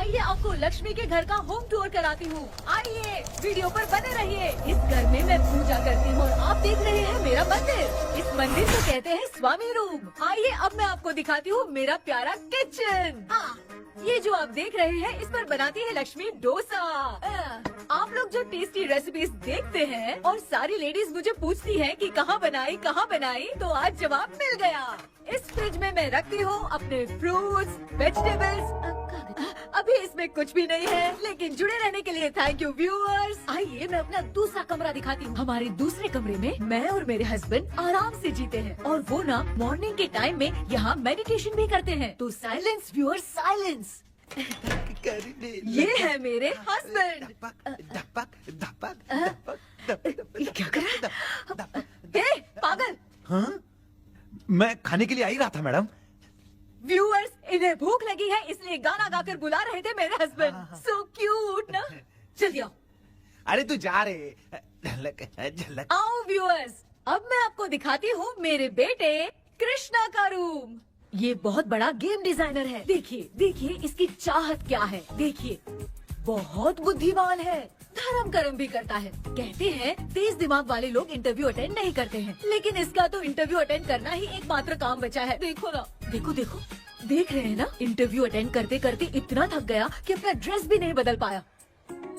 आइए आपको लक्ष्मी के घर का होम टूर कराती हूँ। आइए वीडियो पर बने रहिए। इस घर में मैं पूजा करती हूँ और आप देख रहे हैं मेरा मंदिर। इस मंदिर को कहते हैं स्वामी रूम। आइए अब मैं आपको दिखाती हूँ मेरा प्यारा किचन। ये जो आप देख रहे हैं इस पर बनाती है लक्ष्मी डोसा। आप लोग जो टेस्टी रेसिपीज देखते हैं और सारी लेडीज मुझे पूछती हैं कि कहाँ बनाई, तो आज जवाब मिल गया। इस फ्रिज में मैं रखती हूँ अपने फ्रूट्स, वेजिटेबल्स। अभी इसमें कुछ भी नहीं है, लेकिन जुड़े रहने के लिए थैंक यू व्यूअर्स। आइए मैं अपना दूसरा कमरा दिखाती हूँ। हमारे दूसरे कमरे में मैं और मेरे हस्बैंड आराम से जीते हैं और वो ना मॉर्निंग के टाइम में यहाँ मेडिटेशन भी करते हैं। तो साइलेंस व्यूअर्स, साइलेंस। ये है मेरे हस्बैंड। क्या कर रहा है? पागल। हाँ? मैं खाने के लिए आ ही रहा था मैडम। व्यूअर्स, इन्हें भूख लगी है इसलिए गाना गाकर बुला रहे थे मेरे हस्बैंड। सो क्यूट ना। जल्दी आओ। अरे तू जा रे। झलक। आओ व्यूअर्स, अब मैं आपको दिखाती हूँ मेरे बेटे कृष्णा का रूम। ये बहुत बड़ा गेम डिजाइनर है। देखिए इसकी चाहत क्या है। देखिए बहुत बुद्धिमान है, धर्म कर्म भी करता है। कहते हैं तेज दिमाग वाले लोग इंटरव्यू अटेंड नहीं करते हैं, लेकिन इसका तो इंटरव्यू अटेंड करना ही एकमात्र काम बचा है। देखो ना, देखो देख रहे हैं ना, इंटरव्यू अटेंड करते करते इतना थक गया कि अपना ड्रेस भी नहीं बदल पाया।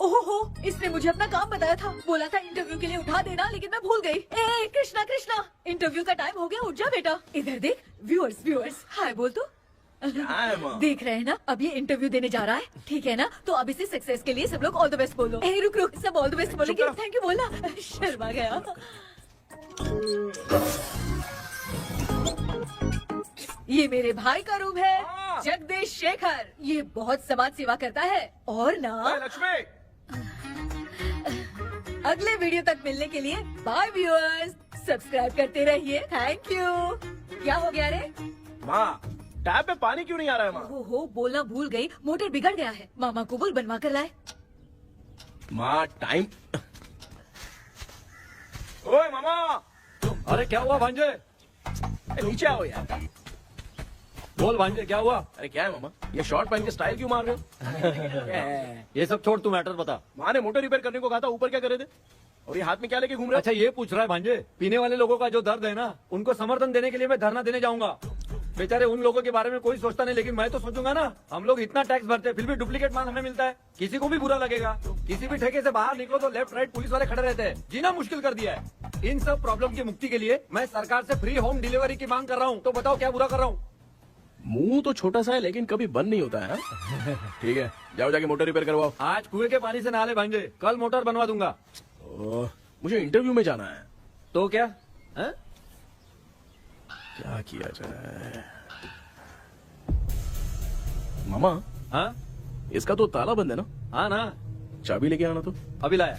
ओहो, इसने मुझे अपना काम बताया था। बोला था इंटरव्यू के लिए उठा देना, लेकिन मैं भूल गई। ए कृष्णा, इंटरव्यू का टाइम हो गया, उठ जा बेटा। इधर देख। व्यूअर्स हाय बोल तो। देख रहे हैं ना, अब ये इंटरव्यू देने जा रहा है, ठीक है ना? तो अब इसे सक्सेस के लिए सब लोग ऑल द बेस्ट बोलो। ए रुक, सब ऑल द बेस्ट बोलेंगे। थैंक यू बोलना। शर्मा गया। ये मेरे भाई का रूम है, जगदीश शेखर। ये बहुत समाज सेवा करता है और ना लक्ष्मी। अगले वीडियो तक मिलने के लिए बाय व्यूअर्स। सब्सक्राइब करते रहिए। Thank you. क्या हो गया रे? माँ, टैप में पानी क्यों नहीं आ रहा है माँ? हो बोलना भूल गई, मोटर बिगड़ गया है। मामा को बोल बनवा कर लाए। माँ टाइम। ओए मामा। अरे क्या हुआ भांजे? नीचे आओ यार। बोल भांजे क्या हुआ? अरे क्या है मामा, ये शॉर्ट पहन के स्टाइल क्यों मार रहे हो? ये सब छोड़, तू मैटर बता। माँ ने मोटर रिपेयर करने को कहा था, ऊपर क्या करे थे? और ये हाथ में क्या लेके घूम रहे हो? अच्छा ये पूछ रहा है भांजे, पीने वाले लोगों का जो दर्द है ना, उनको समर्थन देने के लिए मैं धरना देने जाऊंगा। बेचारे उन लोगों के बारे में कोई सोचता नहीं, लेकिन मैं तो सोचूंगा ना। हम लोग इतना टैक्स भरते हैं, फिर भी डुप्लीकेट माल हमें मिलता है। किसी को भी बुरा लगेगा। किसी भी ठेके से बाहर निकलो तो लेफ्ट राइट पुलिस वाले खड़े रहते हैं। जीना मुश्किल कर दिया है। इन सब प्रॉब्लम की मुक्ति के लिए मैं सरकार से फ्री होम डिलीवरी की मांग कर रहा हूँ। तो बताओ क्या बुरा कर रहा हूँ? मुंह तो छोटा सा है लेकिन कभी बंद नहीं होता है। ठीक है, जाओ जाके मोटर रिपेयर करवाओ। आज कुएं के पानी से नहा ले भांजे, कल मोटर बनवा दूंगा। मुझे इंटरव्यू में जाना है। तो क्या है? क्या किया जाए? मामा, हाँ इसका तो ताला बंद है ना? हाँ ना, चाबी लेके आना तो। अभी लाया।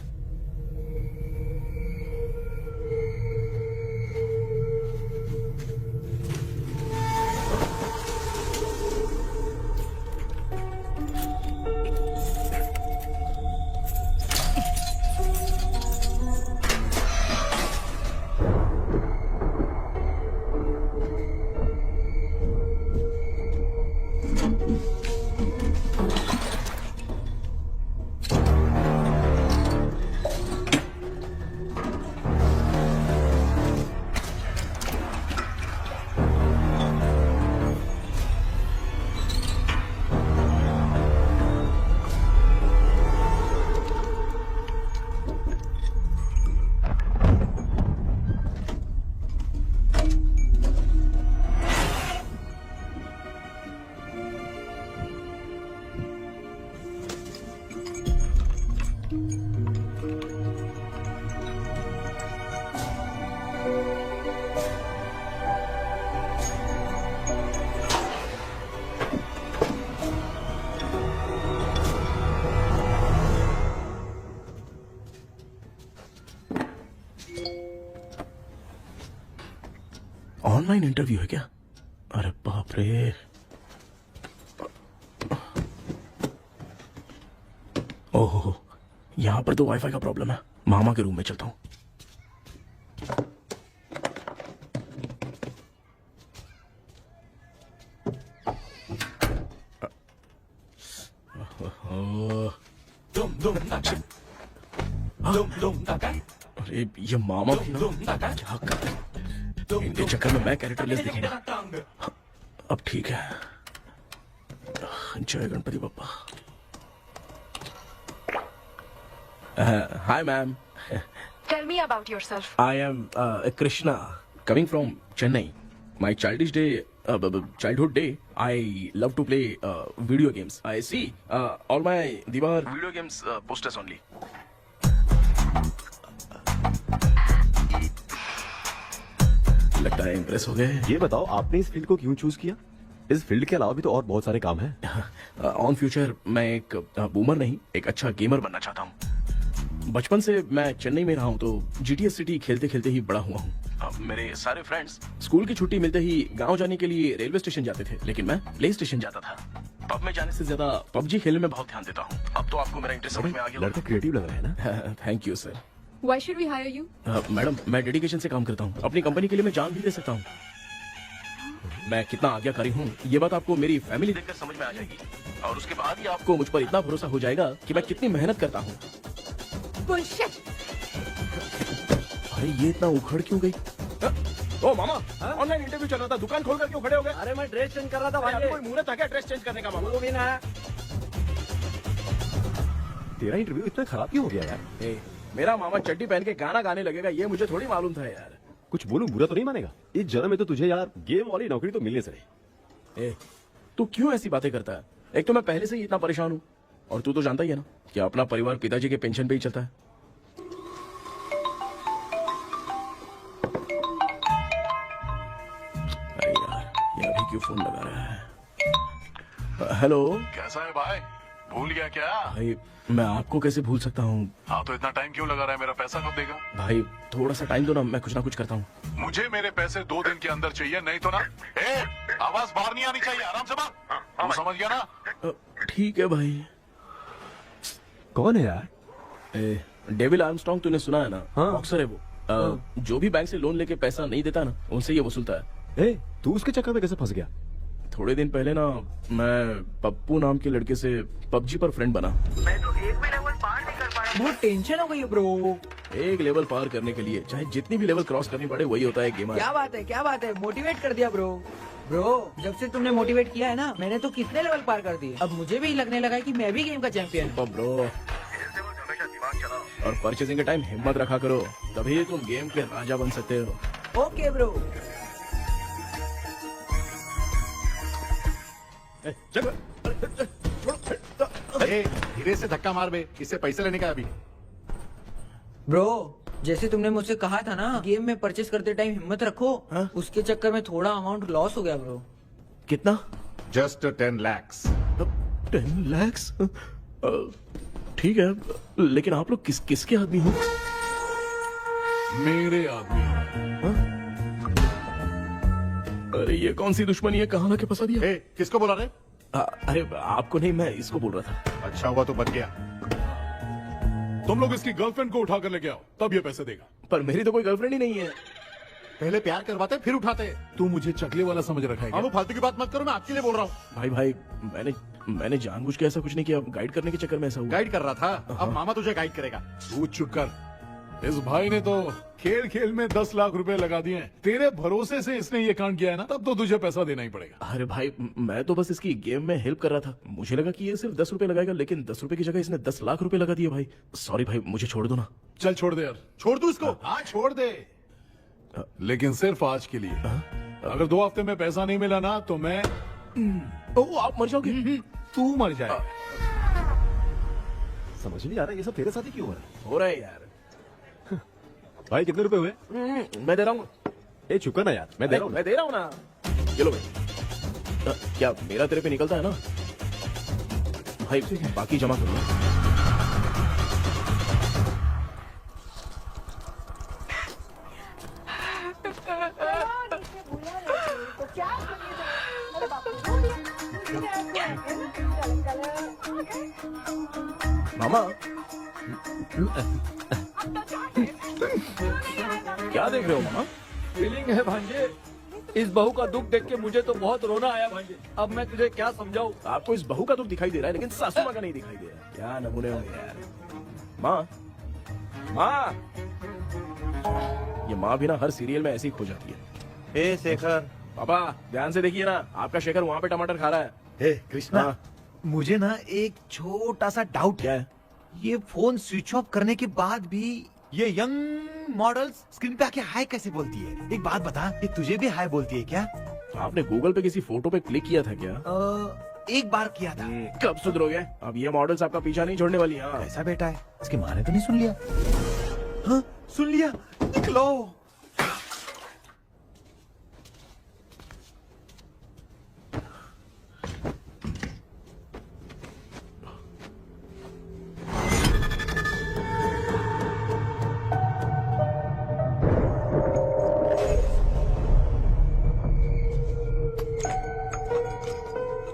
ऑनलाइन इंटरव्यू है क्या? अरे बाप रे। ओहो, यहाँ पर तो वाईफाई का प्रॉब्लम है। मामा के रूम में चलता हूँ। अरे ये मामा भी ना क्या कर रहे हैं? इनके चक्कर में मैं कैरेक्टरलेस दिखेगा। अब ठीक है। जय Ganpati Bappa. Hi ma'am. Tell me about yourself. I am Krishna, coming from Chennai. My childhood day, I love to play video games. I see all my Diwar video games posters only. लगता है impress हो गए। ये बताओ आपने इस field को क्यों चूज किया? इस फील्ड के अलावा भी तो और बहुत सारे काम हैं। ऑन फ्यूचर मैं एक बूमर नहीं, एक अच्छा गेमर बनना चाहता हूँ। बचपन से मैं चेन्नई में रहा हूँ तो GTA सिटी खेलते खेलते ही बड़ा हुआ हूँ। मेरे सारे फ्रेंड्स स्कूल की छुट्टी मिलते ही गांव जाने के लिए रेलवे स्टेशन जाते थे, लेकिन मैं प्ले स्टेशन जाता था। पब में जाने से ज्यादा PUBG खेलने में बहुत ध्यान देता हूँ। अब तो आपको मेरा इंटरेस्ट समझ में आ गया। लड़का क्रिएटिव लग रहा है ना? Thank you sir. Why should we hire you? Madam मैं डेडिकेशन से काम करता हूँ, अपनी कंपनी के लिए मैं जान भी दे सकता हूँ। मैं कितना आज्ञाकारी हूँ ये बात आपको मेरी फैमिली देखकर समझ में आ जाएगी, और उसके बाद ही आपको मुझ पर इतना भरोसा हो जाएगा कि मैं कितनी मेहनत करता हूँ। Bullshit! अरे ये इतना उखड़ क्यों गई? ओ मामा, ऑनलाइन इंटरव्यू चल रहा था, दुकान खोल कर क्यों खड़े हो गए? अरे मैं ड्रेस चेंज कर रहा था अरे भाई। आपको कोई मुहूर्त आ गया ड्रेस चेंज करने का मामा? वो भी ना। तेरा इंटरव्यू इतना खराब क्यों हो गया यार? ए, मेरा मामा चड्डी पहन के गाना गाने लगेगा ये मुझे थोड़ी मालूम था यार। कुछ बोलूं बुरा तो नहीं मानेगा? इस जन्म में तो तुझे यार गेम वाली नौकरी तो मिलने से रही। ए, तू क्यों ऐसी बातें करता है? एक तो मैं पहले से ही इतना परेशान हूँ, और तू तो जानता ही है ना कि अपना परिवार पिताजी के पेंशन पे ही चलता है। अरे यार ये अभी क्यों फोन लगा रहा है? हेलो कैसा है भाई? भूल गया क्या? भाई, मैं आपको कैसे भूल सकता हूँ? हाँ तो इतना टाइम क्यों लगा रहा है? मेरा पैसा कब देगा? भाई थोड़ा सा टाइम दो ना, मैं कुछ ना कुछ करता हूँ। मुझे मेरे पैसे 2 दिन के अंदर चाहिए, नहीं तो ना आवाज बाहर नहीं आनी चाहिए। आराम से बात। तू समझ गया ना? ठीक है भाई। कौन है यार? डेविल आर्मस्ट्रांग तूने सुना है ना? हाँ। बॉक्सर है वो। जो भी बैंक से लोन लेके पैसा नहीं देता ना, उनसे ये वसूलता है। तू उसके चक्कर में कैसे फंस गया? थोड़े दिन पहले ना मैं पप्पू नाम के लड़के से PUBG पर फ्रेंड बना। बहुत टेंशन हो गई है ब्रो। एक लेवल पार करने के लिए चाहे जितनी भी लेवल क्रॉस करनी पड़े वही होता है गेमर। क्या बात है, मोटिवेट कर दिया ब्रो। ब्रो जब से तुमने मोटिवेट किया है ना, मैंने तो कितने लेवल पार कर दिए। अब मुझे भी लगने लगा है कि मैं भी गेम का चैंपियन हूँ। ब्रो, और परचेसिंग के टाइम हिम्मत रखा करो, तभी तुम गेम के राजा बन सकते हो। Okay bro. धीरे से धक्का मार बे, इससे पैसे लेने का अभी। ब्रो जैसे तुमने मुझसे कहा था ना, गेम में परचेस करते टाइम हिम्मत रखो, उसके चक्कर में थोड़ा अमाउंट लॉस हो गया ब्रो। कितना? Just 10 lakhs। 10 lakhs? ठीक है, लेकिन आप लोग किसके आदमी हो? मेरे आदमी। अरे ये कौन सी दुश्मनी है, कहाँ लाके फंसा दिया? किसको बोला रे? अरे आपको नहीं, मैं इसको बोल रहा था। अच्छा हुआ तो बच गया। तुम लोग इसकी गर्लफ्रेंड को उठा कर लेके आओ, तब ये पैसे देगा। पर मेरी तो कोई गर्लफ्रेंड ही नहीं है। पहले प्यार करवाते फिर उठाते। तू मुझे चकले वाला समझ रखा है क्या? वो फालतू की बात मत करो, मैं आपके लिए बोल रहा हूँ। भाई मैंने जानबूझ के ऐसा कुछ नहीं किया, गाइड करने के चक्कर में ऐसा हुआ। गाइड कर रहा था, अब मामा तुझे गाइड करेगा। तू चुप कर। इस भाई ने तो खेल खेल में 10 लाख रुपए लगा दिए हैं। तेरे भरोसे से इसने ये कांड किया है ना, तब तो तुझे पैसा देना ही पड़ेगा। अरे भाई मैं तो बस इसकी गेम में हेल्प कर रहा था, मुझे लगा कि ये सिर्फ 10 रुपए लगाएगा, लेकिन 10 रुपए की जगह इसने 10 लाख रुपए लगा दिए। भाई सॉरी भाई, मुझे छोड़ दो ना। चल छोड़ दे यार। छोड़ दू इसको। हाँ छोड़ दे, लेकिन सिर्फ आज के लिए। अगर 2 हफ्ते में पैसा नहीं मिला ना तो मैं आप मर जाओगे। तू मर जाए। समझ नहीं आ रहा ये सब तेरे साथ ही क्यों हो रहा है? हो रहा है यार। भाई कितने रुपए हुए? मैं दे रहा हूँ। चुका ना यार, मैं दे रहा हूँ। मैं दे रहा हूँ ना। ये लो भाई। क्या मेरा तेरे पे निकलता है ना भाई? बाकी जमा कर लो। मामा क्या देख रहे हो मामा? फीलिंग है भांजे, इस बहू का दुख देख के मुझे तो बहुत रोना आया भाई। अब मैं तुझे क्या समझाऊं। आपको इस बहू का दुख दिखाई दे रहा है लेकिन सासू माँ का नहीं दिखाई दे रहा है। क्या नमूने हो यार। माँ, माँ, ये माँ भी ना हर सीरियल में ऐसी ही खो जाती है। ए शेखर, पापा ध्यान से देखिए ना, आपका शेखर वहाँ पे टमाटर खा रहा है। हे कृष्णा, हाँ। मुझे ना एक छोटा सा डाउट क्या है। है? ये फोन स्विच ऑफ करने के बाद भी ये यंग मॉडल्स स्क्रीन पे आके हाय कैसे बोलती है? एक बात बता, ये तुझे भी हाय बोलती है क्या? आपने गूगल पे किसी फोटो पे क्लिक किया था क्या? एक बार किया था। कब सुधरोगे? अब ये मॉडल्स आपका पीछा नहीं छोड़ने वाली। हाँ। ऐसा बेटा है, इसकी माँ ने तो नहीं सुन लिया? हाँ, सुन लिया। निकलो।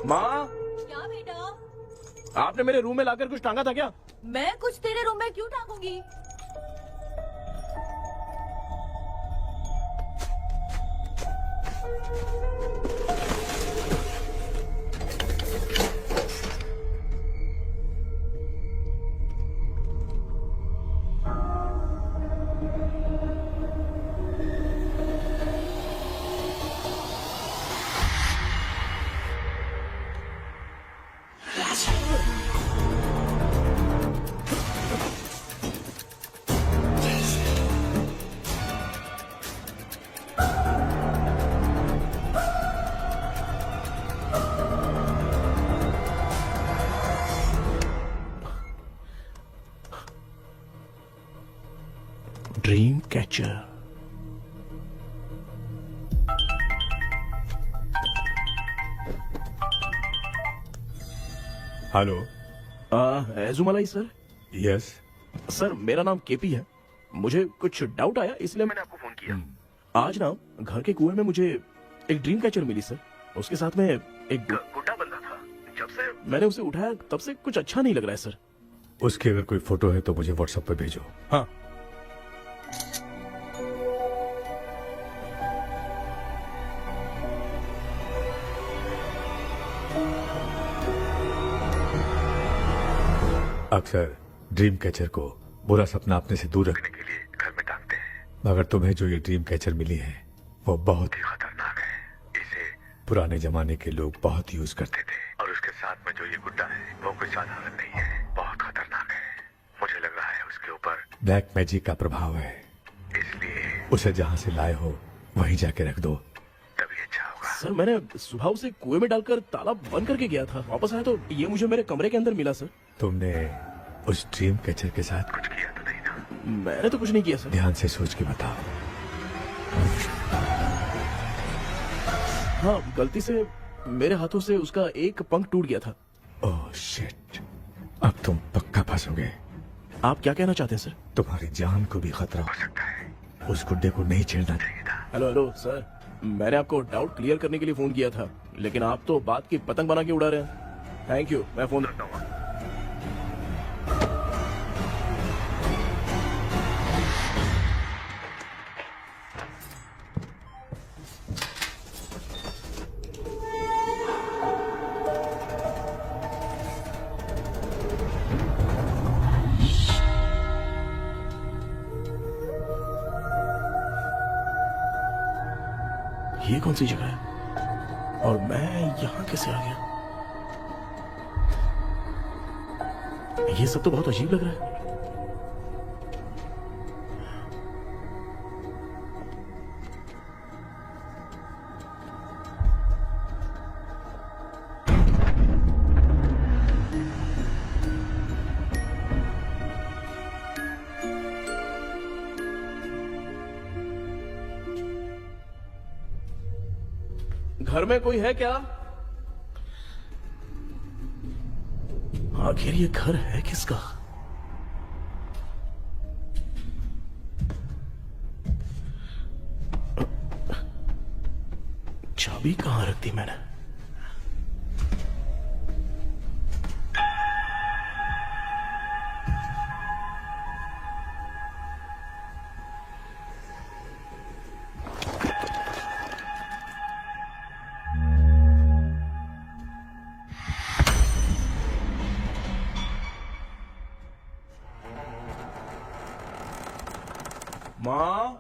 माँ, क्या बेटा? आपने मेरे रूम में लाकर कुछ टांगा था क्या? मैं कुछ तेरे रूम में क्यों टांगूंगी? Dream catcher. Hello. Ezhumalai sir. Yes. Sir मेरा नाम केपी है। मुझे कुछ डाउट आया इसलिए मैंने आपको फोन किया। आज ना घर के कुएं में मुझे एक ड्रीम कैचर मिली सर। उसके साथ में एक गुड्डा बंदा था। जब से मैंने उसे उठाया तब से कुछ अच्छा नहीं लग रहा है सर। उसकी अगर कोई फोटो है तो मुझे व्हाट्सएप पे भेजो। हाँ। अक्सर ड्रीम कैचर को बुरा सपना अपने से दूर रखने के लिए घर में टांगते हैं, मगर तुम्हें जो ये ड्रीम कैचर मिली है वो बहुत ही खतरनाक है। इसे पुराने जमाने के लोग बहुत यूज करते थे और उसके साथ में जो ये गुड्डा है वो कोई साधारण नहीं है, बहुत खतरनाक है। मुझे लग रहा है उसके ऊपर ब्लैक मैजिक का प्रभाव है, इसलिए उसे जहाँ से लाए हो वहीं जाके रख दो, तभी अच्छा होगा। सर मैंने सुबह उसे कुएं में डालकर ताला बंद करके गया था। वापस आया तो ये मुझे मेरे कमरे के अंदर मिला सर। तुमने उस ड्रीम कैचर के साथ कुछ किया तो नहीं ना? मैंने तो कुछ नहीं किया सर। ध्यान से सोच के बताओ। हाँ, गलती से मेरे हाथों से उसका एक पंख टूट गया था। ओह शिट, अब तुम पक्का फंसोगे। आप क्या कहना चाहते हैं सर? तुम्हारी जान को भी खतरा हो सकता है। उस गुड्डे को नहीं छेड़ना चाहिए था। हेलो हेलो सर, मैंने आपको डाउट क्लियर करने के लिए फोन किया था, लेकिन आप तो बात की पतंग बना के उड़ा रहे हैं। थैंक यू, मैं फोन रखता हूँ। ये कौन सी जगह है और मैं यहाँ कैसे आ गया? ये सब तो बहुत अजीब लग रहा है। घर में कोई है क्या? आखिर ये घर है किसका? चाबी कहां रख दी मैंने? माँ।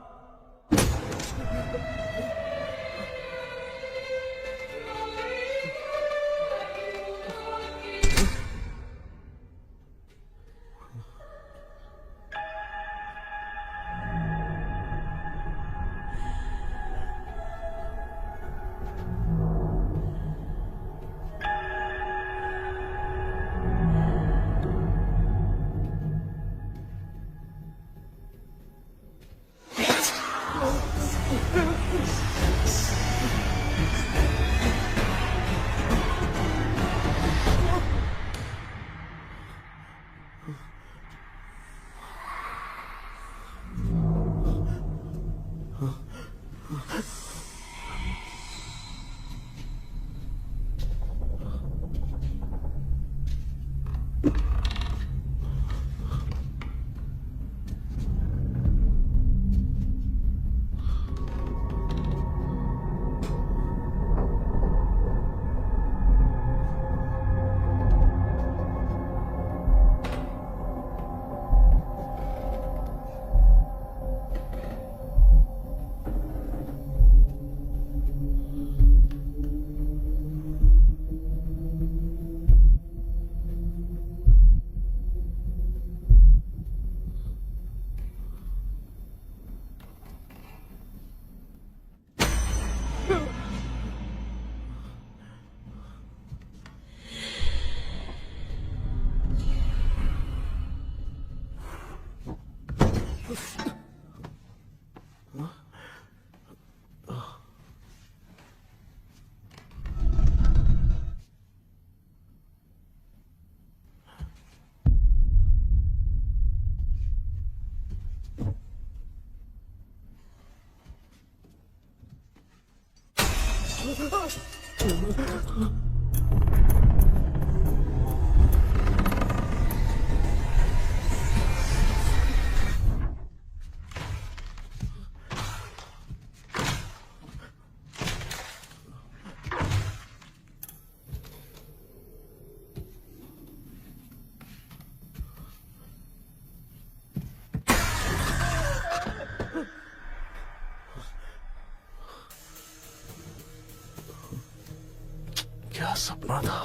क्या सपना था?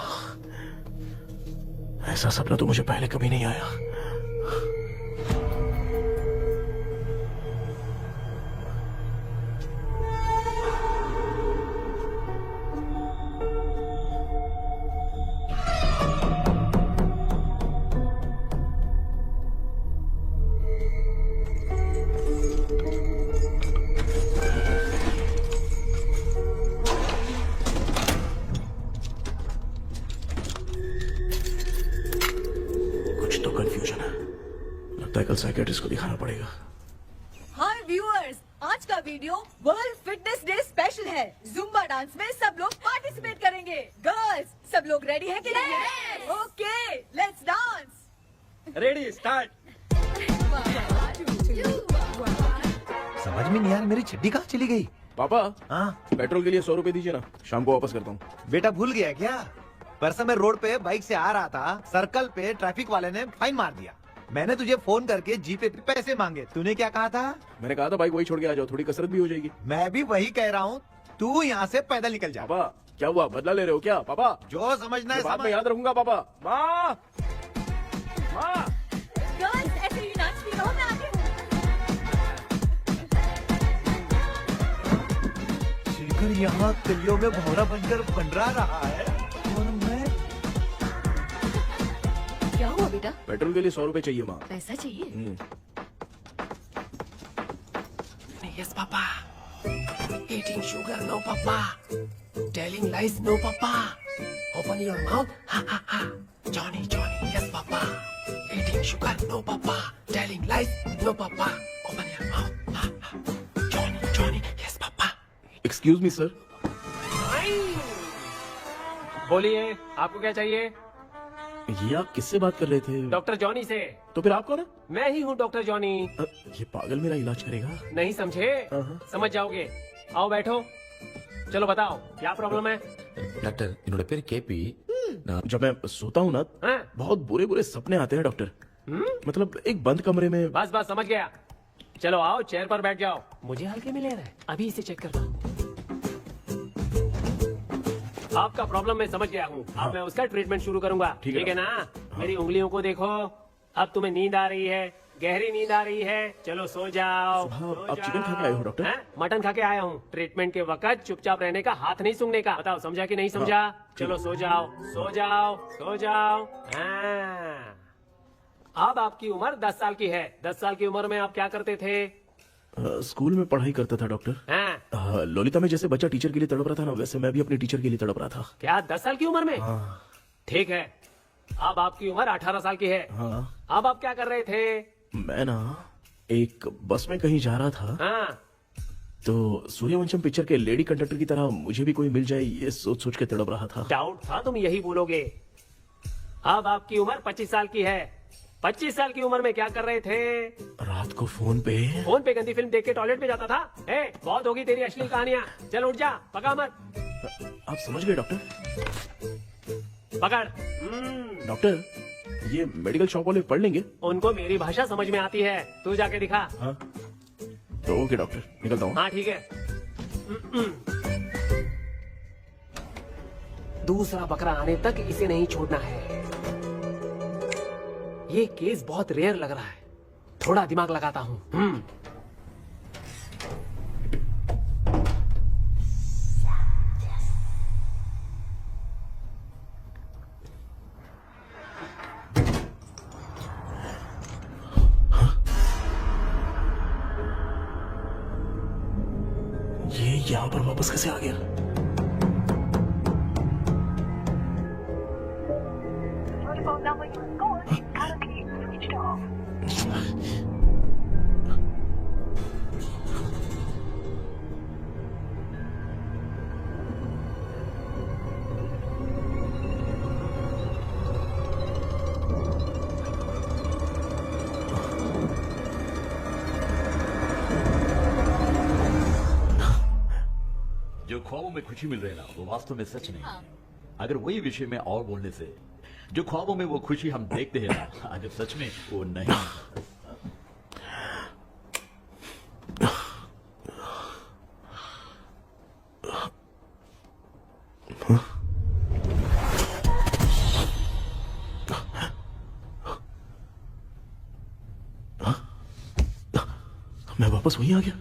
ऐसा सपना तो मुझे पहले कभी नहीं आया। कंफ्यूजन है, लगता है कल साइकियाट्रिस्ट को दिखाना पड़ेगा। हाय व्यूअर्स, आज का video world fitness day special है। जुम्बा डांस में सब लोग पार्टिसिपेट करेंगे। गर्ल्स, सब लोग रेडी है कि नहीं? Okay, let's dance. Ready, start. समझ में नहीं यार, मेरी छड्डी कहाँ चली गई? पापा, हाँ पेट्रोल के लिए 100 रुपए दीजिए ना, शाम को वापस करता हूँ। बेटा भूल गया क्या? परसों मैं रोड पे बाइक से आ रहा था, सर्कल पे ट्रैफिक वाले ने फाइन मार दिया। मैंने तुझे फोन करके जीपे पे पैसे मांगे, तूने क्या कहा था? मैंने कहा था बाइक वही छोड़ के आ जाओ, थोड़ी कसरत भी हो जाएगी। मैं भी वही कह रहा हूँ, तू यहाँ से पैदल निकल जा। पापा क्या हुआ, बदला ले रहे हो क्या? पापा जो समझना है बाद में समझ। याद रखूंगा। पापा, माँ, माँ। गर्ल्स, ऐसे ही नाचती रहो, मैं आती हूँ। शेखर यहाँ गलियों में भौरा बनकर भंडरा रहा है और मैं। क्या हुआ बेटा? पेट्रोल के लिए 100 रुपए चाहिए माँ। पैसा चाहिए? Yes, Papa. Eating sugar, no, Papa. Telling lies, no, Papa. Open your mouth, ha ha ha. Johnny, Johnny, yes, Papa. Eating sugar, no, Papa. Telling lies, no, Papa. Open your mouth, ha ha. Johnny, Johnny, yes, Papa. Excuse me sir. बोलिए, आपको क्या चाहिए? ये आप किससे बात कर रहे थे? डॉक्टर जॉनी से। तो फिर आप कौन है? मैं ही हूँ डॉक्टर जॉनी। ये पागल मेरा इलाज करेगा? नहीं समझे? समझ जाओगे। आओ बैठो। चलो बताओ क्या प्रॉब्लम है? डॉक्टर, इन्होंने फिर केपी जब मैं सोता हूँ ना, बहुत बुरे बुरे सपने आते हैं डॉक्टर। मतलब एक बंद कमरे में। बस बस समझ गया। चलो आओ, चेयर पर बैठ जाओ। मुझे हल्के में ले रहा है, अभी इसे चेक करता हूँ। आपका प्रॉब्लम मैं समझ गया हूँ। अब मैं उसका ट्रीटमेंट शुरू करूंगा। ठीक है ठीक है ना? मेरी उंगलियों को देखो। अब तुम्हें नींद आ रही है, गहरी नींद आ रही है। चलो सो जाओ। सुबह सो आप चिकन खा के आए हो, डॉक्टर? हैं? मटन खा के आया हूँ। ट्रीटमेंट के वक्त चुपचाप रहने का, हाथ नहीं सूंघने का। बताओ समझा कि नहीं समझा? चलो सो जाओ, सो जाओ, सो जाओ। हाँ। अब आपकी उम्र 10 साल की है। 10 साल की उम्र में आप क्या करते थे? स्कूल में पढ़ाई करता था डॉक्टर। हाँ। लोलिता में जैसे बच्चा टीचर के लिए तड़प रहा था ना, वैसे मैं भी अपने टीचर के लिए तड़प रहा था। क्या 10 साल की उम्र में? ठीक है, अब आपकी उम्र 18 साल की है। हाँ। अब आप क्या कर रहे थे? मैं ना एक बस में कहीं जा रहा था, हाँ। तो सूर्यवंशम पिक्चर के लेडी कंडक्टर की तरह मुझे भी कोई मिल जाए, ये सोच सोच के तड़प रहा था। डाउट था तुम यही बोलोगे। अब आपकी उम्र 25 साल की है। 25 साल की उम्र में क्या कर रहे थे? रात को फोन पे गंदी फिल्म देख के टॉयलेट में जाता था। बहुत होगी तेरी अश्लील कहानियां। चल उठ जा, पका मत। आप समझ गए डॉक्टर? पकड़। डॉक्टर, ये मेडिकल शॉप वाले पढ़ लेंगे? उनको मेरी भाषा समझ में आती है, तू जाके दिखा। हाँ। तो ओके डॉक्टर, निकलता हूँ। हाँ ठीक है। दूसरा बकरा आने तक इसे नहीं छोड़ना है। ये केस बहुत रेयर लग रहा है, थोड़ा दिमाग लगाता हूँ। ये यहाँ पर वापस कैसे आ गया? जो ख्वाबों में खुशी मिल रही है ना, वो वास्तव में सच नहीं है। अगर वही विषय में और बोलने से, जो ख्वाबों में वो खुशी हम देखते हैं ना, अगर सच में वो नहीं। मैं वापस वहीं आ गया।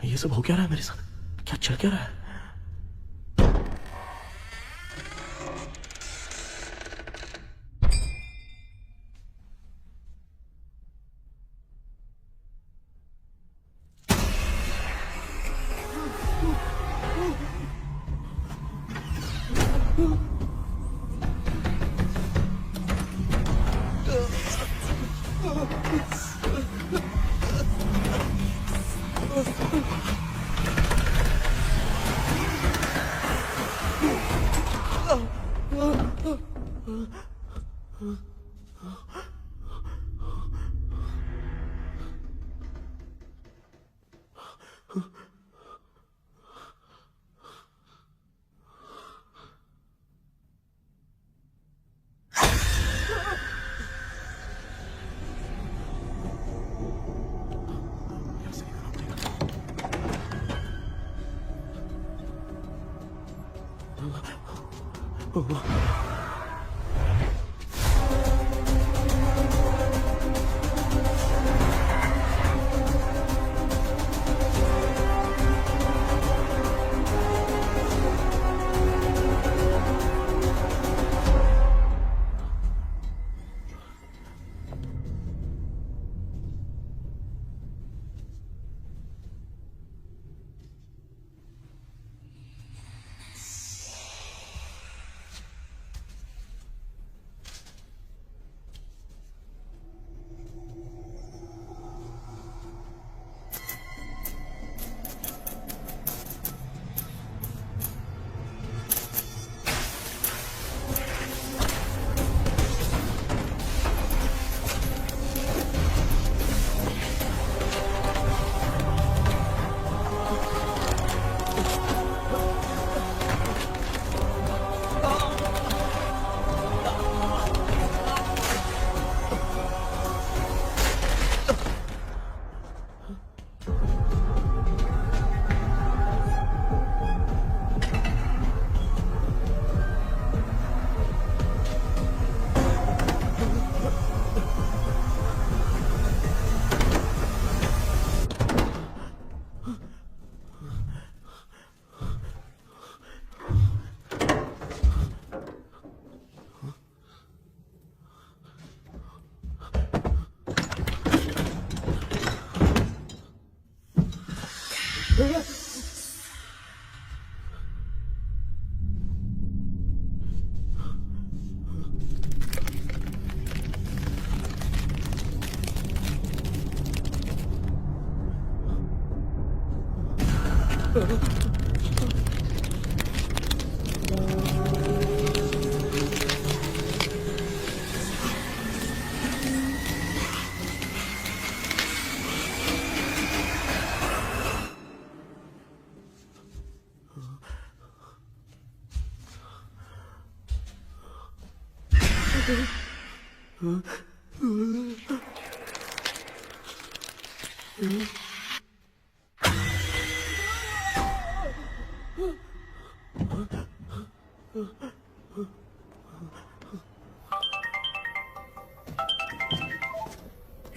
ये सब हो क्या रहा है मेरे साथ? क्या चल क्या रहा है?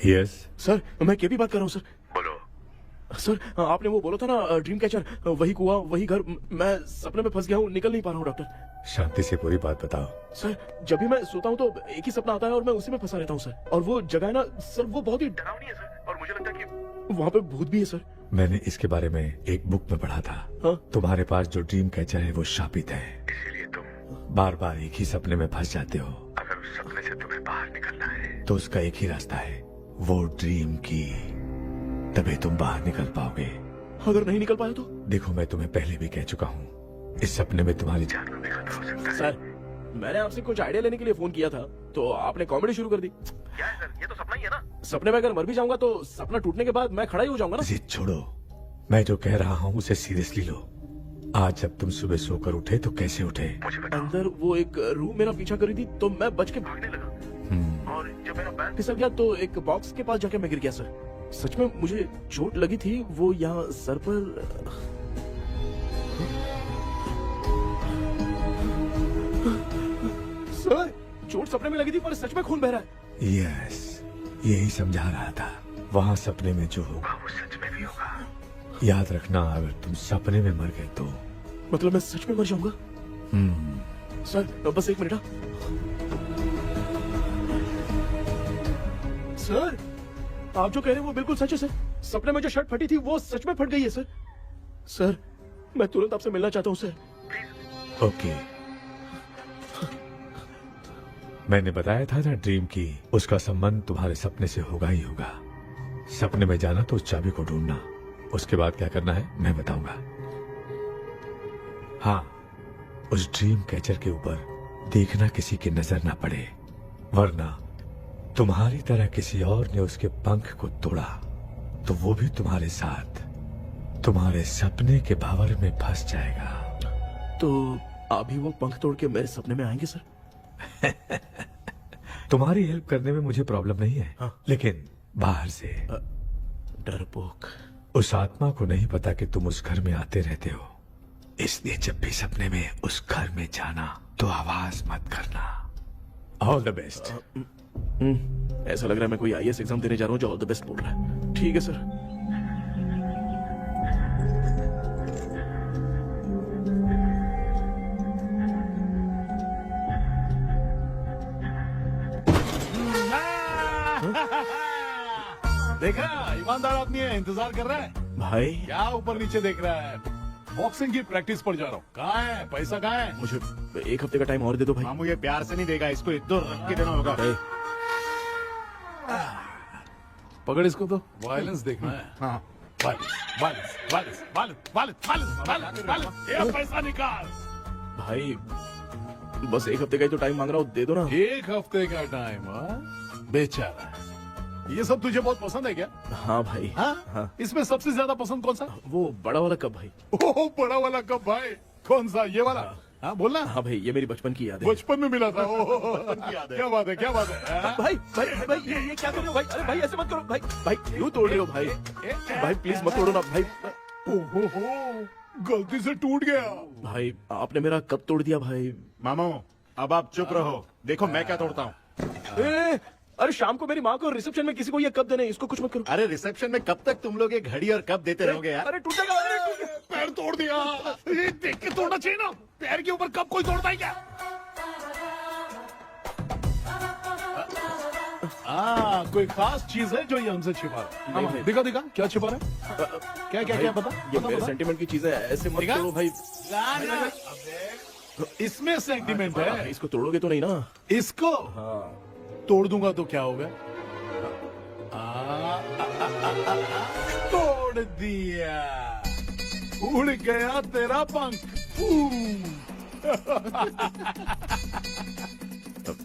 यस सर मैं केबी बात कर रहा हूँ सर। बोलो। सर आपने वो बोला था ना ड्रीम कैचर, वही कुआं वही घर, मैं सपने में फंस गया हूँ, निकल नहीं पा रहा हूँ डॉक्टर। शांति से पूरी बात बताओ। सर जब भी मैं सोता हूँ तो एक ही सपना आता है और मैं उसी में फंसा रहता हूँ सर। और वो जगह है ना सर, वो बहुत ही डरावनी है सर, और मुझे लगता है कि वहाँ पे भूत भी है सर। मैंने इसके बारे में एक बुक में पढ़ा था। हाँ? तुम्हारे पास जो ड्रीम कैचर है वो शापित है, इसीलिए तुम बार बार एक ही सपने में फंस जाते हो। अगर उस सपने से तुम्हें बाहर निकलना है तो उसका एक ही रास्ता है, वो ड्रीम की, तभी तुम बाहर निकल पाओगे। अगर नहीं निकल पाया तो? देखो मैं तुम्हें पहले भी कह चुका हूँ, इस सपने में तुम्हारी जान को भी खतरा हो सकता है। सर मैंने आपसे कुछ आइडिया लेने के लिए फोन किया था तो आपने कॉमेडी शुरू कर दी। क्या है सर, ये तो सपना ही है ना। सपने में अगर मर भी जाऊंगा तो सपना टूटने के बाद मैं खड़ा ही हो जाऊंगा ना। जिद छोड़ो, मैं जो कह रहा हूँ उसे सीरियसली लो। आज जब तुम सुबह सोकर उठे तो कैसे उठे? अंदर वो एक रूह मेरा पीछा करी थी तो मैं बच के भागने लगा, और जब मेरा पैर फिसल गया तो एक बॉक्स के पास जाके मैं गिर गया सर। सच में मुझे चोट लगी थी, वो यहाँ सर पर। सर चोट सपने में लगी थी पर सच में खून बह रहा है। यस, यही समझा रहा था, वहाँ सपने में जो होगा वो सच में भी होगा। याद रखना, अगर तुम सपने में मर गए तो मतलब मैं सच में मर जाऊंगा। सर बस एक मिनट। सर आप जो कह रहे हैं वो बिल्कुल सच है सर। सपने में जो शर्ट फटी थी वो सच में फट गई है सर। सर मैं तुरंत आपसे मिलना चाहता हूँ सर। ओके, मैंने बताया था ना ड्रीम की, उसका संबंध तुम्हारे सपने से होगा ही होगा। सपने में जाना तो उस चाबी को ढूंढना, उसके बाद क्या करना है मैं बताऊंगा। हाँ, उस ड्रीम कैचर के ऊपर देखना किसी की नजर ना पड़े, वरना तुम्हारी तरह किसी और ने उसके पंख को तोड़ा तो वो भी तुम्हारे साथ तुम्हारे सपने के भंवर में फंस जाएगा। तो अभी वो पंख तोड़ के मेरे सपने में आएंगे सर? तुम्हारी हेल्प करने में मुझे प्रॉब्लम नहीं है। हाँ। लेकिन बाहर से डरपोक। उस आत्मा को नहीं पता कि तुम उस घर में आते रहते हो, इसलिए जब भी सपने में उस घर में जाना तो आवाज मत करना। All the best. ऐसा लग रहा है मैं कोई आईएएस एग्जाम देने जा रहा हूँ जो ऑल द बेस्ट बोल रहा है। ठीक है सर। देखा, ईमानदार आदमी है, इंतजार कर रहा है। भाई क्या ऊपर नीचे देख रहा है? बॉक्सिंग की प्रैक्टिस पर जा रहा हूँ। कहाँ है पैसा, कहाँ है? मुझे एक हफ्ते का टाइम और दे दो भाई। मामू ये प्यार से नहीं देगा, इसको इधर रख के देना होगा। पकड़ इसको, तो वायलेंस देखना है। हाँ ये पैसा निकाल। भाई बस एक हफ्ते का ही तो टाइम मांग रहा हूँ, दे दो ना। एक हफ्ते का टाइम? बेचारा, ये सब तुझे बहुत पसंद है क्या? हाँ भाई। हाँ? इसमें सबसे ज्यादा पसंद कौन सा? वो बड़ा वाला कप भाई। ओह, बड़ा वाला कप भाई। कौन सा, ये वाला? हाँ बोलना। हाँ भाई, ये मेरी बचपन की याद है। बचपन में मिला था। क्या बात है, क्या बात है। हाँ? भाई भाई भाई ये क्या कर रहे हो भाई? अरे भाई ऐसे मत करो भाई। भाई क्यों तोड़ रहे हो भाई? भाई प्लीज मत तोड़ो ना भाई। ओहो, गलती से टूट गया। भाई आपने मेरा कप तोड़ दिया भाई। मामू अब आप चुप रहो, देखो मैं क्या तोड़ता हूँ। अरे शाम को मेरी माँ को रिसेप्शन में किसी को ये कप देने, इसको कुछ मत करो। अरे रिसेप्शन में कब तक तुम लोग ये घड़ी और कप देते रहोगे यार? अरे टूट जाएगा। अरे टूट गया। पैर तोड़ दिया। ये देख के तोड़ना चाहिए ना, पैर के ऊपर कब कोई तोड़ता है क्या? कोई खास चीज है जो ये हमसे छिपा रहा है? दिखा दिखा, क्या छिपा रहा है? क्या क्या क्या पता? ये मेरे सेंटीमेंट की चीजें ऐसे मत करो भाई। इसमें सेंटीमेंट है। इसको तोड़ोगे तो नहीं ना? इसको तोड़ दूंगा तो क्या होगा? तोड़ दिया। उड़ गया तेरा पंख।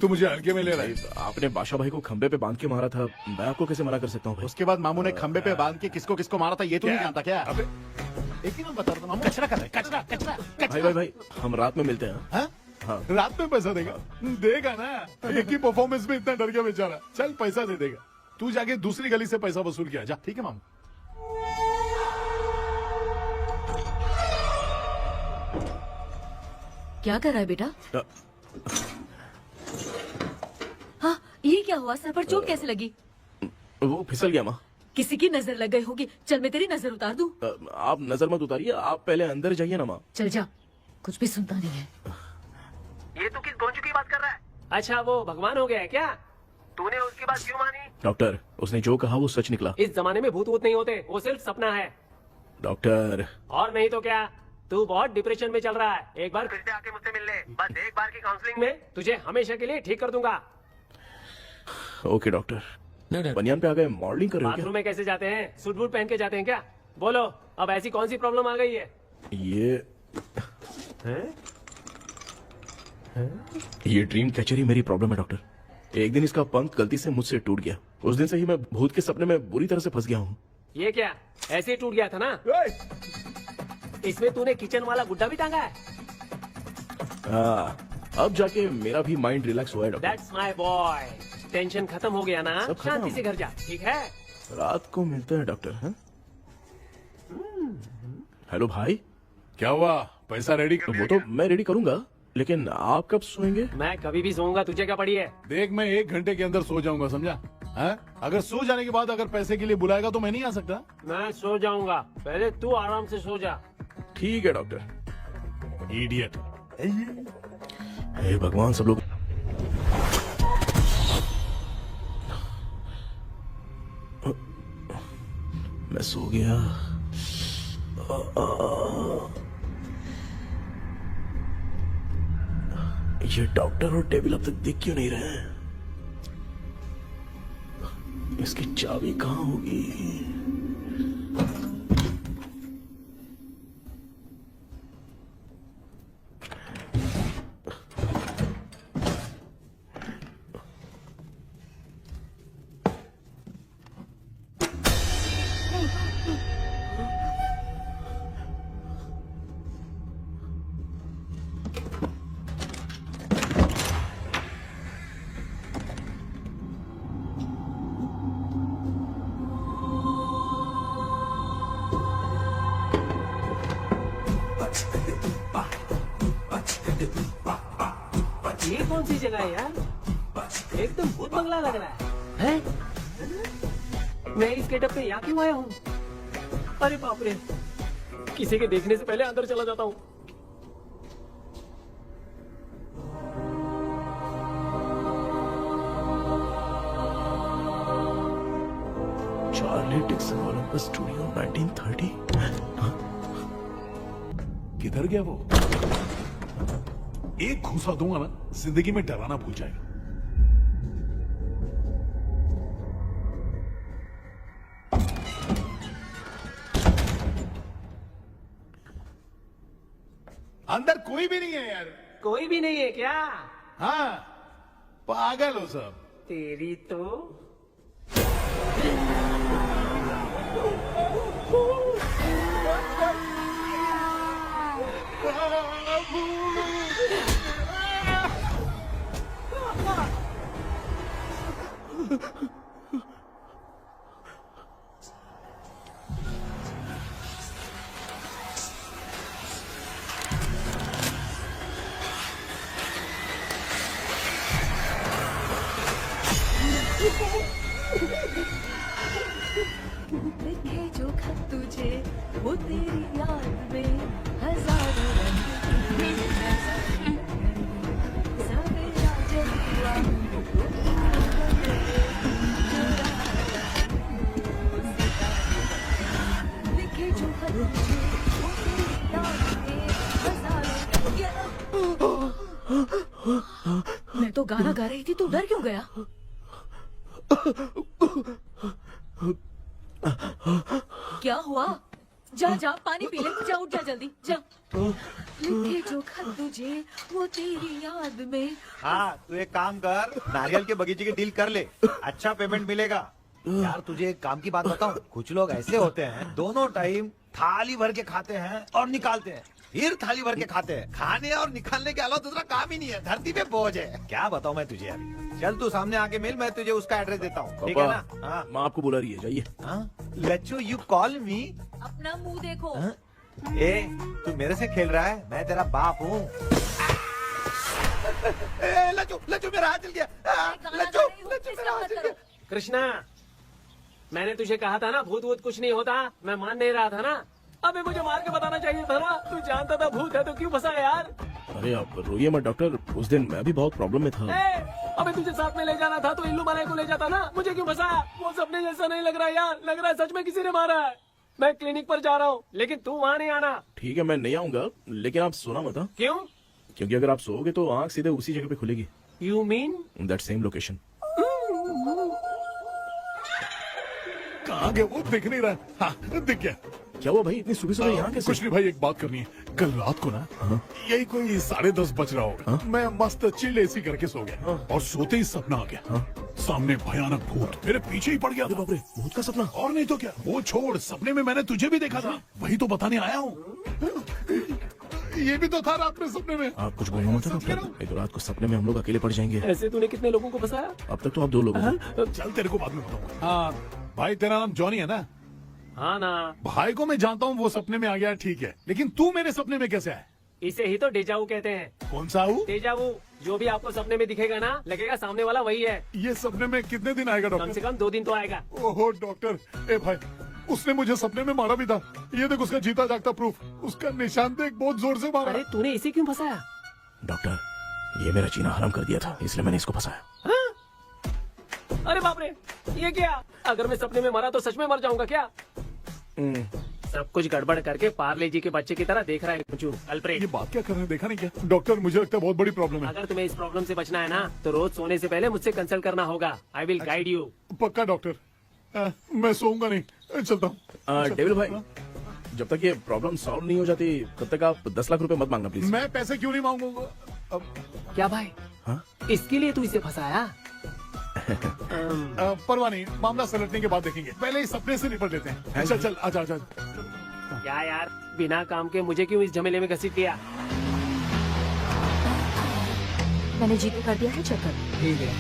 तू मुझे हल्के में ले रहा है। आपने बादशाह भाई को खंबे पे बांध के मारा था, मैं आपको कैसे मना कर सकता हूँ भाई? उसके बाद मामू ने खंबे पे बांध के किसको किसको मारा था ये तो नहीं जानता क्या? अबे एक ही नाम बता रहा था मामू। कचरा कर रहा है, कचरा कचरा भाई भाई भाई, हम रात में मिलते हैं। हाँ? हाँ रात में पैसा देगा? देगा ना, एक ही परफॉर्मेंस में इतना डर गया बेचारा। चल पैसा दे देगा, तू जाके दूसरी गली से पैसा वसूल किया जा। ठीक है मामू। क्या कर रहा है बेटा? अ, हाँ, ये क्या हुआ? सर पर चोट कैसे लगी? वो फिसल गया माँ। किसी की नजर लग गई होगी। चल मैं तेरी नजर उतार दूं। आप नजर मत उतारिए, आप पहले अंदर जाइए ना माँ। चल जा, कुछ भी सुनता नहीं है। ये तो किस गोंजू की बात कर रहा है? अच्छा वो भगवान हो गया है क्या? तूने उसकी बात क्यों मानी? डॉक्टर, उसने जो कहा वो सच निकला। इस जमाने में भूत वूत नहीं होते, वो सिर्फ सपना है। डॉक्टर, और नहीं तो क्या, तू बहुत डिप्रेशन में चल रहा है। एक बार फिर से आके मुझसे मिल ले, बस एक बार की काउंसलिंग में तुझे हमेशा के लिए ठीक कर दूंगा। Okay doctor. बनियान पे आ गए, मॉडलिंग कर रहे हो बाथरूम में कैसे जाते हैं? सूट बूट पहन के जाते हैं क्या? बोलो, अब ऐसी कौन सी प्रॉब्लम आ गई है? क्या? ये ड्रीम कैचर ही मेरी प्रॉब्लम है डॉक्टर। एक दिन इसका पंख गलती से मुझसे टूट गया। उस दिन से ही मैं भूत के सपने में बुरी तरह से फंस गया हूँ। ये क्या ऐसे ही टूट गया था ना? इसमें तूने किचन वाला गुड्डा भी टांगा है? अब जाके मेरा भी माइंड रिलैक्स हुआ है doctor. That's my boy. Tension खत्म हो गया ना? सब खत्म। शांति से घर जा, ठीक है? रात को मिलते हैं डॉक्टर। हाँ? हेलो भाई, क्या हुआ? पैसा रेडी कर वो तो मैं रेडी करूंगा, लेकिन आप कब सोएंगे? मैं कभी भी सोऊंगा, तुझे क्या पड़ी है? देख, मैं 1 घंटे के अंदर सो जाऊंगा, समझा? हाँ? अगर सो जाने के बाद अगर पैसे के लिए बुलाएगा तो मैं नहीं आ सकता। मैं सो जाऊंगा, पहले तू आराम से सो जा। ठीक है डॉक्टर। इडियट। हे भगवान, सब लोग मैं सो गया। ये डॉक्टर और टेबल अब तक दिख क्यों नहीं रहे हैं? इसकी चाबी कहाँ होगी? ये कौन सी जगह है यार? एकदम भूत बंगला लग रहा है। मैं इस गेटअप पे यहाँ क्यों आया हूँ? अरे बाप रे, किसी के देखने से पहले अंदर चला जाता हूँ। Charlie Dixon Olympus studio 1930। किधर गया वो? एक घूसा दूंगा ना, जिंदगी में डराना भूल जाएगा। अंदर कोई भी नहीं है यार। कोई भी नहीं है क्या? हाँ, पागल हो सब। तेरी तो लिखे जो खत तुझे वो तेरी याद में हजारों रंग की सवेरा जब हुआ लिखे जो खत तुझे वो तेरी याद में हजारों मैं तो गाना गा रही थी, तू डर क्यों गया? क्या हुआ? जा जा पानी पी ले, जा उठ जा जल्दी जा। लिखे जो खत तुझे वो तेरी याद में। हाँ तू एक काम कर, नारियल के बगीचे की डील कर ले, अच्छा पेमेंट मिलेगा। यार तुझे एक काम की बात बताऊं, कुछ लोग ऐसे होते हैं दोनों टाइम थाली भर के खाते हैं और निकालते हैं, फिर थाली भर के खाते हैं। खाने और निकालने के अलावा दूसरा काम ही नहीं है, धरती पे बोझ है। क्या बताऊं मैं तुझे अभी। चल तू सामने आके मिल, मैं तुझे उसका एड्रेस देता हूँ, ठीक है ना? हाँ माँ आपको बुला रही है, जाइए। लच्चू यू कॉल मी। अपना मुंह देखो। ए तू मेरे से खेल रहा है, मैं तेरा बाप हूँ। लच्चू लच्चू मेरा हाथ जल गया। लच्चू लच्चू मेरा हाथ जल गया। कृष्णा, मैंने तुझे कहा था ना भूत वूत कुछ नहीं होता, मैं मान नहीं रहा था ना। अबे मुझे मार के बताना चाहिए था ना, तू जानता था भूत है तो क्यों फंसा यार। अरे आप रोइए मत डॉक्टर, उस दिन मैं भी बहुत प्रॉब्लम में था। अबे तुझे साथ में ले जाना था तो इल्लू मलाइ को ले जाता ना, मुझे क्यों फंसाया? वो सपने जैसा नहीं लग रहा यार, लग रहा है सच में किसी ने मारा है। मैं क्लिनिक पर जा रहा हूँ, लेकिन तू वहाँ नहीं आना। ठीक है मैं नहीं आऊंगा, लेकिन आप सोना मत। क्यों? क्योंकि अगर आप सोओगे तो आंख सीधे उसी जगह पे खुलेगी। You mean that same location. कहाँ गया वो, दिख नहीं रहा। हाँ दिख गया। क्या हुआ भाई, इतनी सुबह सुबह यहाँ कैसे? कुछ नहीं भाई, एक बात करनी है। कल रात को ना यही कोई 10:30 बज रहा होगा, मैं मस्त चिल एसी करके सो गया और सोते ही सपना आ गया। सामने भयानक भूत मेरे पीछे ही पड़ गया। बाप रे, भूत का सपना? और नहीं तो क्या, वो छोड़, सपने में मैंने तुझे भी देखा था, वही तो बताने आया हूँ। ये भी तो था रात में सपने में। आप कुछ बोलना मत डॉक्टर, नहीं तो रात को सपने में हम लोग अकेले पड़ जाएंगे। ऐसे तूने कितने लोगों को फंसाया? अब तक तो आप 2 लोग हैं। चल तेरे को बाद में बताऊंगा। हाँ भाई, तेरा नाम जॉनी है ना? हाँ ना। भाई को मैं जानता हूँ, वो सपने में आ गया, ठीक है, लेकिन तू मेरे सपने में कैसे आया? इसे ही तो डेजावू कहते हैं। कौन सा हूँ? डेजावू, जो भी आपको सपने में दिखेगा ना, लगेगा सामने वाला वही है। ये सपने में कितने दिन आएगा कम डॉक्टर? से कम 2 दिन तो आएगा। ओहो डॉक्टर, ए भाई उसने मुझे सपने में मारा भी था, ये देख उसका जीता जागता प्रूफ, उसका निशान देख, बहुत जोर से मारा। अरे तूने इसे क्यों फंसाया? डॉक्टर, ये मेरा जीना हराम कर दिया था, इसलिए मैंने इसको फंसाया। अरे बाप रे, ये क्या? अगर मैं सपने में मरा तो सच में मर जाऊंगा क्या? सब कुछ गड़बड़ करके पार्ले जी के बच्चे की तरह देख रहा है अल्फ्रेड। ये बात क्या कर रहे हैं, देखा नहीं क्या? डॉक्टर मुझे लगता है बहुत बड़ी प्रॉब्लम है। अगर तुम्हें इस प्रॉब्लम से बचना है ना, तो रोज सोने से पहले मुझसे कंसल्ट करना होगा। I will guide you. पक्का डॉक्टर, मैं सोऊंगा नहीं, चलता हूँ। डेविल भाई, जब तक ये प्रॉब्लम सॉल्व नहीं हो जाती तब तक आप 10 लाख रुपए मत मांगना प्लीज। मैं पैसे क्यों नहीं मांगूंगा? क्या भाई? हाँ? इसके लिए तू इसे फंसाया? परवाह नहीं, मामला सलटने के बाद देखेंगे, पहले इस सपने से निपट लेते हैं। चल चल, आजा आजा। क्या यार, बिना काम के मुझे क्यों इस झमेले में घसीट दिया? मैंने जीपे कर दिया है, चेक कर। ठीक है।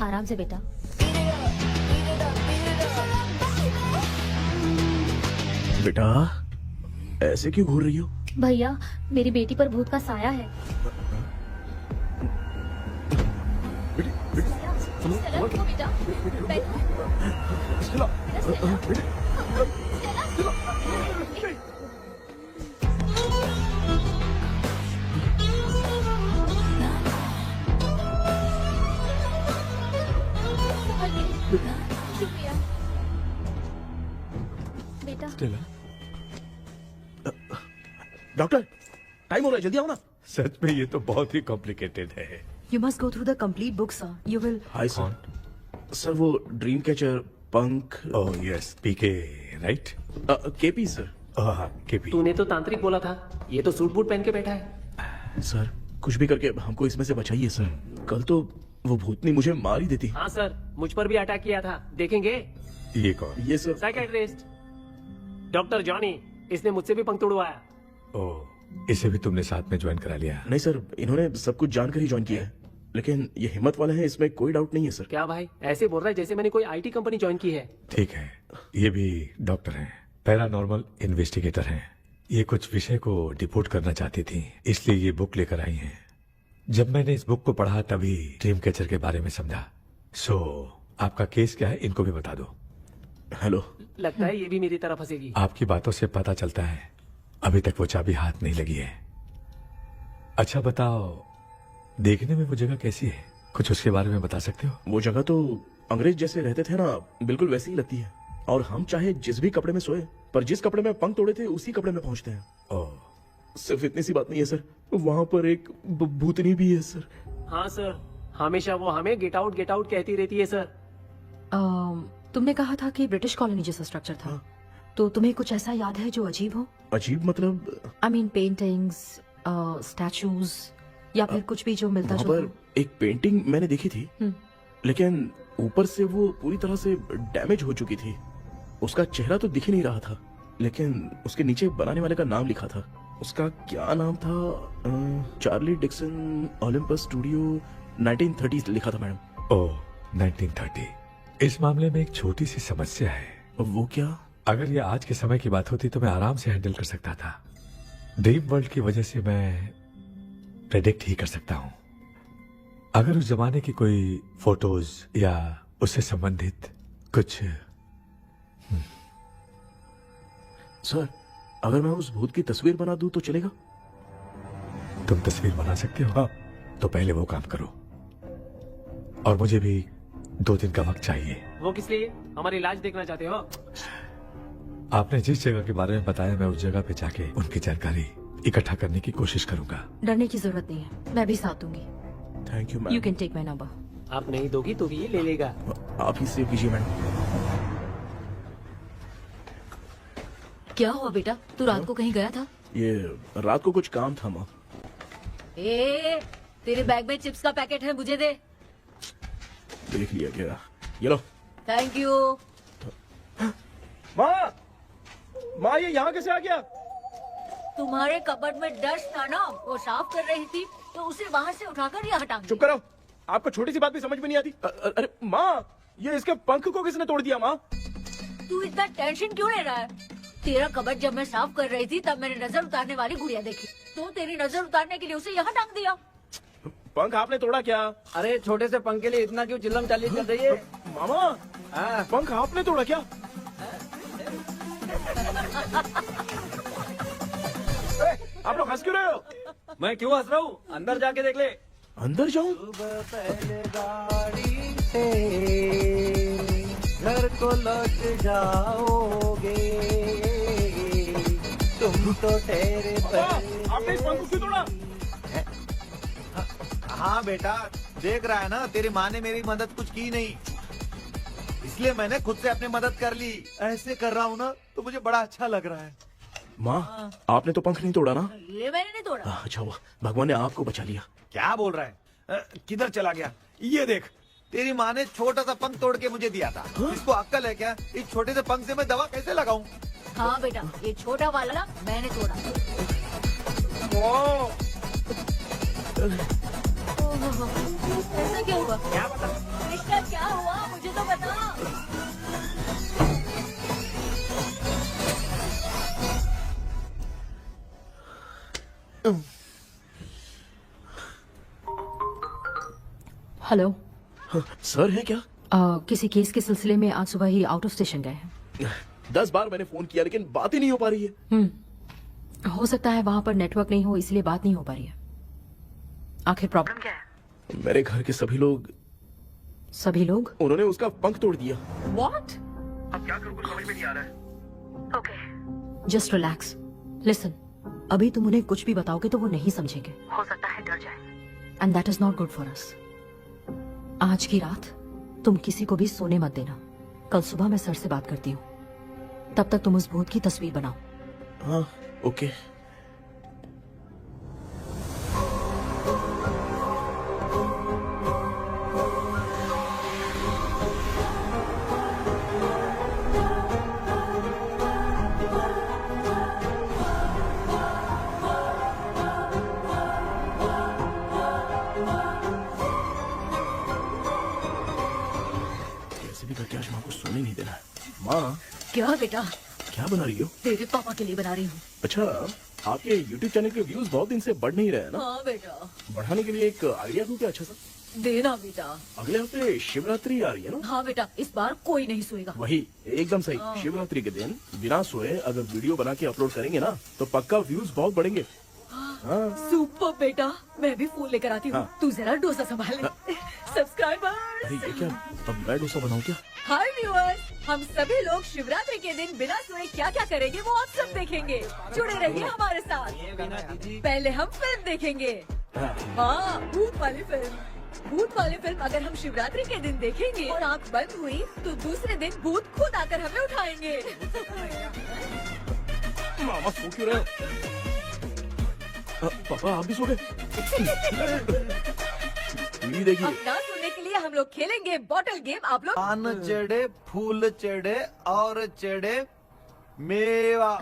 आराम से बेटा। बेटा ऐसे क्यों घूर रही हो? भैया, मेरी बेटी पर भूत का साया है। चलो, उठो बेटा, बैठो। शुक्रिया बेटा। डॉक्टर, टाइम हो रहा है, जल्दी आओ ना। सच में ये तो बहुत ही कॉम्प्लिकेटेड है। You must go through the complete book, sir. You will. Hi sir. Sir वो ड्रीम कैचर, पंख। ओह यस, पीके राइट? KP sir. हाँ केपी। तूने तो तांत्रिक बोला था, ये तो सूट बूट पहन के बैठा है। सर कुछ भी करके हमको इसमें से बचाइए सर, कल तो वो भूतनी मुझे मार ही देती। हाँ सर, मुझ पर भी अटैक किया था, देखेंगे? ये कौन? ये सर साइकियाट्रिस्ट डॉक्टर जॉनी, इसने मुझसे भी पंख तोड़वाया। ओह, इसे भी तुमने साथ में ज्वाइन करा लिया? नहीं सर, इन्होंने सब कुछ जानकर ही ज्वाइन किया है, लेकिन ये हिम्मत वाले हैं, इसमें कोई डाउट नहीं है सर। क्या भाई, ऐसे बोल रहा है जैसे मैंने कोई आईटी कंपनी ज्वाइन की है। ठीक है, ये भी डॉक्टर हैं, पैरानॉर्मल इन्वेस्टिगेटर हैं। ये कुछ विषय को डिपोर्ट करना चाहती थी, इसलिए ये बुक लेकर आई हैं। जब मैंने इस बुक को पढ़ा तभी ड्रीम कैचर के बारे में समझा। सो आपका केस क्या है, इनको भी बता दो। हेलो। लगता है ये भी मेरी तरह फंसेगी। आपकी बातों से पता चलता है अभी तक वो चाबी हाथ नहीं लगी है। अच्छा बताओ, देखने में वो जगह कैसी है, कुछ उसके बारे में बता सकते हो? वो जगह तो अंग्रेज जैसे रहते थे ना, बिल्कुल वैसी ही लगती है। और हम चाहे जिस भी कपड़े में सोए, पर जिस कपड़े में पंख तोड़े थे उसी कपड़े में पहुंचते हैं। ओह, सिर्फ इतनी सी बात नहीं है सर, वहाँ पर एक भूतनी भी है सर। हाँ सर, हमेशा वो हमें गेट आउट कहती रहती है सर। तुमने कहा था कि ब्रिटिश कॉलोनी जैसा स्ट्रक्चर था, तो तुम्हें कुछ ऐसा याद है जो अजीब हो? अजीब मतलब? आई मीन पेंटिंग्स, स्टैचूज या फिर कुछ भी जो मिलता वहाँ जुलता? पर एक पेंटिंग मैंने देखी थी, लेकिन ऊपर से वो पूरी तरह से डैमेज हो चुकी थी। उसका चेहरा तो दिख ही नहीं रहा था, लेकिन उसके नीचे बनाने वाले का नाम लिखा था। उसका क्या नाम था? चार्ली डिक्सन ओलंपस स्टूडियो 1930 लिखा था मैडम। ओह, 1930। इस मामले में एक छोटी सी समस्या है। वो क्या? अगर ये आज के समय की बात होती तो मैं आराम से हैंडल कर सकता था। ड्रीम वर्ल्ड की वजह से मैं प्रेडिक्ट ही कर सकता हूँ। अगर उस जमाने की कोई फोटोज या उससे संबंधित कुछ। सर, अगर मैं उस भूत की तस्वीर बना दूं तो चलेगा? तुम तस्वीर बना सकते हो? तो पहले वो काम करो, और मुझे भी 2 दिन का वक्त चाहिए। वो किस लिए? हमारी इलाज देखना चाहते हो? आपने जिस जगह के बारे में बताया, मैं उस जगह पे जाके उनकी जानकारी इकट्ठा करने की कोशिश करूंगा। डरने की जरूरत नहीं है, मैं भी साथ दूंगी। Thank you ma'am. You can take my number. आप नहीं दोगी तो भी ये ले लेगा। आप ही सेव कीजिए मैडम। क्या हुआ बेटा, तू रात को कहीं गया था? ये रात को कुछ काम था माँ। तेरे बैग में चिप्स का पैकेट है, मुझे दे। देख लिया क्या? ये लो। Thank you. माँ ये यहाँ कैसे आ गया? तुम्हारे कबर्ड में डस्ट था ना, वो साफ कर रही थी तो उसे वहाँ से उठाकर यहाँ टांग चुप करो, आपको छोटी सी बात भी समझ में नहीं आती। अरे माँ, ये इसके पंख को किसने तोड़ दिया? माँ तू इतना टेंशन क्यों ले रहा है? तेरा कबर्ड जब मैं साफ कर रही थी तब मैंने नजर उतारने वाली गुड़िया देखी, तो तेरी नजर उतारने के लिए उसे यहाँ टांग दिया। पंख आपने तोड़ा क्या? अरे छोटे से पंख के लिए इतना क्यों चिल्लम चालीस कर रही है? मामा, पंख आपने तोड़ा क्या? आप लोग हंस क्यों रहे हो? मैं क्यों हंस रहा हूँ? अंदर जाके देख ले। अंदर जाऊं? घर को लौट जाओगे तुम तो ठहरे। आपने इस पंख को क्यों तोड़ा? हाँ बेटा, देख रहा है ना, तेरी माँ ने मेरी मदद कुछ की नहीं, इसलिए मैंने खुद से अपनी मदद कर ली। ऐसे कर रहा हूँ ना तो मुझे बड़ा अच्छा लग रहा है। माँ, आपने तो पंख नहीं तोड़ा ना? ये मैंने नहीं तोड़ा। अच्छा हुआ, भगवान ने आपको बचा लिया। क्या बोल रहा है? किधर चला गया? ये देख, तेरी माँ ने छोटा सा पंख तोड़ के मुझे दिया था। इसको अक्ल है क्या? इस छोटे से पंख से मैं दवा कैसे लगाऊं? हाँ बेटा, ये छोटा वाला ना मैंने तोड़ा। ऐसा क्या हुआ? क्या बता? रिश्ता क्या हुआ, मुझे तो बता। हेलो, सर है क्या? किसी केस के सिलसिले में आज सुबह ही आउट ऑफ स्टेशन गए हैं। 10 बार मैंने फोन किया लेकिन बात ही नहीं हो पा रही है। हो सकता है वहाँ पर नेटवर्क नहीं हो, इसलिए बात नहीं हो पा रही है। आखिर प्रॉब्लम क्या है? मेरे घर के सभी लोग उन्होंने उसका पंख तोड़ दिया। What? अब क्या करूं, कुछ समझ में नहीं आ रहा है। Okay. Just relax. Listen. अभी तुम उन्हें कुछ भी बताओगे तो वो नहीं समझेंगे। हो सकता है डर जाए। And that is not good for us. आज की रात तुम किसी को भी सोने मत देना। कल सुबह मैं सर से बात करती हूँ। तब तक तुम उस भूत की तस्वीर बनाओ। हाँ, ओके। करके आज माँ को सोने नहीं देना है। माँ, क्या बेटा? क्या बना रही हो? तेरे पापा के लिए बना रही हूँ। अच्छा, आपके YouTube चैनल के व्यूज बहुत दिन से बढ़ नहीं रहे हैं ना? हाँ बेटा। बढ़ाने के लिए एक आइडिया दूं क्या अच्छा सा? देना बेटा। अगले हफ्ते शिवरात्रि आ रही है ना? हाँ बेटा, इस बार कोई नहीं सोएगा। वही, एकदम सही। शिवरात्रि के दिन बिना सोए अगर वीडियो बना के अपलोड करेंगे ना तो पक्का व्यूज बहुत बढ़ेंगे। हाँ। सुपर बेटा, मैं भी फोन लेकर आती हूँ। हाँ। तू जरा डोसा संभाल ले। सब्सक्राइबर। अरे ये क्या, अब मैं डोसा बनाऊं क्या? हाय व्यूअर्स, हम सभी लोग शिवरात्रि के दिन बिना सोए क्या क्या करेंगे वो आप सब देखेंगे। जुड़े रहिए हमारे साथ। पहले हम फिल्म देखेंगे। हाँ, भूत वाली फिल्म। भूत वाली फिल्म अगर हम शिवरात्रि के दिन देखेंगे और आँख बंद हुई तो दूसरे दिन भूत खुद आकर हमें उठाएंगे। मामा सो क्यों रहे हो? पापा आप भी सो गए? टीवी देखिए। अब ना सोने के लिए हम लोग खेलेंगे बॉटल गेम। आप लोग पान चढ़े, फूल चढ़े और चढ़े मेवा।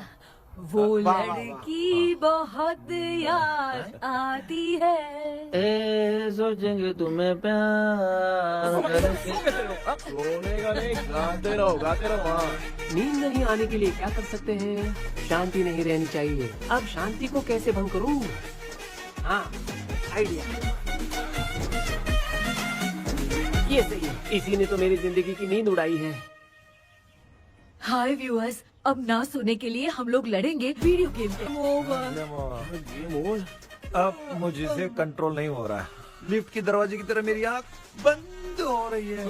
वो वाह, वाह, लड़की बहुत याद आती है। सोचेंगे तुम्हें प्यार सोने का नहीं, गाते रहो हाँ। नींद नहीं आने के लिए क्या कर सकते हैं? शांति नहीं रहनी चाहिए। अब शांति को कैसे भंग करूं? हाँ, आइडिया। ये सही है। इसी ने तो मेरी जिंदगी की नींद उड़ाई है। हाय व्यूअर्स, अब ना सोने के लिए हम लोग लड़ेंगे वीडियो गेम पे। अब मुझसे कंट्रोल नहीं हो रहा है। लिफ्ट की दरवाजे की तरह मेरी आँख बंद हो रही है।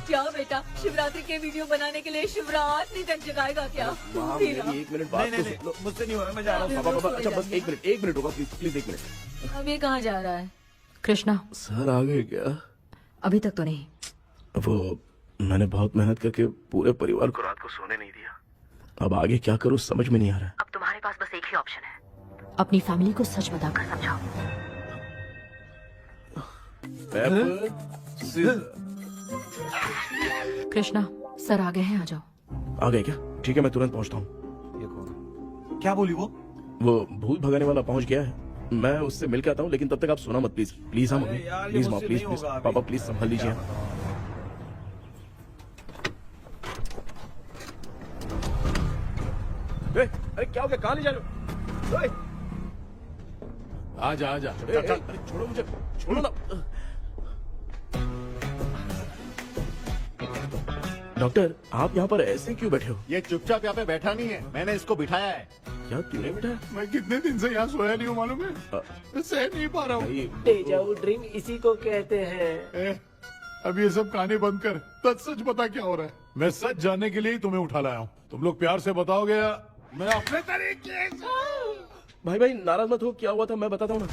क्या बेटा, शिवरात्रि के वीडियो बनाने के लिए शिवरात्रि तक जगाएगा क्या? हीरा। एक मिनट बात नहीं, तो नहीं, सुन लो। मुझसे नहीं हो रहा, मैं जा रहा हूँ। पापा अच्छा बस एक मिनट होगा प्लीज एक मिनट। अब ये कहाँ जा रहा है? कृष्णा, सर आ गए क्या? अभी तक तो नहीं। वो मैंने बहुत मेहनत करके पूरे परिवार को रात को सोने नहीं दिया। अब आगे क्या करूँ समझ में नहीं आ रहा। अब तुम्हारे पास बस एक ही ऑप्शन है, अपनी फैमिली को सच बताकर समझाओ। कृष्णा, सर आ गए हैं, आ जाओ। आ गए क्या? ठीक है मैं तुरंत पहुंचता हूँ। ये कौन? क्या बोली वो? भूत भगाने वाला पहुंच गया है, मैं उससे मिल के आता हूँ, लेकिन तब तक आप सोना मत प्लीज। प्लीज हाँ मम्मी, यार, ये प्लीज माँ, मुझसे प्लीज नहीं प्लीज होगा अभी। पापा प्लीज संभाल लीजिए। अरे क्या हो गया? कहाँ ले जा रहे हो? आजा आजा अरे छोड़ो मुझे, छोड़ो ना। डॉक्टर आप यहाँ पर ऐसे क्यों बैठे हो? ये चुपचाप यहाँ पे बैठा नहीं है, मैंने इसको बिठाया है। क्या तूने बैठा है? मैं कितने दिन से यहाँ सोया नहीं हूँ मालूम है। मैं सह नहीं पा रहा हूँ। डेजाऊ ड्रीम इसी को कहते हैं। अब ये सब कहानी बंद कर, सच बता क्या हो रहा है। मैं सच जानने के लिए ही तुम्हें उठा लाया हूँ। तुम लोग प्यार से बताओगे या मैं अपने तरीके से? भाई नाराज मत हो, क्या हुआ था मैं बताता हूँ ना।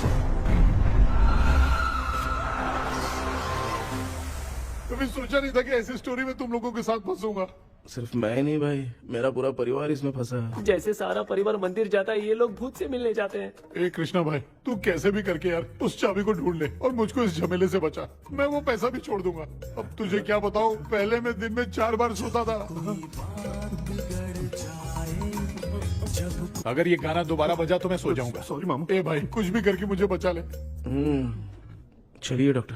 कभी सोचा नहीं था कि ऐसी स्टोरी में तुम लोगों के साथ फंसूंगा। सिर्फ मैं ही नहीं भाई, मेरा पूरा परिवार इसमें फंसा है। जैसे सारा परिवार मंदिर जाता है, ये लोग भूत से मिलने जाते हैं। ए कृष्णा भाई, तू कैसे भी करके यार उस चाबी को ढूंढ ले और मुझको इस झमेले से बचा। मैं वो पैसा भी छोड़ दूंगा। अब तुझे क्या बताऊं, पहले मैं दिन में 4 बार सोता था। अगर ये गाना दोबारा बजा तो मैं सो जाऊंगा। सॉरी मामू। ए भाई कुछ भी करके मुझे बचा ले। चलिए डॉक्टर।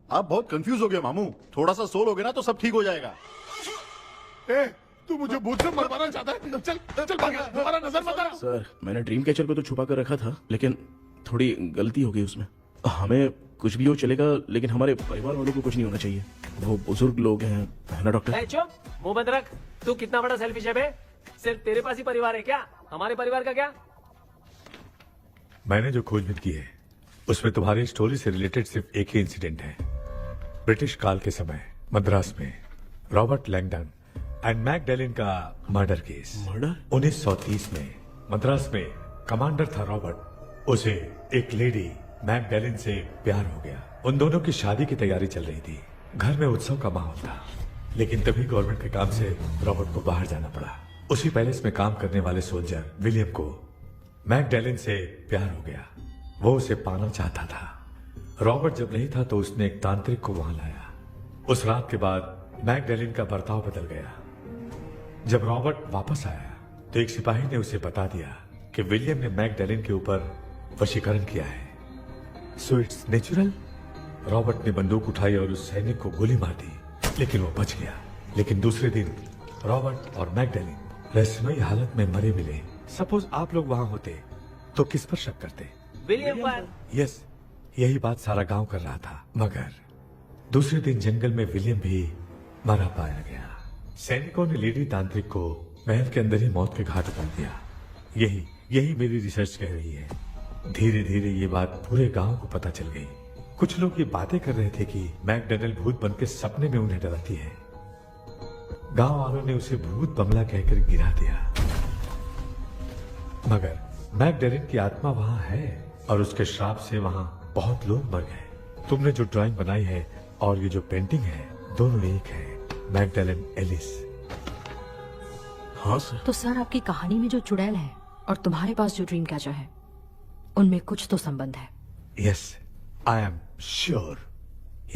आप बहुत कंफ्यूज हो गए मामू, थोड़ा सा सो लोगे ना तो सब ठीक हो जाएगा। ए तू मुझे भूत से मरवाना चाहता है? चल चल भाग, दोबारा नजर मत आना। सर मैंने ड्रीम कैचर को तो छुपा कर रखा था, लेकिन थोड़ी गलती हो गई उसमें। हमें कुछ भी हो चलेगा, लेकिन हमारे परिवार वालों को कुछ नहीं होना चाहिए। वो बुजुर्ग लोग हैं, है ना डॉक्टर? चुप, मुंह बंद रख। तू कितना बड़ा सेल्फिश है बे? सिर्फ तेरे पास ही परिवार है क्या? हमारे परिवार का क्या? मैंने जो खोजबीन की है उसमें तुम्हारी स्टोरी से रिलेटेड सिर्फ एक ही इंसिडेंट है। ब्रिटिश काल के समय मद्रास में रॉबर्ट लैंगडन एंड मैकडैलिन का मर्डर केस। मर्डर? 1930 में मद्रास में कमांडर था रॉबर्ट, उसे एक लेडी मैकडैलिन से प्यार हो गया। उन दोनों की शादी की तैयारी चल रही थी, घर में उत्सव का माहौल था। लेकिन तभी गवर्नमेंट के काम से रॉबर्ट को बाहर जाना पड़ा। उसी पैलेस में काम करने वाले सोल्जर विलियम को मैकडैलिन से प्यार हो गया, वो उसे पाना चाहता था। रॉबर्ट जब नहीं था तो उसने एक तांत्रिक को वहां लाया। उस रात के बाद मैकडैलिन का बर्ताव बदल गया। जब रॉबर्ट वापस आया तो एक सिपाही ने उसे बता दिया कि विलियम ने मैकडैलिन के ऊपर वशीकरण किया है। So it's natural. रॉबर्ट ने बंदूक उठाई और उस सैनिक को गोली मार दी, लेकिन वो बच गया। लेकिन दूसरे दिन रॉबर्ट और मैकडैलिन रहस्यमयी हालत में मरे मिले। सपोज आप लोग वहां होते तो किस पर शक करते? विलियम पर। यस, यही बात सारा गांव कर रहा था। मगर दूसरे दिन जंगल में विलियम भी मरा पाया गया। सैनिकों ने लेडी तांत्रिक को महल के अंदर ही मौत के घाट उतार दिया। यही मेरी रिसर्च कह रही है। धीरे धीरे ये बात पूरे गांव को पता चल गई। कुछ लोग ये बातें कर रहे थे कि मैकडैलिन भूत बन के सपने में उन्हें डराती है। गांव वालों ने उसे भूत बंगला कहकर गिरा दिया। मगर मैकडैलिन की आत्मा वहां है और उसके श्राप से वहां बहुत लोग मर गए। तुमने जो ड्राइंग बनाई है और ये जो पेंटिंग है दोनों एक है, मैगडेलेन एलिस। हाँ सर। तो सर आपकी कहानी में जो चुड़ैल है और तुम्हारे पास जो ड्रीम कैचर है उनमें कुछ तो संबंध है। Yes, I am sure.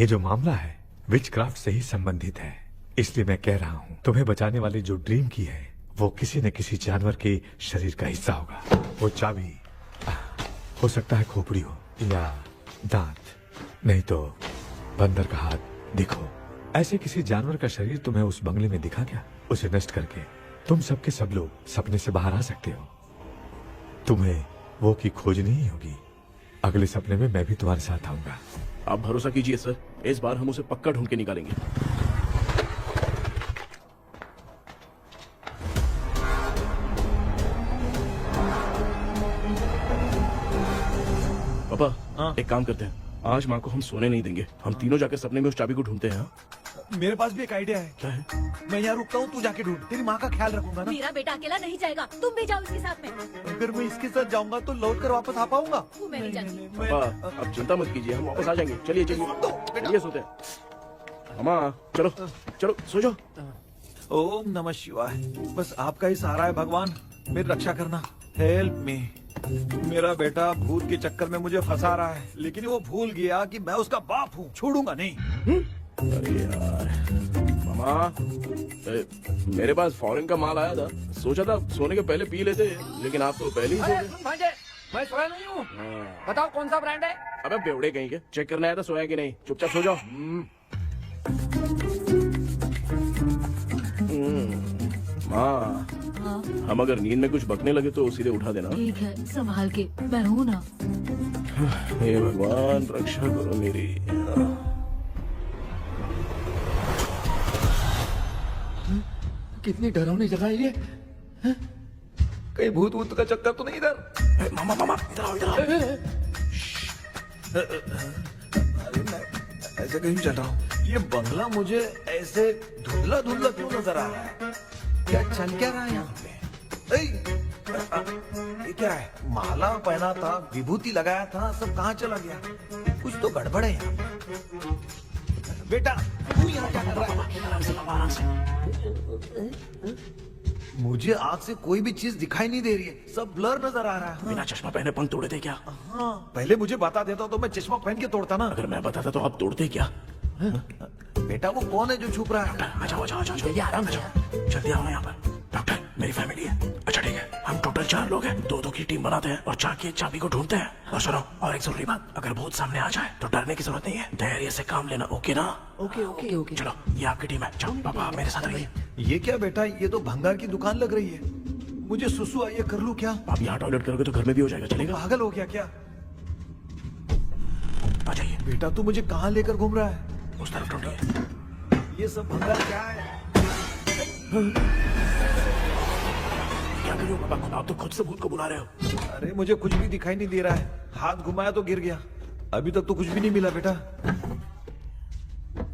ये जो मामला है विचक्राफ्ट से ही संबंधित है, इसलिए मैं कह रहा हूँ तुम्हें बचाने वाली जो ड्रीम की है वो किसी न किसी जानवर के शरीर का हिस्सा होगा। वो चाबी हो सकता है खोपड़ी हो या दांत, नहीं तो बंदर का हाथ। देखो, ऐसे किसी जानवर का शरीर तुम्हें उस बंगले में दिखा क्या? उसे नष्ट करके तुम सबके सब लोग सपने से बाहर आ सकते हो। तुम्हें वो की खोज नहीं होगी। अगले सपने में मैं भी तुम्हारे साथ आऊंगा। आप भरोसा कीजिए सर, इस बार हम उसे पक्का ढूंढ के निकालेंगे। पापा, एक काम करते हैं, आज माँ को हम सोने नहीं देंगे। हम तीनों जाकर सपने में उस चाबी को ढूंढते हैं। मेरे पास भी एक आइडिया है। क्या है? मैं यहाँ रुकता हूँ, तू जाके ढूंढ। तेरी माँ का ख्याल रखूंगा ना। मेरा बेटा अकेला नहीं जाएगा, तुम भी जाओ इसके साथ में। अगर मैं इसके साथ जाऊंगा तो लौट कर वापस आ पाऊंगा? वो मैं नहीं जानती। पापा, आप चिंता मत कीजिए, हम वापस आ जाएंगे। चलिए चलिए चलिए, सोते हैं। मामा चलो चलो सो जाओ। ओम नमः शिवाय। बस आपका ही सहारा है भगवान, मेरी रक्षा करना। Help me. मेरा बेटा भूत के चक्कर में मुझे फंसा रहा है, लेकिन वो भूल गया कि मैं उसका बाप हूँ। छोड़ूंगा नहीं। अरे यार मामा, मेरे पास फॉरेन का माल आया था, सोचा था सोने के पहले पी लेते, लेकिन आप तो पहले ही सो गए। भांजे, मैं सोया नहीं हूँ। बताओ कौन सा ब्रांड है? अबे बेवड़े कहीं के, चेक करना आया था सोया कि नहीं। चुपचाप सो जाओ। माँ, हम अगर नींद में कुछ बकने लगे तो सीधे उठा देना। ठीक है, संभाल के, मैं हूँ ना। हे भगवान, रक्षा करो मेरी। कितनी डरावनी जगह है ये। कहीं भूत वूत का चक्कर तो नहीं इधर? मामा मामा, इधर आओ इधर आओ। ऐसे कहीं चल रहा हूँ। ये बंगला मुझे ऐसे धुंधला धुंधला क्यों नजर आ रहा है? क्या चल क्या रहा है यहाँ पे? ये क्या है? माला पहना था, विभूति लगाया था, सब कहाँ चला गया? कुछ तो गड़बड़ है यहाँ पे। बेटा, तू यहाँ क्या कर रहा है? मुझे आग से कोई भी चीज दिखाई नहीं दे रही है, सब ब्लर नजर आ रहा है। बिना चश्मा पहने पंख तोड़े थे क्या? हाँ, पहले मुझे बता देता तो मैं चश्मा पहन के तोड़ता ना। अगर मैं बताता तो आप तोड़ते क्या? बेटा, वो कौन है जो छुप रहा है? आ जाओ आ जाओ आ जाओ, आराम से जाओ, जल्दी आओ यहाँ पर। डॉक्टर, मेरी फैमिली है। अच्छा ठीक है, हम टोटल 4 लोग हैं, 2-2 की टीम बनाते हैं और जाके चाबी को ढूंढते हैं। और सुनो, और एक जरूरी बात, अगर भूत सामने आ जाए तो डरने की जरूरत नहीं है, धैर्य से काम लेना। ओके ना? Okay okay okay. चलो, ये आपकी टीम है। चलो पापा मेरे साथ रहिए। ये क्या बेटा, ये तो भंगार की दुकान लग रही है। मुझे सुसु आई है, कर लूं क्या? आप यहाँ टॉयलेट करोगे तो घर में भी हो जाएगा, चलेगा? पागल हो गया क्या? आ जाइए। बेटा, तू मुझे कहाँ लेकर घूम रहा है? उस तरफ ढूंढिए। ये सब भंगार क्या है? क्या करियो पापा, आप तो खुद से भूत को बुला रहे हो। अरे मुझे कुछ भी दिखाई नहीं दे रहा है, हाथ घुमाया तो गिर गया। अभी तक तो कुछ भी नहीं मिला बेटा।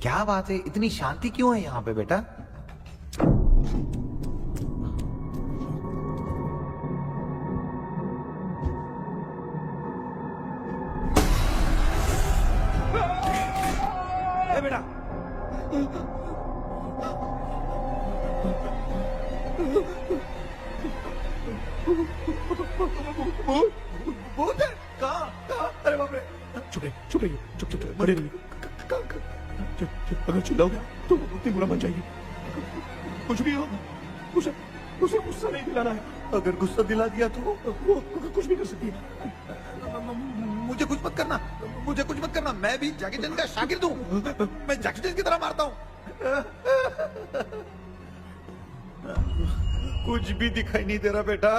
क्या बात है, इतनी शांति क्यों है यहाँ पे बेटा? ए बेटा, भूत है? कहाँ? अरे बाप रे! चुप रहिए, चुप बड़े रहिए। अगर चिल्लाओगे तो भूत बुरा बन जाएगी। कुछ भी हो, उसे गुस्सा नहीं दिलाना है। अगर गुस्सा दिला दिया तो वो कुछ भी कर सकती है। मुझे कुछ मत करना, मुझे कुछ मत करना। मैं भी जैकी चैन का शागिर्द हूँ, मैं जैकी चैन की तरह मारता हूँ। कुछ भी दिखाई नहीं दे रहा बेटा।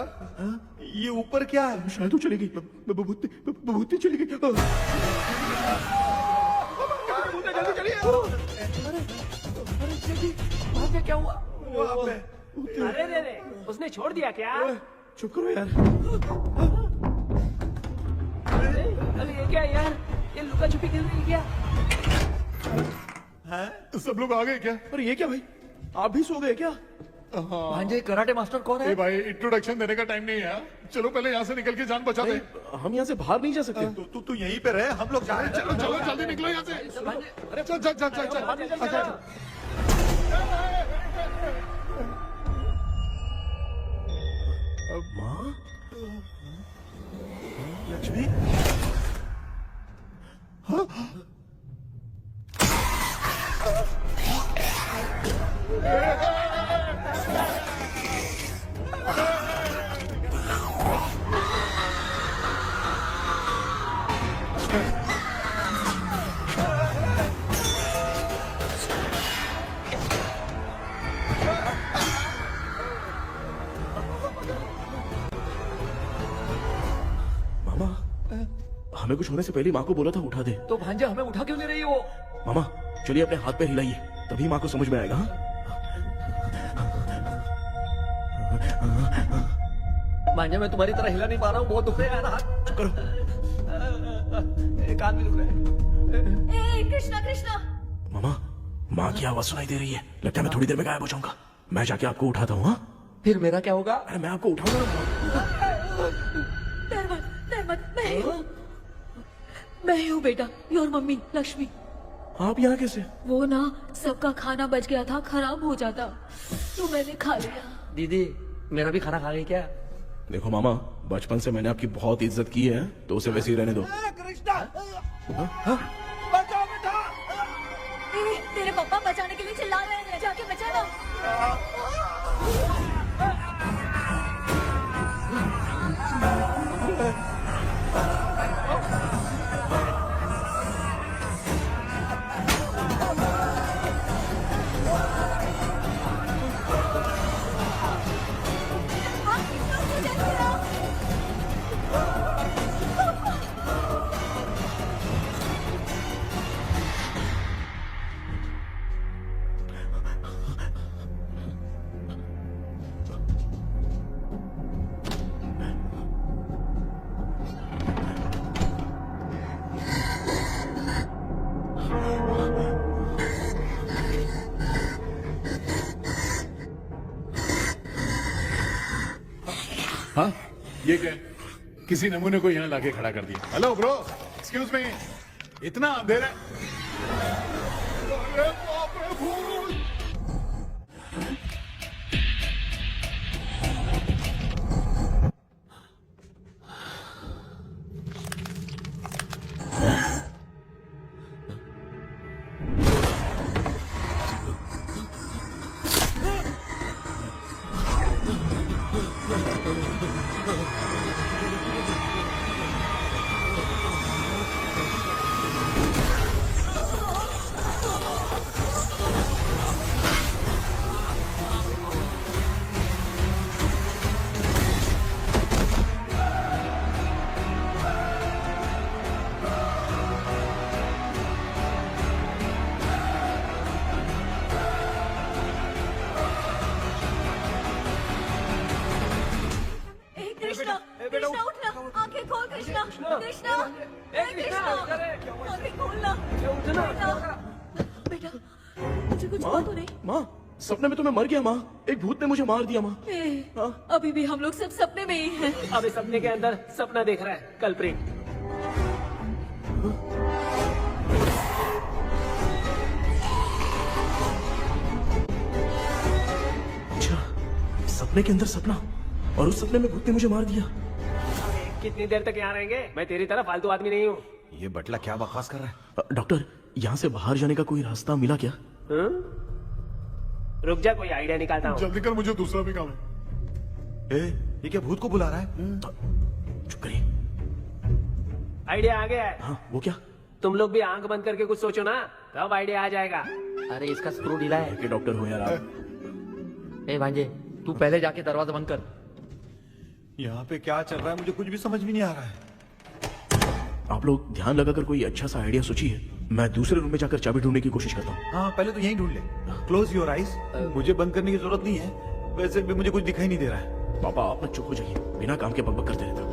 ये ऊपर क्या है? शायद वो चली गई, भूती चली गई। जल्दी चलिए। भाग्य क्या हुआ? वहाँ पे। अरे रे रे, उसने छोड़ दिया क्या? चुप करो यार। अरे ये क्या यार, ये लुका छुपी खेल रही क्या? हैं? सब लोग आ गए क्या? अरे ये क्या भाई, आप भी सो गए क्या? भांजे कराटे मास्टर कौन है? ए भाई इंट्रोडक्शन देने का टाइम नहीं है। चलो पहले यहाँ से निकल के जान बचा दे। हम यहाँ से बाहर नहीं जा सकते। तू यहीं पे रहे, हम लोग जा रहे हैं। चलो चलो जल्दी निकलो यहाँ से। अरे चल चल चल चल चल। अच्छा माँ, लक्ष्मी, मामा, हमें कुछ होने से पहले माँ को बोला था उठा दे। तो भांजे हमें उठा क्यों ले रही है वो? मामा चलिए अपने हाथ पे हिलाइए, तभी माँ को समझ में आएगा। हाँ? भांजे मैं तुम्हारी तरह हिला नहीं पा रहा हूँ, बहुत दुख रहा है यार हाथ। चुप करो। कान भी दुख रहे हैं। ए कृष्णा कृष्णा, मामा, माँ की आवाज सुनाई दे रही है, लगता है मैं थोड़ी देर में गायब हो जाऊंगा। मैं जाके आपको उठाता हूँ। हाँ फिर मेरा क्या होगा? अरे मैं आपको उठाऊंगा। डर मत, मैं हूँ बेटा, योर मम्मी लक्ष्मी। आप यहाँ कैसे? वो ना सबका खाना बच गया था, खराब हो जाता तो मैंने खा लिया। दीदी मेरा भी खाना खा गई क्या? देखो मामा, बचपन से मैंने आपकी बहुत इज्जत की है, तो उसे वैसे ही रहने दो। तेरे पापा बचाने के लिए चिल्ला रहे हैं, जाके बचाना। हाँ ये क्या? किसी नमूने को यहाँ लाके खड़ा कर दिया। हेलो ब्रो, एक्सक्यूज मी, इतना अंधेरा है। अरे बाप रे, भूत! कृष्णा उठना, आंखें खोल कृष्णा, कृष्णा, कृष्णा, आंखें खोलना। बेटा मुझे कुछ हुआ तो नहीं? माँ, सपने में तो मैं मर गया माँ, एक भूत ने मुझे मार दिया माँ। अभी भी हम लोग सब सपने में ही हैं। अबे सपने के अंदर सपना देख रहा है कल्प्रिट। अच्छा, सपने के अंदर सपना, और उस सपने में भूत ने मुझे मार दिया। कितनी देर तक यहाँ रहेंगे? मैं तेरी तरह फालतू आदमी नहीं हूँ। ये बटला क्या बकवास कर रहा है? डॉक्टर, यहाँ से बाहर जाने का कोई रास्ता मिला क्या? रुक जा, कोई आइडिया निकालता हूँ। जल्दी कर, मुझे दूसरा भी काम है। ये क्या भूत को बुला रहा है? चुप करिए। आइडिया आ गया है। हाँ, वो क्या? तुम लोग भी आंख बंद करके कुछ सोचो ना, तब आइडिया आ जाएगा। अरे इसका स्क्रू ढीला है। के डॉक्टर हो यार आप। ए भांजे, तू पहले जाके दरवाजा बंद कर। यहाँ पे क्या चल रहा है मुझे कुछ भी समझ में नहीं आ रहा है। आप लोग ध्यान लगाकर कोई अच्छा सा आइडिया सोचिए, मैं दूसरे रूम में जाकर चाबी ढूंढने की कोशिश करता हूँ। हाँ पहले तो यहीं ढूंढ ले। Close your eyes. मुझे बंद करने की जरूरत नहीं है, वैसे भी मुझे कुछ दिखाई नहीं दे रहा है। पापा आप ना चुप हो जाइए, बिना काम के बकबक करते रहता।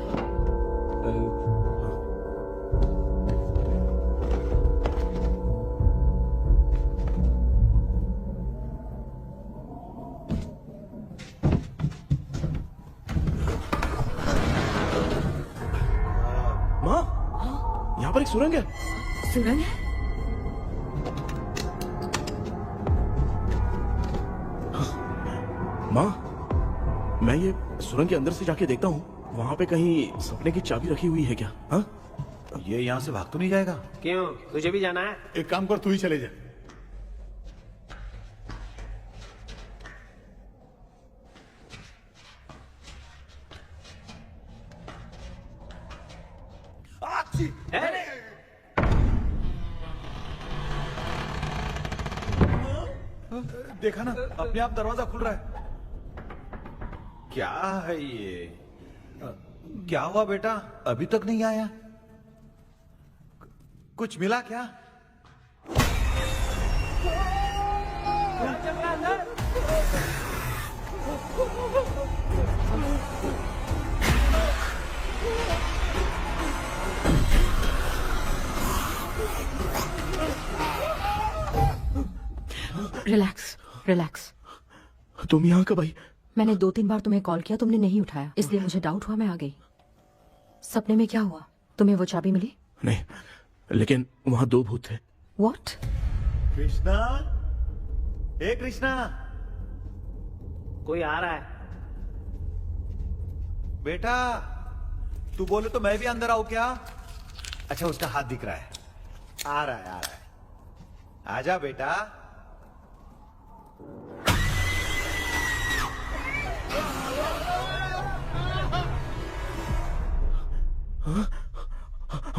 यहाँ पर एक सुरंग है। सुरंग है? माँ, मैं ये सुरंग के अंदर से जाके देखता हूँ, वहाँ पे कहीं सपने की चाबी रखी हुई है क्या? हाँ? ये यहाँ से भाग तो नहीं जाएगा? क्यों, तुझे भी जाना है? एक काम कर, तू ही चले जा। देखा ना, अपने आप दरवाजा खुल रहा है। क्या है ये? क्या हुआ बेटा, अभी तक नहीं आया? कुछ मिला क्या? Relax relax. तुम यहाँ कब आई? मैंने 2-3 बार तुम्हें कॉल किया, तुमने नहीं उठाया, इसलिए मुझे डाउट हुआ, मैं आ गई। सपने में क्या हुआ? तुम्हें वो चाबी मिली? नहीं, लेकिन वहाँ 2 भूत थे। व्हाट? कृष्णा, हे कृष्णा, कोई आ रहा है। बेटा तू बोले तो मैं भी अंदर आऊं क्या? अच्छा, उसका हाथ दिख रहा है, आ रहा है, आ रहा है। आजा बेटा।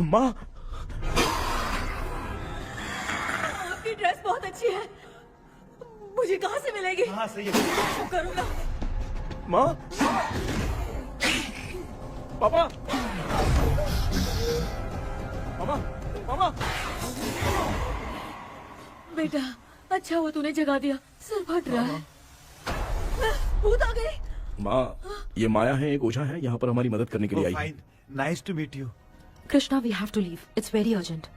माँ, आपकी ड्रेस बहुत अच्छी है, मुझे कहाँ से मिलेगी? हाँ सही है। करूँगा। माँ, पापा, मामा, मामा। बेटा अच्छा हुआ तूने जगा दिया, सर फट रहा है। भूत आ गई। माँ, ये माया है, एक ओझा है, यहाँ पर हमारी मदद करने के लिए आई है। Fine, nice to meet you. Krishna, we have to leave, it's very urgent.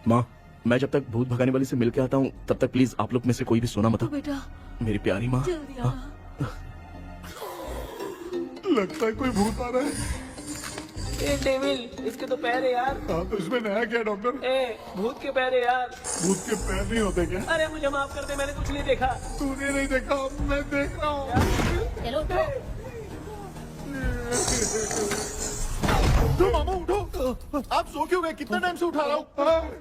माँ, मैं जब तक भूत भगाने वाली से मिल के आता हूँ, तब तक प्लीज आप लोग में से कोई भी सोना मत। तो बेटा मेरी प्यारी माँ। जल्दी आ। लगता है कोई भूत आ रहा है। ए डेविल, इसके तो पैर है यार। हाँ, तो इसमें नया क्या डॉक्टर? ए भूत के पैर है यार। भूत के पैर नहीं होते क्या? अरे मुझे माफ कर दे, मैंने कुछ नहीं देखा। तूने नहीं देखा, मैं देख रहा हूँ। चलो उठो। उठो मामा, उठो। आप सो क्यों गए? कितना टाइम से उठा रहा हूँ?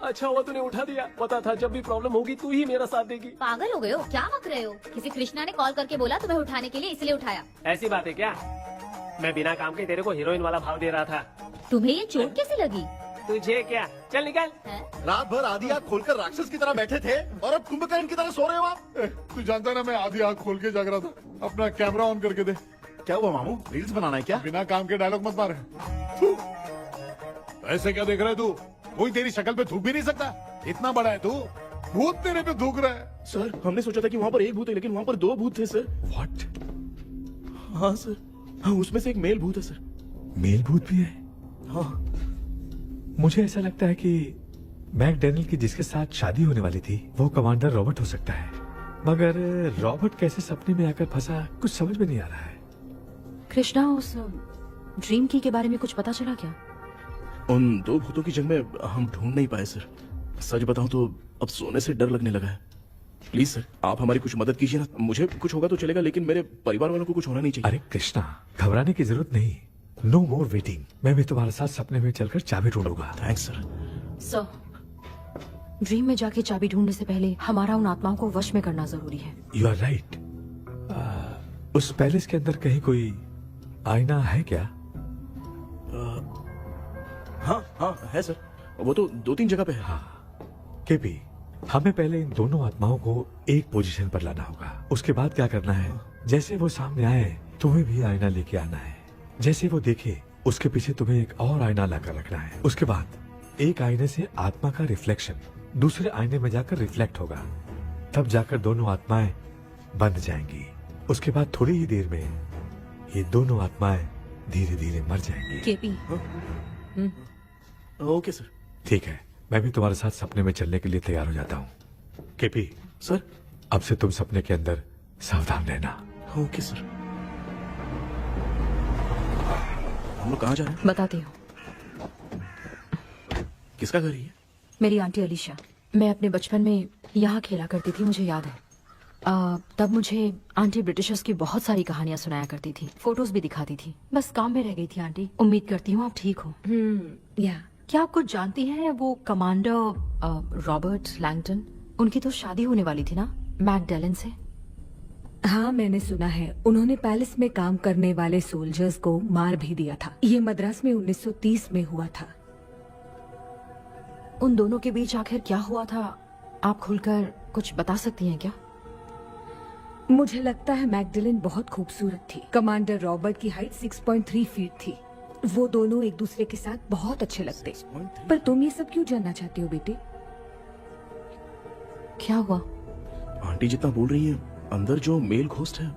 अच्छा हुआ तूने उठा दिया, पता था जब भी प्रॉब्लम होगी तू ही मेरा साथ देगी। पागल हो गए हो क्या? बक रहे हो? किसी कृष्णा ने कॉल करके बोला तुम्हें उठाने के लिए, इसलिए उठाया। ऐसी बात है क्या? मैं बिना काम के तेरे को हीरोइन वाला भाव दे रहा था। तुम्हें ये चोट कैसे लगी? तुझे क्या, चल निकल। रात भर आधी आंख खोलकर राक्षस की तरह बैठे थे और अब कुंभकर्ण की तरह सो रहे हो आप। तू जानता है ना, मैं आधी आंख खोल के जाग रहा था। अपना कैमरा ऑन करके दे। क्या हुआ मामू, रील्स बनाना है क्या? बिना काम के डायलॉग मत मार। ऐसे क्या देख रहा है तू? कोई तेरी शक्ल पे थूक भी नहीं सकता, इतना बड़ा है तू। भूत तेरे पे थूक रहा है। सर, हमने सोचा था कि वहाँ पर एक भूत है, लेकिन वहाँ पर 2 भूत थे सर। व्हाट? हाँ सर, हाँ, उसमें से एक मेल भूत है सर। मेल भूत भी है? हाँ। मुझे ऐसा लगता है कि मैकडैनियल की जिसके साथ शादी होने वाली थी वो कमांडर रॉबर्ट हो सकता है, मगर रॉबर्ट कैसे सपने में आकर फंसा, कुछ समझ में नहीं आ रहा है। कृष्णा, उस ड्रीम की के बारे में कुछ पता चला क्या? उन 2 भूतों की जंग में हम ढूंढ नहीं पाए सर। सच बताऊं तो अब सोने से डर लगने लगा है। प्लीज सर, आप हमारी कुछ मदद कीजिए ना। मुझे कुछ होगा तो चलेगा, लेकिन मेरे परिवार वालों को कुछ होना नहीं चाहिए। अरे कृष्णा, घबराने की जरूरत नहीं, नो मोर वेटिंग। मैं भी तुम्हारे साथ सपने में चलकर चाबी ढूंढूंगा। Thanks sir. सर, ड्रीम में जाके चाबी ढूंढने से पहले हमारा उन आत्माओं को वश में करना जरूरी है। You are right. उस पैलेस के अंदर कहीं कोई आईना है क्या? हाँ हाँ है सर, वो तो 2-3 जगह पे है। हाँ केपी, हमें पहले इन दोनों आत्माओं को एक पोजीशन पर लाना होगा। उसके बाद क्या करना है, जैसे वो सामने आए तुम्हें भी आईना लेके आना है। जैसे वो देखे उसके पीछे तुम्हें एक और आईना लाकर रखना है। उसके बाद एक आईने से आत्मा का रिफ्लेक्शन दूसरे आईने में जाकर रिफ्लेक्ट होगा, तब जाकर दोनों आत्माएं बंध जाएंगी। उसके बाद थोड़ी ही देर में ये दोनों आत्माएं धीरे धीरे मर जाएंगी। KP, okay sir. ठीक है, मैं भी तुम्हारे साथ सपने में चलने के लिए तैयार हो जाता हूँ। केपी सर, अब से तुम सपने के अंदर सावधान रहना। Okay sir. हम लोग कहाँ जा रहे हैं? बताती हूँ। किसका घर है? मेरी आंटी अलीशा। मैं अपने बचपन में यहाँ खेला करती थी, मुझे याद है। तब मुझे आंटी ब्रिटिशर्स की बहुत सारी कहानियां सुनाया करती थी, फोटोज भी दिखाती थी। बस काम में रह गई थी आंटी। उम्मीद करती हूँ आप ठीक हो। या क्या आप कुछ जानती हैं वो कमांडर रॉबर्ट लैंगटन? उनकी तो शादी होने वाली थी ना मैकडेलन से। हाँ, मैंने सुना है उन्होंने पैलेस में काम करने वाले सोल्जर्स को मार भी दिया था। ये मद्रास में 1930 में हुआ था। उन दोनों के बीच आखिर क्या हुआ था, आप खुलकर कुछ बता सकती हैं क्या? मुझे लगता है मैकडेलन बहुत खूबसूरत थी। कमांडर रॉबर्ट की हाइट 6.3 फीट थी। वो दोनों एक दूसरे के साथ बहुत अच्छे लगते। पर तुम ये सब क्यों जानना चाहते हो बेटे? क्या हुआ? आंटी जितना बोल रही है, अंदर जो मेल घोस्ट है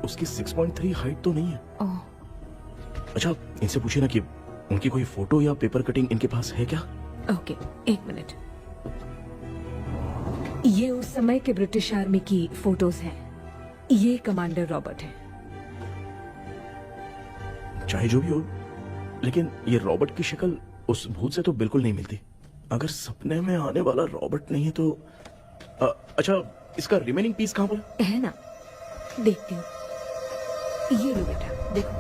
उसकी 6.3 हाइट तो नहीं है। ओह, अच्छा, इनसे पूछिए ना कि उनकी कोई फोटो या पेपर कटिंग इनके पास है क्या? ओके, एक मिनट। ये उस समय के ब्रिटिश आर्मी की फोटोज हैं। ये कमांडर रॉबर्ट है। चाहे जो भी हो, लेकिन ये रॉबर्ट की शक्ल उस भूत से तो बिल्कुल नहीं मिलती। अगर सपने में आने वाला रॉबर्ट नहीं है तो अच्छा, इसका रिमेनिंग पीस कहाँ पर है ना? देखती हूँ। ये लो बेटा, देखो।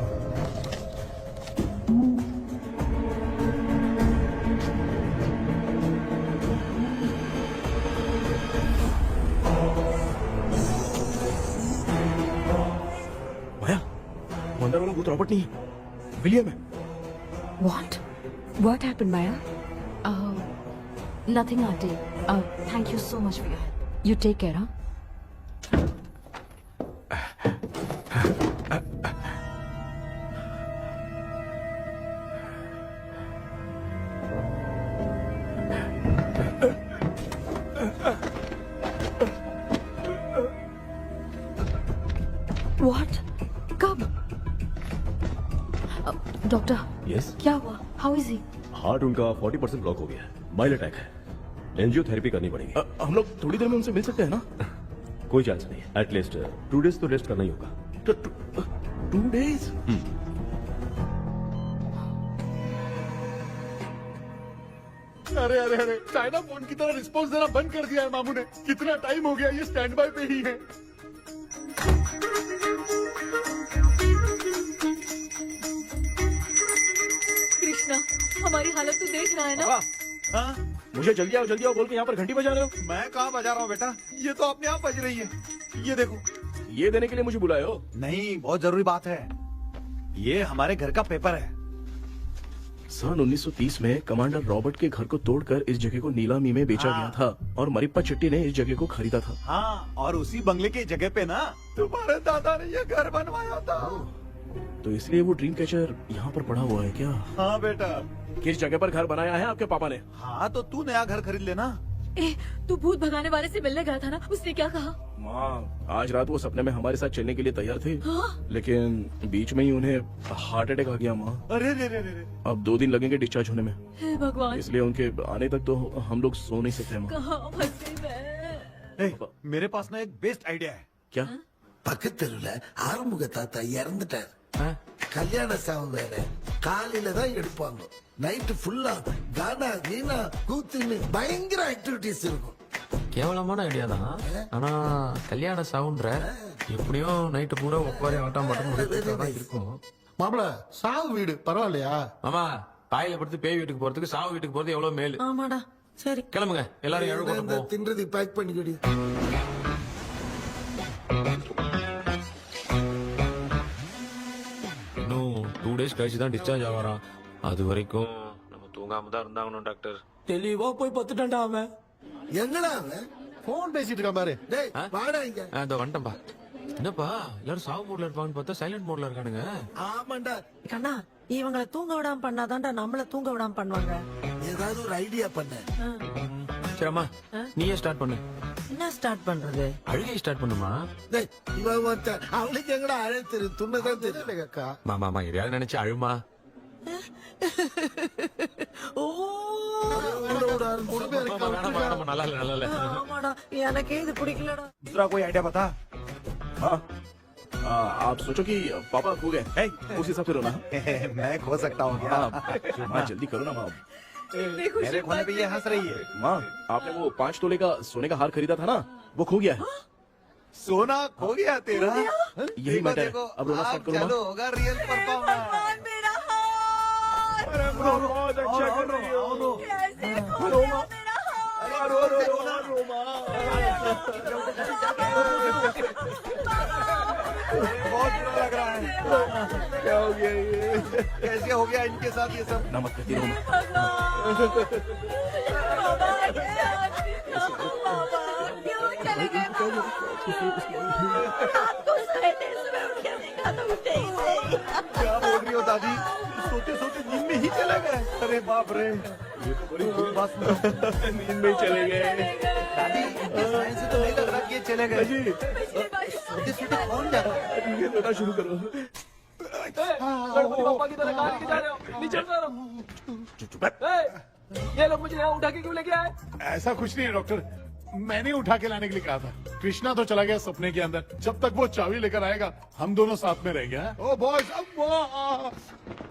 माया, वो अंदर वाला भूत रॉबर्ट नहीं है, विलियम है। What happened, Maya? Nothing, auntie. Thank you so much for your help. You take care, huh? What? कब? डॉक्टर, यस, क्या हुआ? How is he? हार्ट उनका 40% ब्लॉक हो गया है। माइल्ड अटैक है। एंजियोथेरेपी करनी पड़ेगी। हम लोग थोड़ी देर में उनसे मिल सकते हैं ना? कोई चांस नहीं है। एटलीस्ट 2 डेज तो रेस्ट करना ही होगा। 2 days? अरे अरे अरे, चाइना फोन की तरह रिस्पॉन्स देना बंद कर दिया है मामू ने। कितना टाइम हो गया, ये स्टैंड बाय पे ही है। कृष्णा, हमारी हालत तो देख रहा है ना? हाँ? मुझे जल्दी आओ बोल के यहाँ पर घंटी बजा रहे हो। मैं कहाँ बजा रहा हूँ बेटा, ये तो अपने आप बज रही है। ये देखो। ये देने के लिए मुझे बुलाए हो? नहीं, बहुत जरूरी बात है। ये हमारे घर का पेपर है। सन 1930 में कमांडर रॉबर्ट के घर को तोड़कर इस जगह को नीलामी में बेचा गया था और मरिप्पा चिट्टी ने इस जगह को खरीदा था। हाँ, और उसी बंगले की जगह पे ना तुम्हारे दादा ने ये घर बनवाया था। तो इसलिए वो ड्रीम कैचर यहाँ पर पड़ा हुआ है क्या? हाँ बेटा। किस जगह पर घर बनाया है आपके पापा ने? हाँ, तो तू नया घर खरीद लेना। तू भूत भगाने वाले से मिलने गया था ना, उसने क्या कहा? माँ, आज रात वो सपने में हमारे साथ चलने के लिए तैयार थे। लेकिन बीच में ही उन्हें हार्ट अटैक आ गया माँ। अरे रे रे रे। अब 2 दिन लगेंगे डिस्चार्ज होने में। हे भगवान, इसलिए उनके आने तक तो हम लोग सो नहीं सकते माँ। कहाँ फंसे मैं? मेरे पास ना एक बेस्ट आइडिया है। क्या? பக்கத்தெருவுல ஆறுமுக தாத்தா இறந்துட்டார். கல்யாண சாவு வேற. காலையில தான் எடுப்பாங்க. நைட்டு ஃபுல்லா கானா கீனா கூத்துன்னு பயங்கர ஆக்டிவிட்டிஸ் இருக்கும். கேவலமான ஐடியா தான். ஆனா கல்யாண சாவுன்ற எப்படியும் நைட்டு பூரா உட்காரி ஆட்டம் மட்டும் இருக்கும். மாப்பிள, சாவு வீடு பரவாயில்லையா? மாமா, பாயில படுத்து பேய் வீட்டுக்கு போறதுக்கு சாவு வீட்டுக்கு போறது எவ்வளவு மேலு. ஆமாடா, சரி கிளம்புங்க, எல்லாரும் எழுத இந்த போவோம். தின்றதை பேக் பண்ணிக்கடி. இன்னும் 2 days கழிச்சு தான் டிஸ்சார்ஜ் ஆவாராம். அது வரைக்கும் நம்ம தூங்காம தான் இருந்தாகணும் டாக்டர். தெளிவா போய் பத்துட்டான்டா அவன். எங்கடா அவன்? போன் பேசிட்டு இருக்கான் பாரு. டேய், வாடா இங்க. இதோ வந்துட்டேன்பா. என்னப்பா எல்லாரும் சாவு மோட்ல இருப்பான்னு பார்த்தா சைலண்ட் மோட்ல இருக்கானுங்க. ஆமாண்டா. கண்ணா, இவங்களை தூங்க விடாம பண்ணாதான்டா நம்மள தூங்க விடாம பண்ணுவாங்க. ஏதாவது ஒரு ஐடியா பண்ண. சரிம்மா, நீயே ஸ்டார்ட் பண்ணு. என்ன ஸ்டார்ட் பண்றது? அழுகை ஸ்டார்ட் பண்ணுமா? டேய், இவன் ஒருத்தன். அவளுக்கு எங்கடா அழகு தெரியும்? துண்ணதான் தெரியல அக்கா. மாமா எதையாவது நினைச்சு அழுமா. ஓ, நல்லா இல்ல. ஆமாடா, எனக்கே இது பிடிக்கலடா. दूसरा कोई आइडिया बता। हाँ, आप सोचो कि पापा खो गए, उस हिसाब से रोना। मैं खो सकता हूँ क्या? हाँ, जल्दी करो ना माँ। मेरे खोने पे ये हंस रही है। माँ, आपने वो 5 तोले का सोने का हार खरीदा था ना, वो खो गया है। सोना खो गया तेरा? यही मैटर है। अब रोना स्टार्ट करो, माँ। चलो होगा रियल परफॉर्मेंस। मेरा हाथ बहुत अच्छा कर रही हो। कैसे खो गया मेरा बहुत बुरा लग रहा है। क्या हो गया ये? कैसे हो गया इनके साथ ये सब? ना मत करती रहो, माँ। क्यों चले गए आपको सोते सुबह उठ के देखा तो उठे ही नहीं। क्या बोल रही हो दादी? सोते सोते नींद में ही चले गए? अरे बाप रे, ये तो बड़ी बुरी बात सुना। नींद में ही चले गए। दादी, इस लाइन से तो नहीं लग रहा कि ये चले गए। सोते सोते कौन जाता है? ये रोना शुरू करो। गणपति पापा की तरह कहाँ लेके जा रहे हो? नीचे उतारो। ये लोग मुझे यहाँ उठा के क्यों लेके आए? ऐसा कुछ नहीं है डॉक्टर, मैंने उठा के लाने के लिए कहा था। कृष्णा तो चला गया सपने के अंदर, जब तक वो चाबी लेकर आएगा हम दोनों साथ में रहेंगे। हाँ? ओ बॉयज,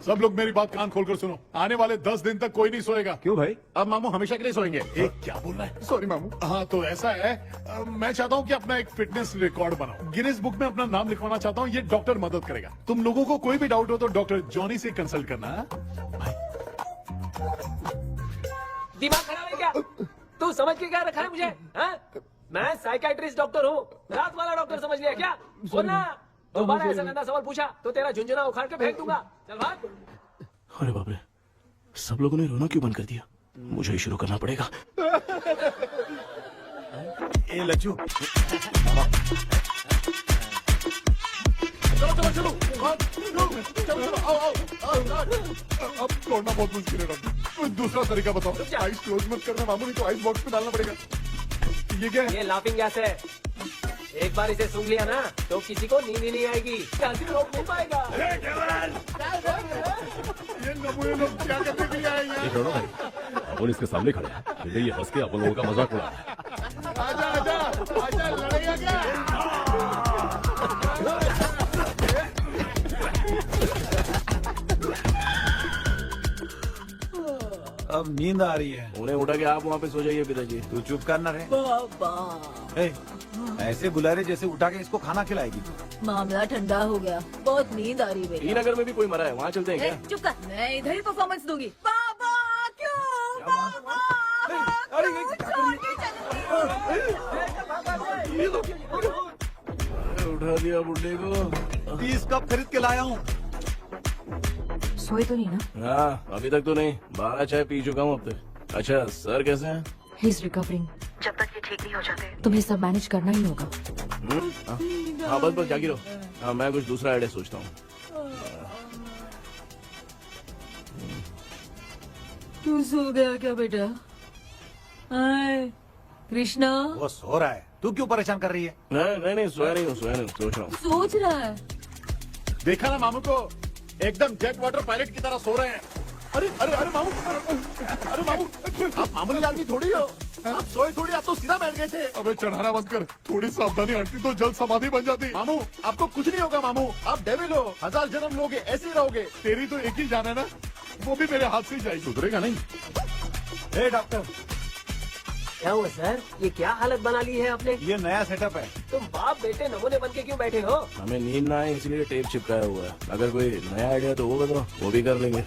सब लोग मेरी बात कान खोलकर सुनो, आने वाले 10 दिन तक कोई नहीं सोएगा। क्यों भाई? अब मामू हमेशा के लिए सोएंगे। क्या बोल रहा है? सॉरी मामू। हाँ तो ऐसा है, मैं चाहता हूँ कि अपना एक फिटनेस रिकॉर्ड बनाओ, गिनीज बुक में अपना नाम लिखवाना चाहता हूँ। ये डॉक्टर मदद करेगा। तुम लोगों को कोई भी डाउट हो तो डॉक्टर जॉनी से कंसल्ट करना। दिमाग खराब है क्या? तू समझ के क्या रखा है मुझे? हाँ? मैं साइकाइट्रिस्ट डॉक्टर हूँ, रात वाला डॉक्टर समझ लिया क्या? बोलना, दोबारा ऐसा गंदा सवाल पूछा तो तेरा झुंझुना उखाड़ के फेंक दूंगा। चल भाग। अरे बाप रे, सब लोगों ने रोना क्यों बंद कर दिया? मुझे ही शुरू करना पड़ेगा। ए लज्जू, चलो चलो चलो, आओ। अब तोड़ना बहुत मुश्किल है डॉक्टर, कोई दूसरा तरीका बताओ। आइस क्लोज मत करना मामू, नहीं तो आइस बॉक्स में डालना पड़ेगा। ये क्या है? ये लाफिंग गैस है, एक बार इसे सूंघ लिया ना तो किसी को नींद ही नहीं आएगी, रोक नहीं पाएगा। ये नमूने लोग क्या करने के लिए आए यहाँ? ये छोड़ो भाई, अपन इसके सामने खड़े हैं, फिर ये हंस के अपन लोगों का मजाक उड़ा रहा है। आजा लड़ेगा क्या? अब नींद आ रही है। उन्हें उठा के आप वहाँ पे सो जाइए पिताजी। तू चुप करना रे। ए, ऐसे बुला रहे जैसे उठा के इसको खाना खिलाएगी। मामला ठंडा हो गया, बहुत नींद आ रही है। टी नगर में भी कोई मरा है, वहाँ चलते हैं क्या? चुप कर, मैं इधर ही परफॉर्मेंस दूंगी। बाबा क्यों? बाबा क्यों छोड़ के चले गए? उठा दिया बुड्ढे को। 30 कप खरीद के लाया हूँ। सोए तो नहीं ना? हाँ, अभी तक तो नहीं, 12 चाय पी चुका हूँ अब तक। अच्छा, सर कैसे हैं? He is recovering. जब तक ये ठीक नहीं हो जाते तुम्हें सब मैनेज करना ही होगा। हाँ बस जागी रहो। हाँ, मैं कुछ दूसरा आइडिया सोचता हूँ। तू सो गया क्या बेटा? हाय कृष्णा, वो सो रहा है, तू क्यों परेशान कर रही है? नहीं, सोया नहीं हूँ, सोच रहा हूँ। सोच रहा है। देखा ना मामू को, एकदम जेट वाटर पायलट की तरह सो रहे हैं। अरे मामू, अरे मामू, आप मामूली आदमी थोड़ी हो, आप सोए थोड़ी, आप तो सीधा बैठ गए थे। अबे चढ़ाना बंद कर, थोड़ी सावधानी हटती तो जल्द समाधि बन जाती। मामू आपको कुछ नहीं होगा मामू, आप डेविल हो, 1000 जन्म लोगे, ऐसे ही रहोगे। तेरी तो एक ही जान है ना, वो भी मेरे हाथ से ही जाएगी। सुधरेगा नहीं। ए डॉक्टर, क्या हुआ सर? ये क्या हालत बना ली है आपने? ये नया सेटअप है। तुम बाप बेटे नमूने बन के क्यों बैठे हो? हमें नींद ना आए इसलिए टेप चिपकाया हुआ है। अगर कोई नया आइडिया तो वो बताओ, वो भी कर लेंगे।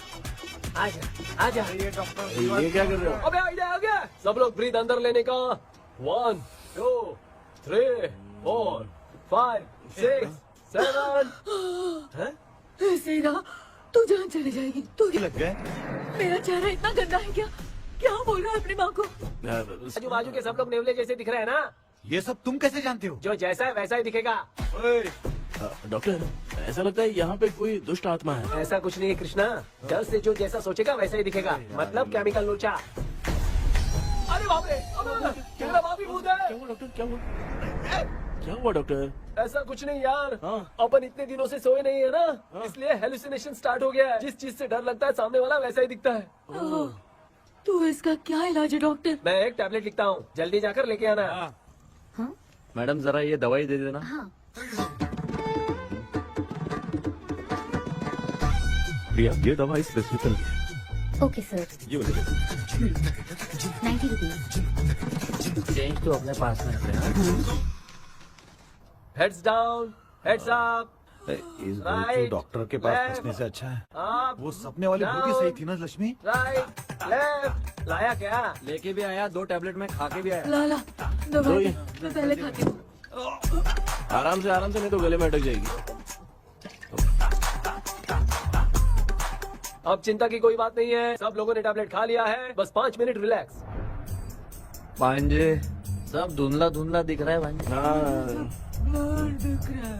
आजा। ये डॉक्टर, ये क्या कर रहे हो? अबे आइडिया आ गया। सब लोग ब्रीथ अंदर लेने का। 1 2 3 4 5 6 7। ऐसे ही रहा तू जान चली जाएगी। तू लग गए। मेरा चेहरा इतना गंदा है क्या? क्या बोल रहा है अपनी माँ को? आजू बाजू के सब लोग नेवले जैसे दिख रहे हैं ना? ये सब तुम कैसे जानते हो? जो जैसा है वैसा ही दिखेगा। डॉक्टर, ऐसा लगता है यहाँ पे कोई दुष्ट आत्मा है। ऐसा कुछ नहीं है कृष्णा, डर से जो जैसा सोचेगा वैसा ही दिखेगा, मतलब केमिकल लोचा। अरे बाप रे, मेरा बाप ही भूत है। क्या हुआ डॉक्टर, क्या हुआ डॉक्टर? ऐसा कुछ नहीं यार, हाँ। अपन इतने दिनों से सोए नहीं है ना, इसलिए हेलुसिनेशन स्टार्ट हो गया है। जिस चीज से डर लगता है सामने वाला वैसा ही दिखता है। तो इसका क्या इलाज है डॉक्टर? मैं एक टैबलेट लिखता हूँ, जल्दी जाकर लेके आना। हाँ? मैडम जरा ये दवाई दे देना। हाँ। प्रिया, ये दवा इस प्रिस्क्रिप्शन की है। Okay sir, 90 rupees. चेंज तो अपने पास में रखना। Heads down, heads up. इस Right, डॉक्टर के पास left, फंसने से अच्छा है अप, वो सपने वाली बुद्धि सही थी ना लक्ष्मी। Right, left. लाया क्या? लेके भी आया, 2 टैबलेट में खा के भी आया। ला दवा दे, मैं पहले खाती हूँ। आराम से नहीं तो गले में अटक जाएगी। अब चिंता की कोई बात नहीं है, सब लोगों ने टैबलेट खा लिया है, बस 5 मिनट रिलैक्स। भांजे सब धुंधला धुंधला दिख रहा है भांजे।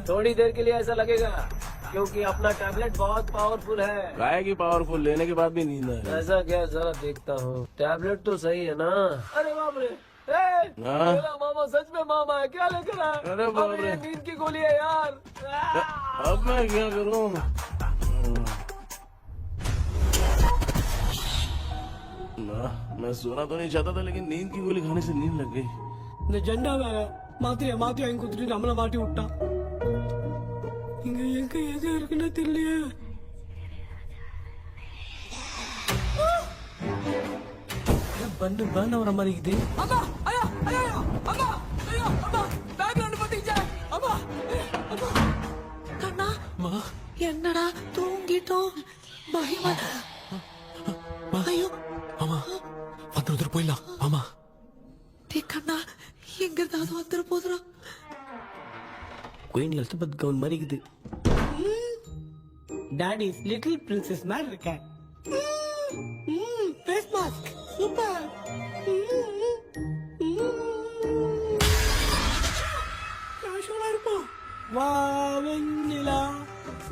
थोड़ी देर के लिए ऐसा लगेगा क्योंकि अपना टैबलेट बहुत पावरफुल है। गाय की पावरफुल लेने के बाद भी नींद है। ऐसा क्या, जरा देखता हूँ। टैबलेट तो सही है ना? अरे बाप रे, मेरा मामा सच में मामा है, क्या लेकर आया? अरे बाप रे, नींद की गोली है यार। अब मैं क्या करूँ? मैं सोना तो नहीं चाहता था, लेकिन नींद की गोली खाने से नींद लग गई। நிஜண்டா வேற மாத்திரையா மாத்தி வாங்கி கொடுத்துட்டு நம்மள மாட்டி விட்டான். இங்க எங்க எது இருக்குன்னு தெரியலையே. பண்ணு பண்ண வர மாதிரி இருக்குது. அம்மா ஐயா ஐயா அம்மா ஐயா அம்மா பேக்ரவுண்ட் பத்திச்சே அம்மா அம்மா கண்ணா அம்மா என்னடா தூங்கிட்டோம் பயமா ஐயோ அம்மா வந்துட்டு போயிடலாம் அம்மா. கண்ணா எங்க இருந்தாலும் வந்துட போதுரா. குயின் எலிசபெத் கவுன் மாதிரி இருக்குது. டாடி லிட்டில் பிரின்சஸ் மாதிரி இருக்கேன். Face mask super. கேஷுவலா இருப்போம். வா வெண்ணிலா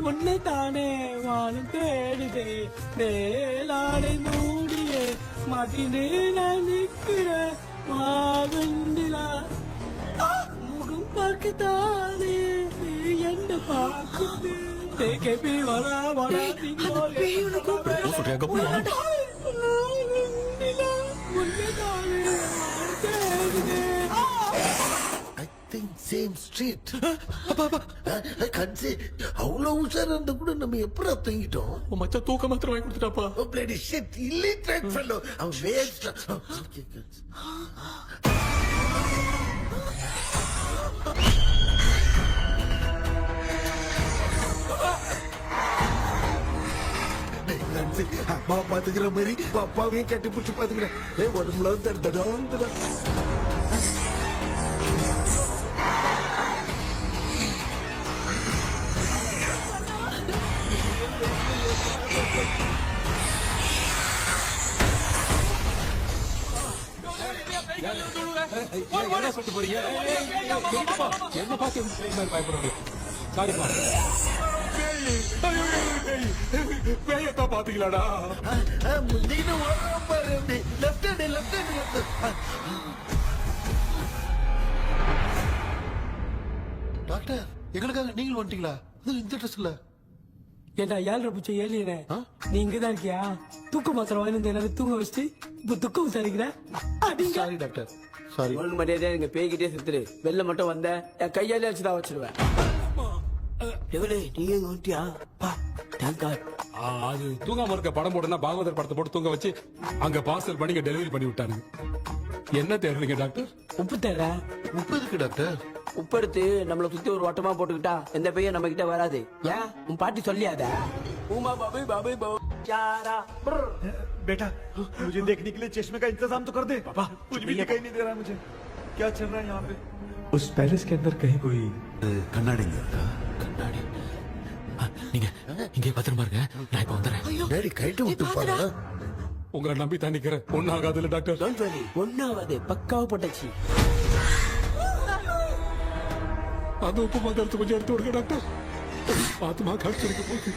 உன்னை தானே வானம் தேடுதே மேலாடை மூடியே மாட்டினே நான் நிற்கிறேன். வெண்ணிலா முகம் பார்க்கத்தானே என்ன பார்க்குது. கேபி வரா வரா சேம் ஸ்ட்ரீட் கன்சி அவ்வளவு உஷாரா இருந்தா கூட நம்ம எப்படா தூங்கிட்டோம். மச்சா தூக்க மாத்திரம் வாங்கி கொடுத்துட்டாப்பா. பிளடி ஷிட் இல்லிட்ரேட் ஃபெல்லோ அவன் வேஸ்ட். அப்பா பாத்துக்கிற மாதிரி அப்பாவையும் கட்டி பிடிச்சி பாத்துக்கிறேன். உடம்புல தடா என்ன சொல்லிட்டு போறீங்க? என்ன பார்த்து பயப்படுறீங்க? சாரிப்பா. பேயத்தான் பாத்தீங்களாடா? டாக்டர் எங்களுக்காக நீங்களும் வந்துட்டீங்களா? இந்த ட்ரெஸ்ல ஏண்டா 7 பூச்சி ஏலியனே, நீ இங்கதான் இருக்கியா? தூக்க மாத்திரம் வாங்கி எனக்கு தூங்க வச்சுட்டு இப்ப துக்கம் விசாரிக்கிற. Sorry doctor sorry. ஒழுங்கு மரியாதையா எங்க பேய்கிட்டே செத்துரு. வெளில மட்டும் வந்த என் கையாலே வச்சுதான் வச்சிருவேன். நீங்க எங்க வந்துட்டியா? அது தூங்காம இருக்க படம் போடுனா பாகவதர் படத்தை போட்டு தூங்க வச்சு அங்க பார்சல் பண்ணி டெலிவரி பண்ணி விட்டானுங்க. என்ன தேடுறீங்க டாக்டர்? உப்பு தேடுற. உப்பு இருக்கு டாக்டர். உப்பு எடுத்து நம்மள சுத்தி ஒரு வட்டமா போட்டுக்கிட்டா எந்த பையன் நம்ம கிட்ட வராது. ஏன் உன் பாட்டி சொல்லியாத? உமா பாபு பாபு பாபு चारा बेटा मुझे देखने के लिए चश्मे का इंतजाम तो कर दे। पापा कुछ भी दिखाई नहीं दे रहा मुझे, क्या चल रहा है यहाँ पे? उस पैलेस के अंदर कहीं कोई கண்ணாடி கண்ணாடி நீங்க இங்கே பத்திரமா இருங்க, நான் இப்ப வந்துடுறேன். டேடி கைட்டு விட்டு பாரு. உங்களை நம்பி தான் நிக்கிறேன். ஒன்னாகாதுல டாக்டர். ஒன்னாவது பக்காவ போட்டாச்சு. அந்த உப்பு மந்திரத்தை கொஞ்சம் எடுத்து விடுங்க டாக்டர். ஆத்மா காட்சிருக்க போகுது.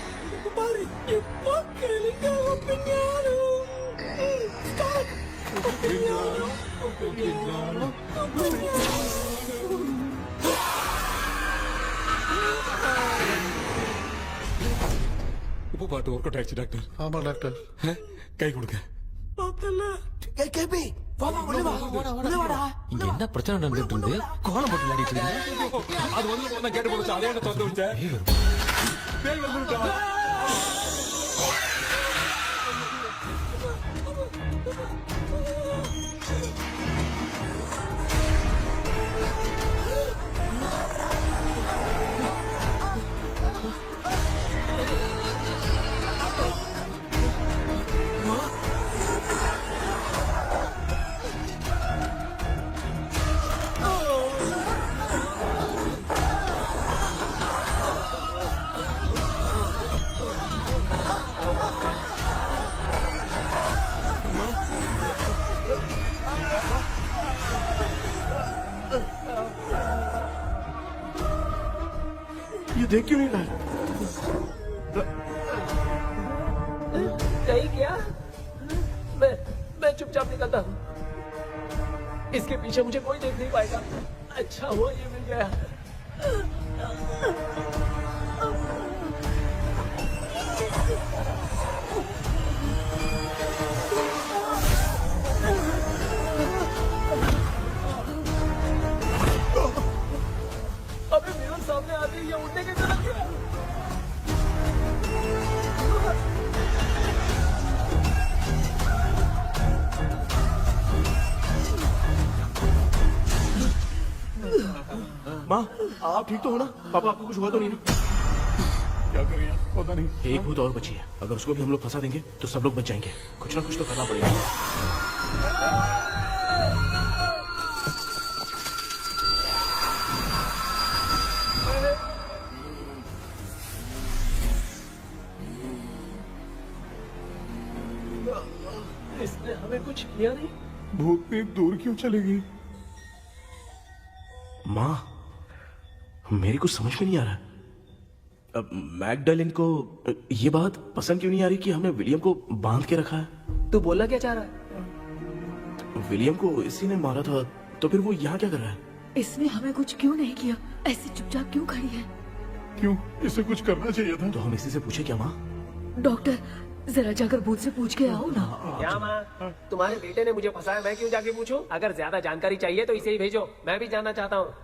உப்பு பாட்டு ஒர்க் அவுட் ஆயிடுச்சு டாக்டர். ஆமா டாக்டர். கை கொடுங்க. இங்க என்ன பிரச்சனை நடந்துட்டு இருந்து கோலம் போட்டு விளையாடிட்டு இருக்கு? அது வந்து கேட்டு போச்சு. அதே என்ன திறந்து வச்சேன். பேய் வந்துட்டா. देख क्यों नहीं रहा है? नहीं क्या? मैं चुपचाप निकलता हूँ। इसके पीछे मुझे कोई देख नहीं पाएगा। अच्छा हुआ ये मिल गया। अबे मेरे सामने आते ही ये उड़ने की तरफ गया। माँ, आप ठीक तो हो ना? पापा आपको कुछ हुआ तो नहीं ना? क्या करें पता नहीं। एक भूत और बची है, अगर उसको भी हम लोग फंसा देंगे तो सब लोग बच जाएंगे। कुछ ना कुछ तो करना पड़ेगा। इसने हमें कुछ किया नहीं। भूतनी दूर क्यों चली गई? माँ, मेरी कुछ समझ में नहीं आ रहा। अब मैगडालिन को ये बात पसंद क्यों नहीं आ रही कि हमने विलियम को बांध के रखा है? तू बोलना क्या चाह रहा है? विलियम को इसी ने मारा था, तो फिर वो यहाँ क्या कर रहा है? इसने हमें कुछ क्यों नहीं किया? ऐसी चुपचाप क्यों खड़ी है? क्यों? इसे कुछ करना चाहिए था। तो हम इसी से पूछे क्या माँ? डॉक्टर, जरा जाकर भूत से पूछ के आओ ना। क्या माँ? तुम्हारे बेटे ने मुझे फंसाया, मैं क्यों जाके पूछूं? अगर ज्यादा जानकारी चाहिए तो इसे ही भेजो, मैं भी जानना चाहता हूँ।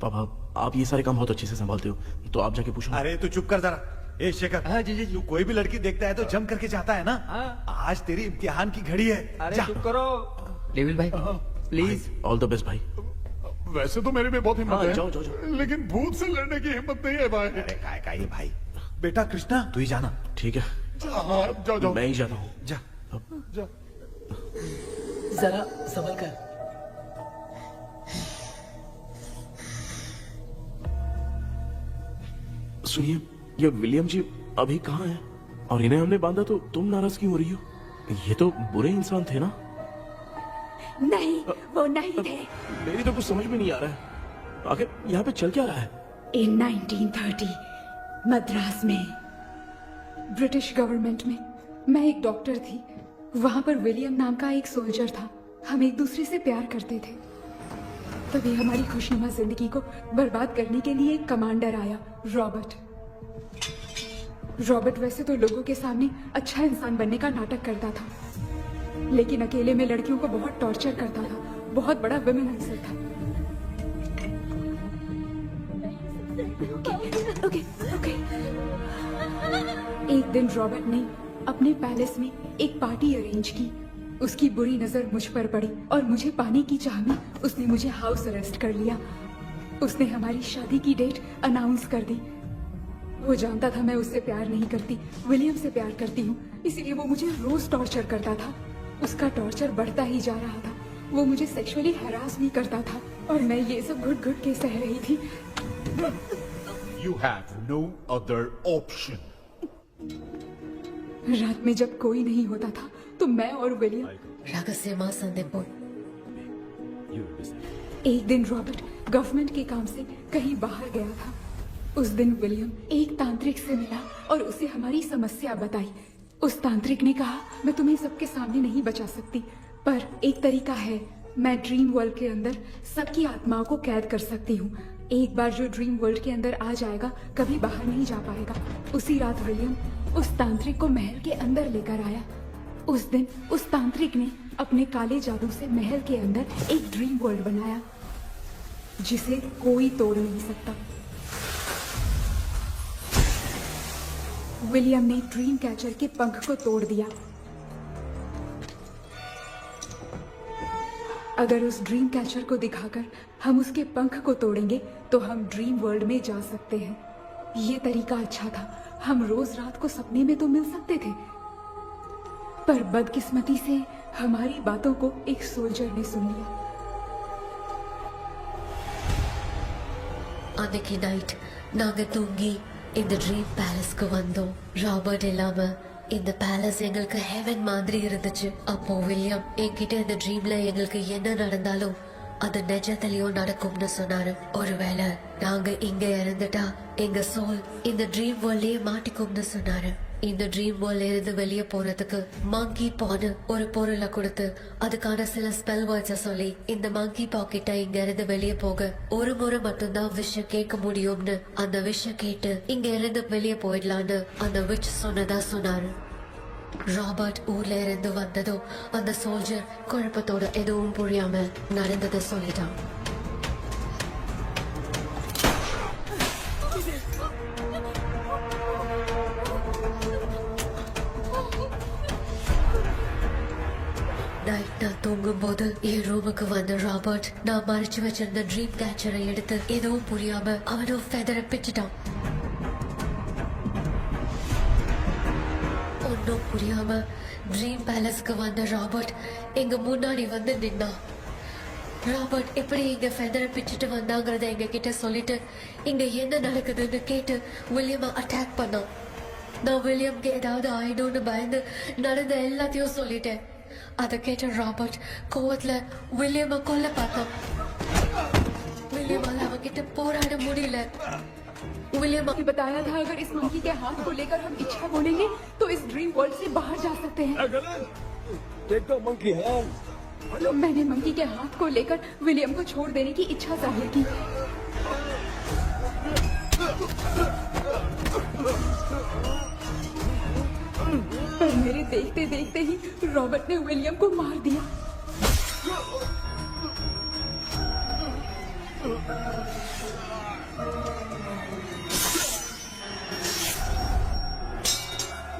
पापा, आप ये सारे काम बहुत अच्छे से संभालते हो, तो आप जाके पूछो। अरे तू चुप कर जरा। ए शेखर, हाँ जी जी जी। तू कोई भी लड़की देखता है तो जम करके जाता है ना? आज तेरी इम्तिहान की घड़ी है। अरे जा। चुप करो। डेविल भाई प्लीज। ऑल द बेस्ट भाई। वैसे तो मेरे में बहुत हिम्मत हाँ, है, जाओ, जाओ, जाओ। लेकिन भूत से लड़ने की हिम्मत नहीं है भाई। अरे काय का ये भाई। बेटा कृष्णा, तू ही जाना। ठीक है, हाँ, जाओ जाओ मैं ही जाता हूँ। जा। जाओ। जरा संभल कर। सुनिए, ये विलियम जी अभी कहाँ हैं? और इन्हें हमने बांधा तो तुम नाराज क्यों हो रही हो? ये तो बुरे इंसान थे ना? नहीं, वो नहीं थे। मेरी तो कुछ समझ में नहीं आ रहा है। आखिर यहाँ पे चल क्या रहा है? इन 1930 मद्रास में ब्रिटिश गवर्नमेंट में मैं एक डॉक्टर थी। वहां पर विलियम नाम का एक सोल्जर था। हम एक दूसरे से प्यार करते थे। तभी हमारी खुशनुमा जिंदगी को बर्बाद करने के लिए एक कमांडर आया, रॉबर्ट। रॉबर्ट वैसे तो लोगों के सामने अच्छा इंसान बनने का नाटक करता था, लेकिन अकेले में लड़कियों को बहुत टॉर्चर करता था। बहुत बड़ा वुमेनाइजर था। Okay, okay. एक दिन रॉबर्ट ने अपने पैलेस में एक पार्टी अरेंज की। उसकी बुरी नजर मुझ पर पड़ी और मुझे पाने की चाह में उसने मुझे हाउस अरेस्ट कर लिया। उसने हमारी शादी की डेट अनाउंस कर दी। वो जानता था मैं उससे प्यार नहीं करती, विलियम से प्यार करती हूँ, इसलिए वो मुझे रोज टॉर्चर करता था। उसका टॉर्चर बढ़ता ही जा रहा था। वो मुझे सेक्सुअली हैरास भी करता था और मैं ये सब घुट घुट के सह रही थी। You have no other option. रात में जब कोई नहीं होता था तो मैं और विलियम रहस्यमा संदेपुर। एक दिन रॉबर्ट गवर्नमेंट के काम से कहीं बाहर गया था। उस दिन विलियम एक तांत्रिक से मिला और उसे हमारी समस्या बताई। उस तांत्रिक ने कहा, मैं तुम्हें सबके सामने नहीं बचा सकती, पर एक तरीका है। मैं ड्रीम वर्ल्ड के अंदर सबकी आत्माओं को कैद कर सकती हूँ। एक बार जो ड्रीम वर्ल्ड के अंदर आ जाएगा कभी बाहर नहीं जा पाएगा। उसी रात विलियम उस तांत्रिक को महल के अंदर लेकर आया। उस दिन उस तांत्रिक ने अपने काले जादू से महल के अंदर एक ड्रीम वर्ल्ड बनाया जिसे कोई तोड़ नहीं सकता। विलियम ने ड्रीम कैचर के पंख को तोड़ दिया। अगर उस ड्रीम कैचर को दिखाकर हम उसके पंख को तोड़ेंगे तो हम ड्रीम वर्ल्ड में जा सकते हैं। ये तरीका अच्छा था। हम रोज रात को सपने में तो मिल सकते थे, पर बदकिस्मती से हमारी बातों को एक सोल्जर ने सुन लिया। அன்னைக்கு நைட் நாங்க தூங்கி இந்த ட்ரீம் பேலஸ்க்கு வந்தோம். ராபர்ட் இல்லாம இந்த பேலஸ் எங்களுக்கு ஹெவன் மாதிரி இருந்துச்சு. அப்போ வில்லியம் என்கிட்ட இந்த ட்ரீம்ல எங்களுக்கு என்ன நடந்தாலும் அது நிஜத்திலயும் நடக்கும்னு சொன்னாரு. ஒருவேளை நாங்க இங்க இறந்துட்டா எங்க சோல் இந்த ட்ரீம் வேர்ல்ட்லயே மாட்டிக்கும்னு சொன்னாரு. இந்த ட்ரீம் வேர்ல்ட்ல இருந்து வெளியே போறதுக்கு மங்கி பான்னு ஒரு பொருளை கொடுத்து அதுக்கான சில ஸ்பெல் வேர்ட்ஸ சொல்லி இந்த மங்கி பாக்கிட்ட இங்க இருந்து வெளியே போக ஒரு முறை மட்டும்தான் விஷயம் கேட்க முடியும்னு அந்த விஷயம் கேட்டு இங்க இருந்து வெளியே போயிடலான்னு அந்த விச் சொன்னதா சொன்னாரு. ராபர்ட் ஊர்ல இருந்து வந்ததும் அந்த சோல்ஜர் குழப்பத்தோட எதுவும் புரியாம நடந்ததை சொல்லிட்டான். நைட் நான் தூங்கும் போது என் ரூமுக்கு வந்த ராபர்ட் நான் மறைச்சு வச்சிருந்த ட்ரீம் கேச்சரை எடுத்து எதுவும் புரியாம அவனும் ஃபெதரை பிச்சுட்டான். ஒன்னும் புரியாம ட்ரீம் பேலஸ்க்கு வந்த ராபர்ட் எங்க முன்னாடி வந்து நின்னான். ராபர்ட் எப்படி இங்க ஃபெதரை பிச்சுட்டு வந்தாங்கிறத எங்க கிட்ட சொல்லிட்டு இங்க என்ன நடக்குதுன்னு கேட்டு வில்லியமை அட்டாக் பண்ணான். நான் வில்லியம்க்கு ஏதாவது ஆயிடும்னு பயந்து நடந்த எல்லாத்தையும் சொல்லிட்டேன். அதை கேட்ட ராபர்ட் கோவத்துல வில்லியமை கொல்ல பார்த்தான். विलियम किट पोराड़ मुड़ीले विलियम ने बताया था अगर इस मंकी के हाथ को लेकर हम इच्छा बोलेंगे तो इस ड्रीम वर्ल्ड से बाहर जा सकते हैं। Take the monkey hand. मैंने मंकी के हाथ को लेकर विलियम को छोड़ देने की इच्छा जाहिर की। पर मेरे देखते देखते ही रॉबर्ट ने विलियम को मार दिया।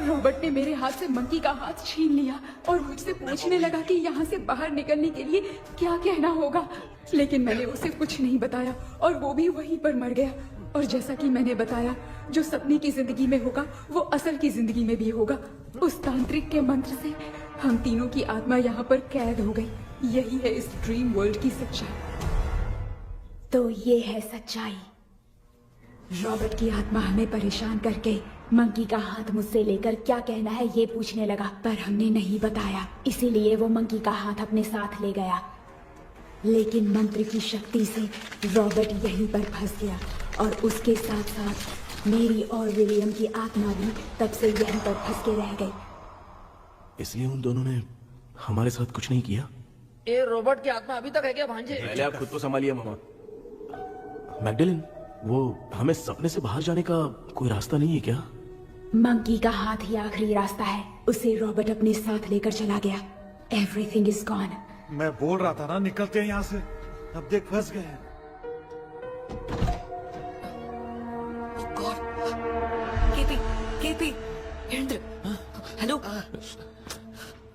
रॉबर्ट ने मेरे हाथ से मंकी का हाथ छीन लिया और मुझसे पूछने लगा कि यहाँ से बाहर निकलने के लिए क्या कहना होगा, लेकिन मैंने उसे कुछ नहीं बताया और वो भी वहीं पर मर गया। और जैसा कि मैंने बताया, जो सपने की जिंदगी में होगा वो असल की जिंदगी में भी होगा। उस तांत्रिक के मंत्र से हम तीनों की आत्मा यहाँ पर कैद हो गई। यही है इस ड्रीम वर्ल्ड की सच्चाई। तो ये है सच्चाई। रॉबर्ट की आत्मा हमें परेशान करके मंकी का हाथ मुझसे लेकर क्या कहना है ये पूछने लगा, पर हमने नहीं बताया, इसीलिए वो मंकी का हाथ अपने साथ ले गया। लेकिन मंत्र की शक्ति से रॉबर्ट यहीं पर फंस गया और उसके साथ साथ मेरी और विलियम की आत्मा भी तब से यहीं पर फंस के रह गई। इसलिए उन दोनों ने हमारे साथ कुछ नहीं किया। ये रॉबर्ट की आत्मा अभी तक है क्या भांजे? पहले आप खुद को संभालिए मामा। मैगडेलिन, वो हमें सपने से बाहर जाने का कोई रास्ता नहीं है क्या? मंकी का हाथ ही आखिरी रास्ता है। उसे रॉबर्ट अपने साथ लेकर चला गया। Everything is gone. मैं बोल रहा था ना निकलते हैं यहाँ से, अब देख फंस गए हैं। केपी, केपी, எழுந்துரு. ஹலோ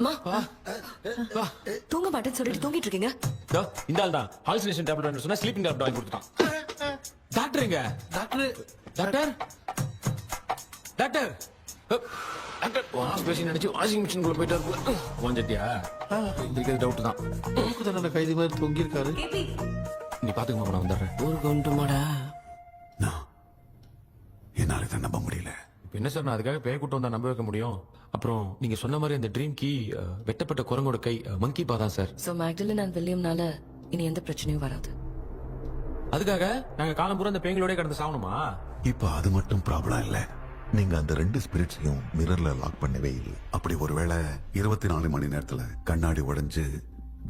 மா, தூங்க மாட்டேன்னு சொல்லிட்டு தூங்கிட்டு இருக்கீங்க? இந்த ஆள் தான் ஹாலுசினேஷன் டேப்லெட் வாங்கி சொன்னா ஸ்லீப்பிங் டேப்லெட் வாங்கி கொடுத்துட்டான். டாக்டர் எங்க? Doctor doctor doctor doctor wash basin நினைச்சு வாஷிங் மிஷின் குள்ள போயிட்டாரு. வாஞ்சிட்டியா? இதுக்கு டவுட் தான். தன்னோட கைதி மாதிரி தொங்கி இருக்காரு. நீ பாத்துக்கமா, நான் வந்துடுறேன். ஒரு கொண்டுமாடா. என்னால இதை நம்ப முடியல. என்ன சார், நான் அதுக்காக பேய் கூட்டம் தான் நம்ப வைக்க முடியும்? அப்புறம் நீங்க சொன்ன மாதிரி அந்த ட்ரீம் கீ வெட்டப்பட்ட குரங்கோட கை மங்கி பாதான் சார். சோ மேக்டலின் அண்ட் வில்லியம்னால இனி எந்த பிரச்சனையும் வராது. அதுக்காக நாங்க காலம் பூரா அந்த பேய்களோட கடந்து சாவணுமா? இப்ப அது மட்டும் ப்ராப்ளம் இல்ல, நீங்க அந்த ரெண்டு ஸ்பிரிட்ஸையும் மிரர்ல லாக் பண்ணவே இல்லை. அப்படி ஒருவேளை 24 மணி நேரத்துல கண்ணாடி உடைஞ்சு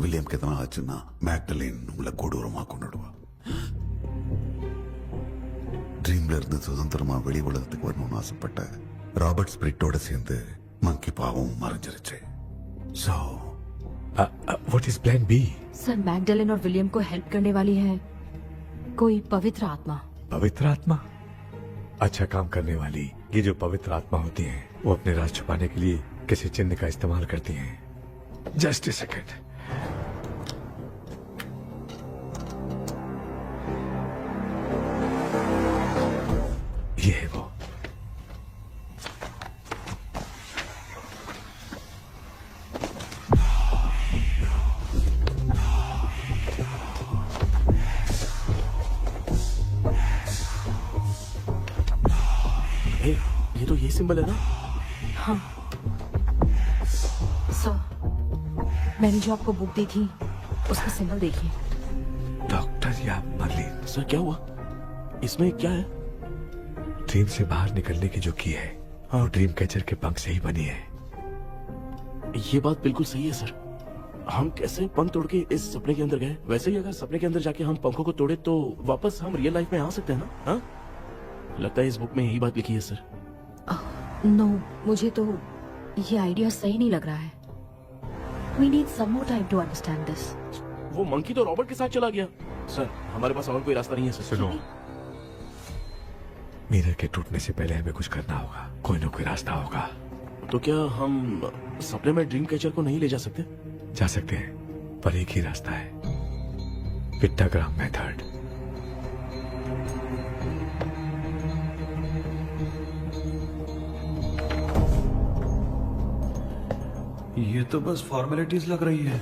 வில்லியம்க்கு எதனா ஆச்சுன்னா மேக்டலின் உங்களை கொடூரமா கொண்டுடுவா. ட்ரீம்ல இருந்து சுதந்திரமா வெளி உலகத்துக்கு வரணும்னு ஆசைப்பட்ட ராபர்ட் ஸ்பிரிட்டோட சேர்ந்து மங்கி பாவம் மறைஞ்சிருச்சு. So, what is plan B? Sir Magdalene और विलियम को हेल्प करने वाली है कोई पवित्र आत्मा। पवित्र आत्मा? अच्छा काम करने वाली ये जो पवित्र आत्मा होती हैं, वो अपने राज छुपाने के लिए किसी चिन्ह का इस्तेमाल करती हैं। Just a second. ये है वो। ये तो ये सिंबल है ना? हाँ सर, मैंने जो आपको बुक दी थी उसका सिंबल देखिए। डॉक्टर या मर्लिन। सर क्या हुआ? इसमें क्या है? ड्रीम से बाहर निकलने की जो की है वो ड्रीम कैचर के पंख से ही बनी है। ये बात बिल्कुल सही है सर। हम कैसे पंख तोड़ के इस सपने के अंदर गए, वैसे ही अगर सपने के अंदर जाके हम पंखों को तोड़े तो वापस हम रियल लाइफ में आ सकते हैं ना? हाँ, लगता है इस बुक में यही बात लिखी है सर। नो, मुझे तो ये आइडिया सही नहीं लग रहा है। We need some more time to understand this. वो मंकी तो रॉबर्ट के साथ चला गया सर। हमारे पास और कोई रास्ता नहीं है सर। सुनो, मिरर के टूटने से पहले हमें कुछ करना होगा। कोई ना कोई रास्ता होगा। तो क्या हम सपने में ड्रीम कैचर को नहीं ले जा सकते? जा सकते हैं, पर एक ही रास्ता है, पिट्टाग्राम मेथड। ये तो बस फॉर्मेलिटीज लग रही है।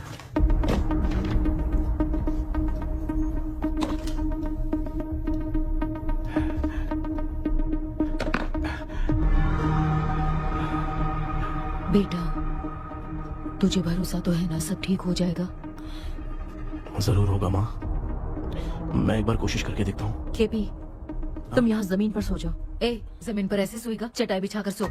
बेटा, तुझे भरोसा तो है ना सब ठीक हो जाएगा? जरूर होगा माँ, मैं एक बार कोशिश करके देखता हूँ। केपी, तुम यहाँ जमीन पर सो जाओ। ए, जमीन पर ऐसे सोएगा? चटाई बिछाकर सो।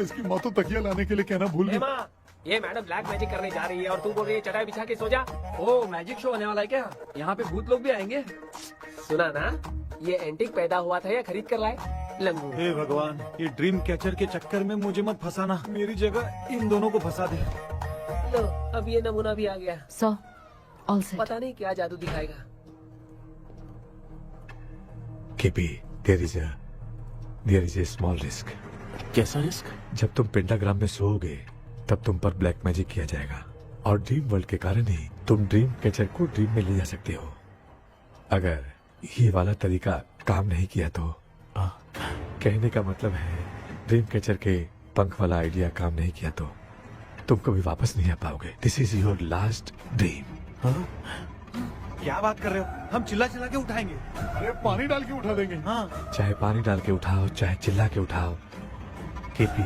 इसकी माँ तो तकिया लाने के लिए कहना भूल गई। माँ, ये मैडम ब्लैक मैजिक करने जा रही है और तू बोल रही है चटाई बिछा के सो जा। ओ, मैजिक शो होने वाला है क्या? यहाँ पे भूत लोग भी आएंगे। सुना ना, ये एंटीक पैदा हुआ था या खरीद कर लाए? लंगू। हे भगवान, ये ड्रीम कैचर के चक्कर में मुझे मत फंसाना। मेरी जगह इन दोनों को फंसा दे। लो, अब ये नमूना भी आ गया। So, all set. पता नहीं क्या जादू दिखाएगा। KP, there is a small risk. कैसा रिस्क? जब तुम पेंटाग्राम में सोओगे तब तुम पर ब्लैक मैजिक किया जाएगा और ड्रीम वर्ल्ड के कारण ही तुम ड्रीम कैचर को ड्रीम में ले जा सकते हो। अगर ये वाला तरीका काम नहीं किया तो कहने का मतलब है ड्रीम कैचर के पंख वाला आइडिया काम नहीं किया तो तुम कभी वापस नहीं आ पाओगे। This is your last dream. क्या बात कर रहे हो? हम चिल्ला चिल्ला के उठाएंगे। अरे पानी डाल के उठा देंगे। हाँ, चाहे पानी डाल के उठाओ, चाहे चिल्ला के उठाओ, केपी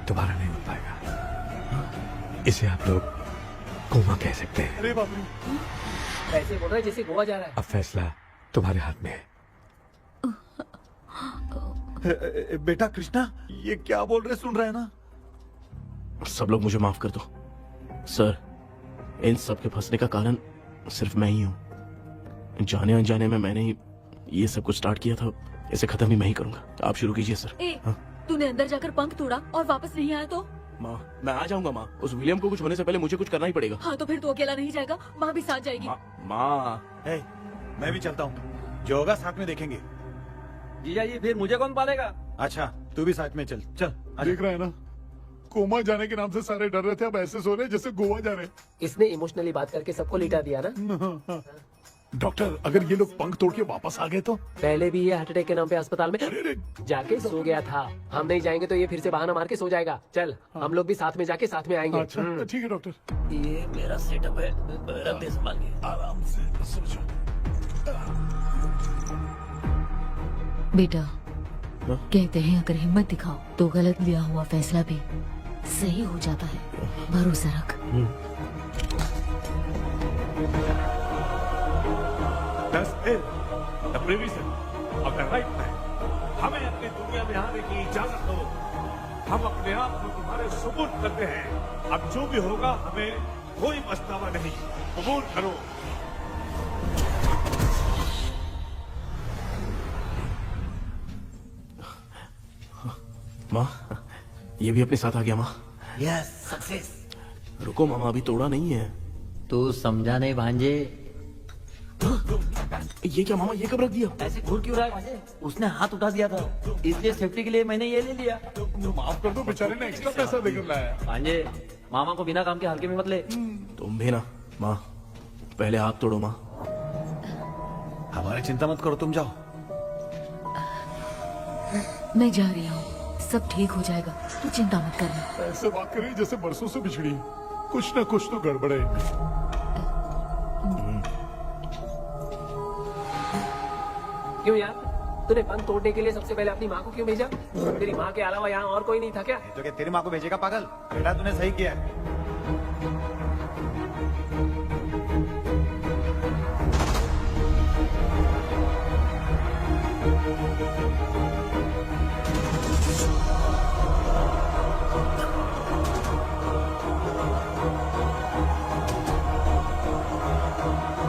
दोबारा नहीं उठ पाएगा। इसे आप लोग कोमा कह सकते हैं। अरे बाप रे, ऐसे बोल रहे जैसे गोवा जा रहा है। अब फैसला तुम्हारे हाथ में है। बेटा कृष्णा, ये क्या बोल रहे सुन रहे हैं ना? सब लोग मुझे माफ कर दो सर। इन सब के फंसने का कारण सिर्फ मैं ही हूँ। जाने अनजाने में मैंने ही ये सब कुछ स्टार्ट किया था। इसे खत्म ही मैं ही करूंगा। आप शुरू कीजिए सर। तूने अंदर जाकर पंख तोड़ा और वापस नहीं आया तो? माँ, मैं आ जाऊंगा माँ। उस विलियम को कुछ होने से पहले मुझे कुछ करना ही पड़ेगा। हाँ, तो फिर तू अकेला नहीं जाएगा, माँ भी साथ जाएगी। माँ, मैं भी चलता हूँ। जो होगा साथ में देखेंगे। जीजा जी, फिर मुझे कौन पालेगा? अच्छा, तू भी साथ में चल। चल देख रहा है ना, कोमा जाने के नाम से सारे डर रहे थे, अब ऐसे सो रहे जैसे गोवा जा रहे। इसने इमोशनली बात करके सबको लिटा दिया ना। डॉक्टर, अगर ये लोग पंख तोड़ के वापस आ गए तो? पहले भी ये हार्ट अटैक के नाम पे अस्पताल में जाके सो गया था। हम नहीं जाएंगे तो ये फिर से बहाना मार के सो जाएगा। चल, हम लोग भी साथ में जाके साथ में आएंगे। अच्छा, ठीक है डॉक्टर। ये मेरा सेटअप है, रख दे संभाल के। आराम से सो जाओ। बेटा, कहते हैं अगर हिम्मत दिखाओ तो गलत लिया हुआ फैसला भी सही हो जाता है। भरोसा रख। हमें अपनी दुनिया में आने की इजाजत दो। हम अपने आप को तुम्हारे सुपुर्द करते हैं। अब जो भी होगा हमें कोई पछतावा नहीं। कबूल करो। माँ, ये भी अपने साथ आ गया। माँ, यस, सक्सेस। रुको मामा, अभी तोड़ा नहीं है। तू समझा नहीं भांजे। ये क्या मामा, ये कब रख दिया? ऐसे घूर क्यों रहा है भांजे? उसने हाथ उठा दिया था, इसलिए सेफ्टी के लिए मैंने ये ले लिया। माफ कर दो, बेचारे ने एक्स्ट्रा पैसा देकर लाया। भांजे, मामा को बिना काम के हल्के में मत ले। तुम भी ना। माँ, पहले हाथ तोड़ो। माँ, हमारी चिंता मत करो, तुम जाओ। मैं जा रही हूँ, सब ठीक हो जाएगा, तू चिंता मत करना। ऐसे बात करी जैसे बरसों से बिछड़ी। कुछ न कुछ तो गड़बड़ है। क्यों यार, तूने पंख तोड़ने के लिए सबसे पहले अपनी माँ को क्यों भेजा? तेरी माँ के अलावा यहाँ और कोई नहीं था क्या? तो क्या तेरी माँ को भेजेगा पागल? बेटा, तूने सही किया है।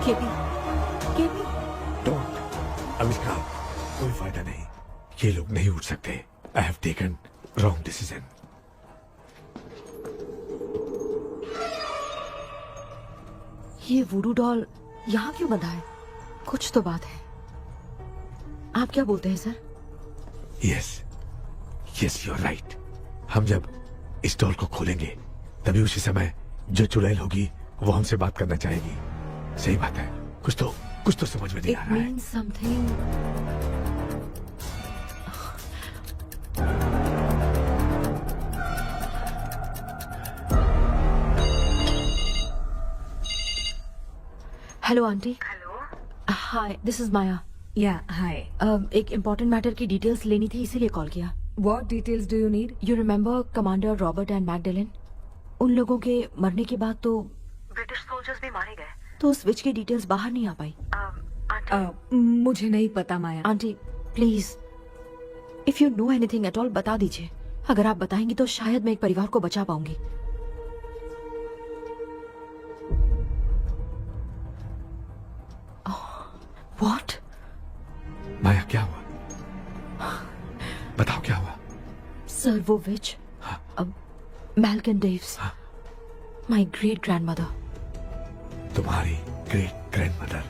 केपी, केपी, डोंट अविष्का, कोई फायदा नहीं, ये लोग नहीं उठ सकते। I have taken wrong decision. ये वुडू डॉल यहाँ क्यों बंधा है? कुछ तो बात है। आप क्या बोलते हैं sir? Yes yes, you are right. हम जब इस डॉल को खोलेंगे तभी उसी समय जो चुड़ैल होगी वो हमसे बात करना चाहेगी। सही बात है। कुछ तो समझ में नहीं आ इट रहा है। Means something. Hello aunty. Hello, hi, this is Maya. Yeah hi. एक इम्पोर्टेंट मैटर की डिटेल्स लेनी थी, इसीलिए कॉल किया। What details do you need? You remember commander Robert and Magdalene? उन लोगों के मरने के बाद तो ब्रिटिश सोल्जर्स भी मारे गए, तो स्विच की डिटेल्स बाहर नहीं आ पाई। मुझे नहीं पता Maya. Aunty please, if you know anything at all बता दीजिए। अगर आप बताएंगी तो शायद मैं एक परिवार को बचा पाऊंगी। व्हाट? माया क्या हुआ? बताओ क्या हुआ? सर वो विच, मैल्कन डेव्स, माय ग्रेट ग्रैंडमदर। तुम्हारी ग्रेट ग्रैंडमदर?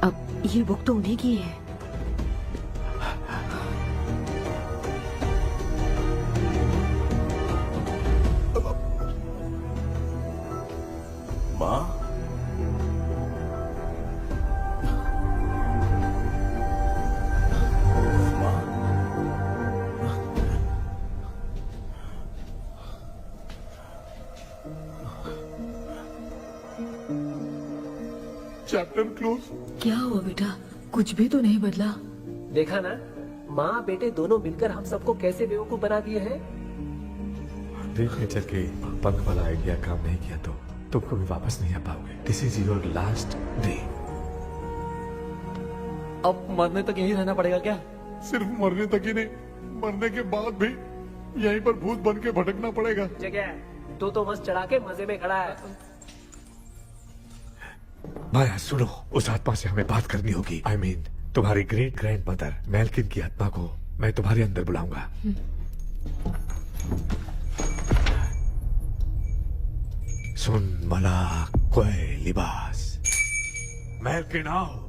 अब ये बुक तो उन्हीं की है। माँ, चैप्टर क्लोज। क्या हुआ बेटा? कुछ भी तो नहीं बदला। देखा ना, माँ बेटे दोनों मिलकर हम सबको कैसे बेवकूफ बना दिए हैं। ड्रीम कैचर के पंख वाला आइडिया काम नहीं किया तो तुम कभी वापस नहीं आ पाओगे। This is your last day. अब मरने तक यही रहना पड़ेगा क्या? सिर्फ मरने तक ही नहीं, मरने के बाद भी यहीं पर भूत बन के भटकना पड़ेगा। जगह तो बस चढ़ा के मजे में खड़ा है। माया सुनो, उस आत्मा से हमें बात करनी होगी। आई मीन तुम्हारी ग्रेट ग्रैंड मदर मैल्किन की आत्मा को मैं तुम्हारे अंदर बुलाऊंगा। सुन मला कोई लिबास, मैल्किन आओ।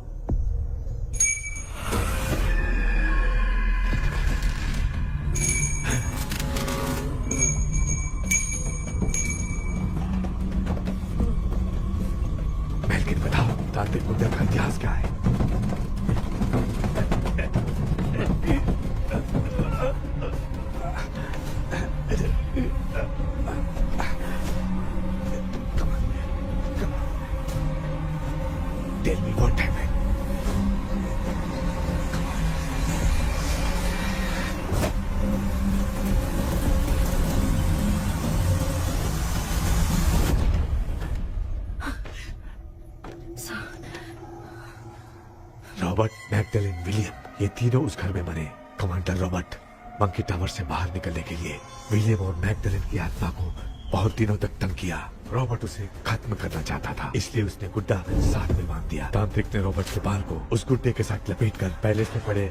मैल्किन बताओ, तांत्रिक मुद्रा का इतिहास क्या है? Tell me what happened. Robert, Magdalene, William, ये तीनों उस घर में मरे। कमांडर रॉबर्ट मंकी टावर से बाहर निकलने के लिए विलियम और मैगडेलिन की आत्मा को बहुत दिनों तक तंग किया। रॉबर्ट उसे खत्म करना चाहता था, इसलिए उसने गुड्डा साथ में बांध दिया। तांत्रिक ने रॉबर्ट के बाल को उस गुड्डे के साथ लपेटकर पैलेस में पड़े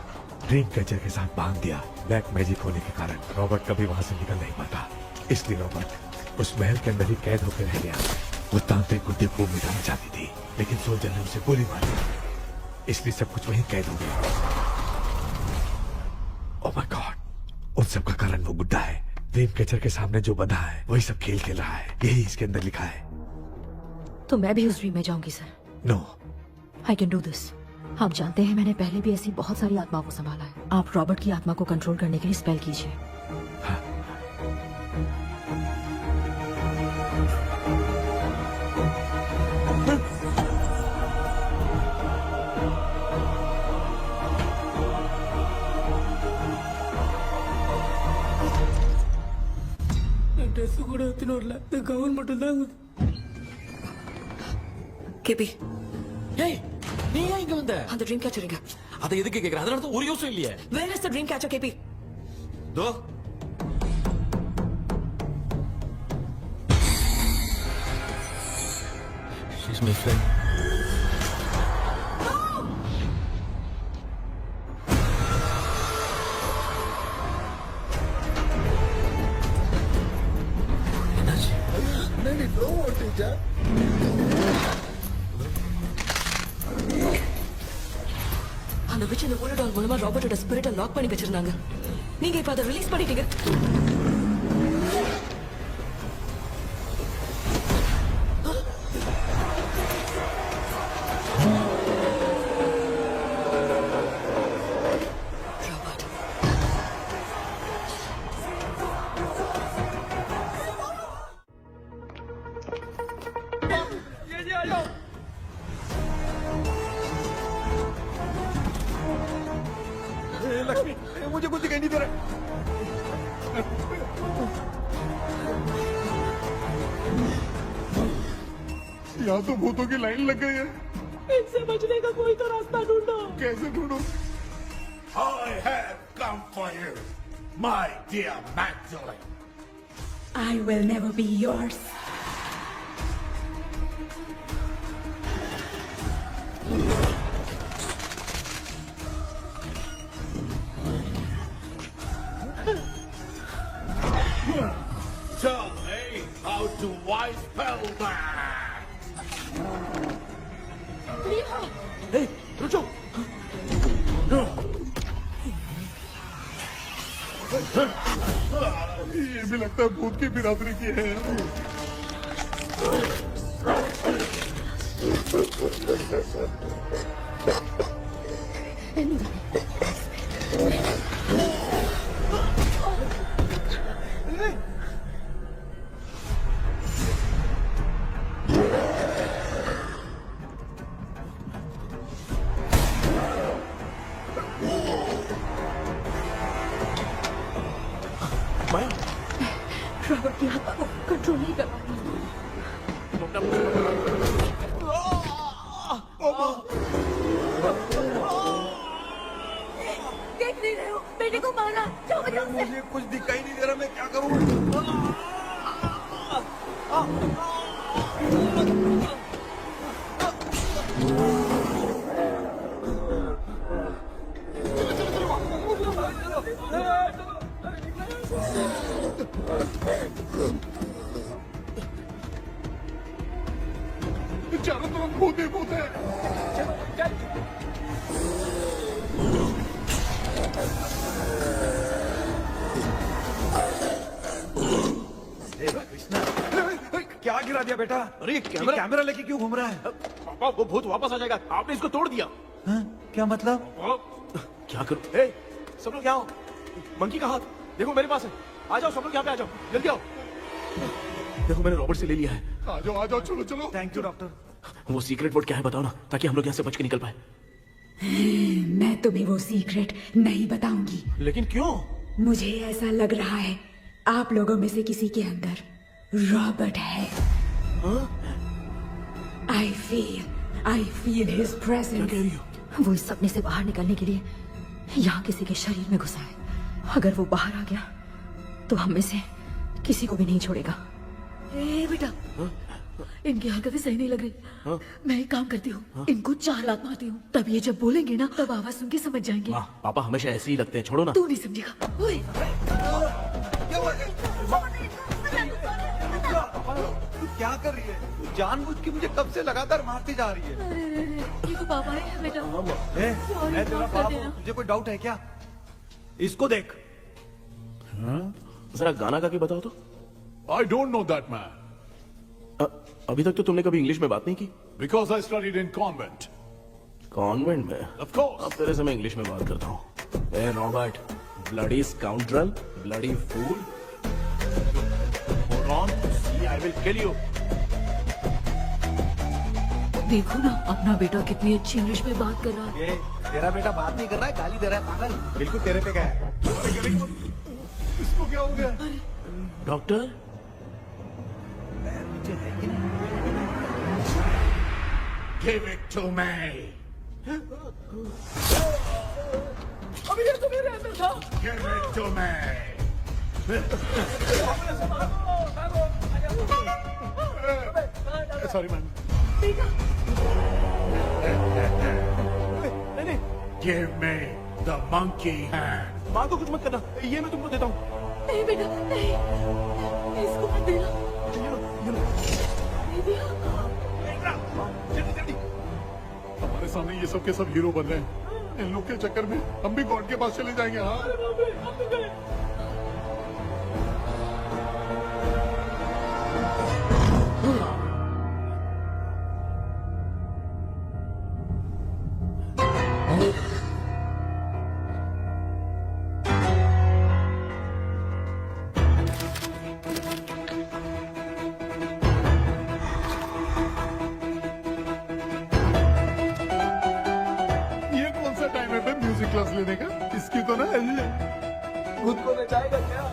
ड्रीम कैचर के साथ बांध दिया। ब्लैक मैजिक होने के कारण रॉबर्ट कभी वहां से निकल नहीं पाता, इसलिए रॉबर्ट उस महल के अंदर ही कैद होकर रह गया। वो तांत्रिक गुड्डे को मिटाना चाहती थी, लेकिन सोल्जर ने उसे गोली मारी, इसलिए सब कुछ वहीं कैद हो गया। ओह माय गॉड, उन सब का कारण वो गुड्डा है। ड्रीम कैचर के सामने जो बंधा है वही सब खेल खेल रहा है, यही इसके अंदर लिखा है। तो मैं भी उस ड्रीम में जाऊंगी sir? No, I can do this. आप जानते हैं मैंने पहले भी ऐसी बहुत सारी आत्माओं को संभाला है। आप रॉबर्ट की आत्मा को कंट्रोल करने के लिए स्पेल कीजिए। ಡ್ರೆಸ್ ಕೂಡ ನೋಡ್ಲ ಗೌನ್ ಮಟ್ಟದ கேபி, ஏய், நீ ஏன் இங்க வந்த? அந்த ட்ரீம் கேச்சர் எங்க? அதை எதுக்கு கேக்குற? அதனால ஒரு யூஸும் இல்லையே. Where is the dream catcher, KP? Though she's my friend. बेटा அந்த விச் இந்த புல்லட் ஆல் மூலமா ராபர்ட்டோட ஸ்பிரிட்டை லாக் பண்ணி வச்சிருந்தாங்க. நீங்க இப்ப அதை ரிலீஸ் பண்ணிட்டீங்க. लक्ष्मी मुझे कुछ दिखाई नहीं दे रहा। यहाँ तो भूतों की लाइन लग गई है। इनसे बचने का कोई तो रास्ता ढूंढो। कैसे ढूंढूं? I have come for you, my dear Magdalene. I will never be yours. Tell me how to wipe spell that. Hey, रुको। ये भी लगता है भूत की बिरादरी की है। रॉबर्ट की आत्मा को कंट्रोल नहीं कर पा रही। देख नहीं रहे हो बेटे को मारा। जाओ यहाँ से। मुझे कुछ दिखाई नहीं दे रहा, मैं क्या करूँ? चारों तरफ भूत ही भूत है। क्या गिरा दिया बेटा? अरे कैमरा लेके क्यों घूम रहा है? पापा वो भूत वापस आ जाएगा। आपने इसको तोड़ दिया। हाँ? क्या मतलब? क्या करूं? सब लोग यहाँ आओ। मंकी का हाथ देखो मेरे पास है। आ जाओ सब लोग यहाँ पे आ जाओ, जल्दी आओ। देखो मैंने रॉबर्ट से ले लिया है। आ जाओ चलो चलो। Thank you doctor. वो सीक्रेट वर्ड क्या है बताओ ना, ताकि हम लोग यहाँ से बच के निकल पाए। मैं तुम्हें वो सीक्रेट नहीं बताऊंगी। लेकिन क्यों? मुझे ऐसा लग रहा है आप लोगों में से किसी के अंदर रॉबर्ट है। I feel his presence. वो इस सपने से बाहर निकलने के लिए यहाँ किसी के शरीर में घुसा है। अगर वो बाहर आ गया तो हम में से किसी को भी नहीं छोड़ेगा। ए बेटा, इनकी हरकतें सही नहीं लग रही। मैं एक काम करती हूँ, इनको 4 लात मारती हूँ, तब ये जब बोलेंगे ना तब आवाज सुन के समझ जाएंगे। पापा हमेशा ऐसे ही लगते हैं, छोड़ो ना। तू नहीं समझेगा। ओए, तू क्या कर रही है? तू जानबूझ के मुझे कब से लगातार मारती जा रही है। ये तो पापा है बेटा। मैं तेरा बाप हूँ, तुझे कोई डाउट है क्या? इसको देख। जरा गाना गा के बताओ तो। I don't know that man. अभी तक तो तुमने कभी इंग्लिश में बात नहीं की। Because I studied in convent. Convent में? Of course. अब तेरे से मैं इंग्लिश में बात करता हूँ। ए Robert, bloody scoundrel, bloody fool. Hold on, see, I will kill you. देखो ना अपना बेटा कितनी अच्छी इंग्लिश में बात कर रहा है। ये तेरा बेटा बात नहीं कर रहा है, गाली दे रहा है पागल। बिल्कुल तेरे पे क्या है? इसको क्या हो गया? Doctor? Give it to me. अभी ये तो मेरे अंदर था। Give it to me. Sorry man. नहीं। Give me the monkey hand. माँ को कुछ मत करना, ये मैं तुमको देता हूँ। नहीं बेटा, नहीं, इसको मत देना। सामने ये सब के सब हीरो बन रहे हैं। इन लोग के चक्कर में हम भी गॉड के पास चले जाएंगे। हाँ ये कौन सा टाइम है बे म्यूजिक क्लास लेने का? इसकी तो ना खुद को नचाएगा क्या?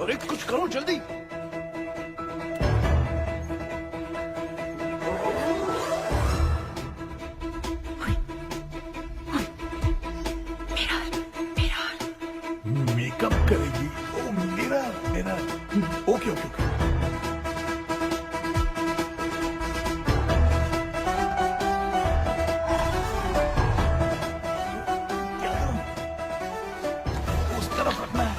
अरे कुछ करो जल्दी। मेकअप करेगी? ओ मेरा मेरा ओके ओके ओके। उस तरफ रखना है।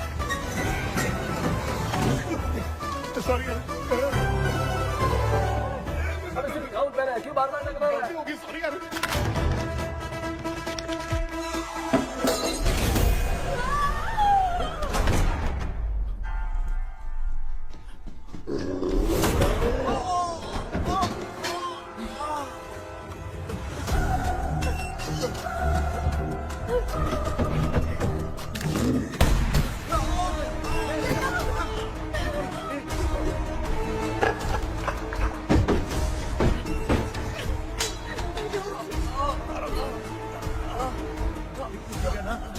सॉरी क्यों बार-बार लग रहा है? होगी सॉरी यार।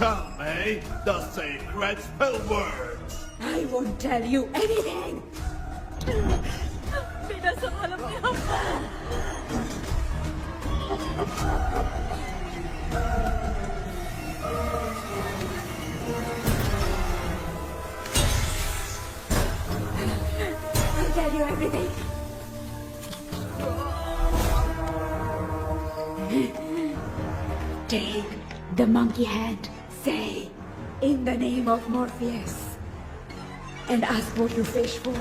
Tell me the sacred spell words. I won't tell you anything. बेटा संभाल अपने आप को। I'll tell you everything. Take the monkey hand. Say, in the name of Morpheus, and ask what you fish for.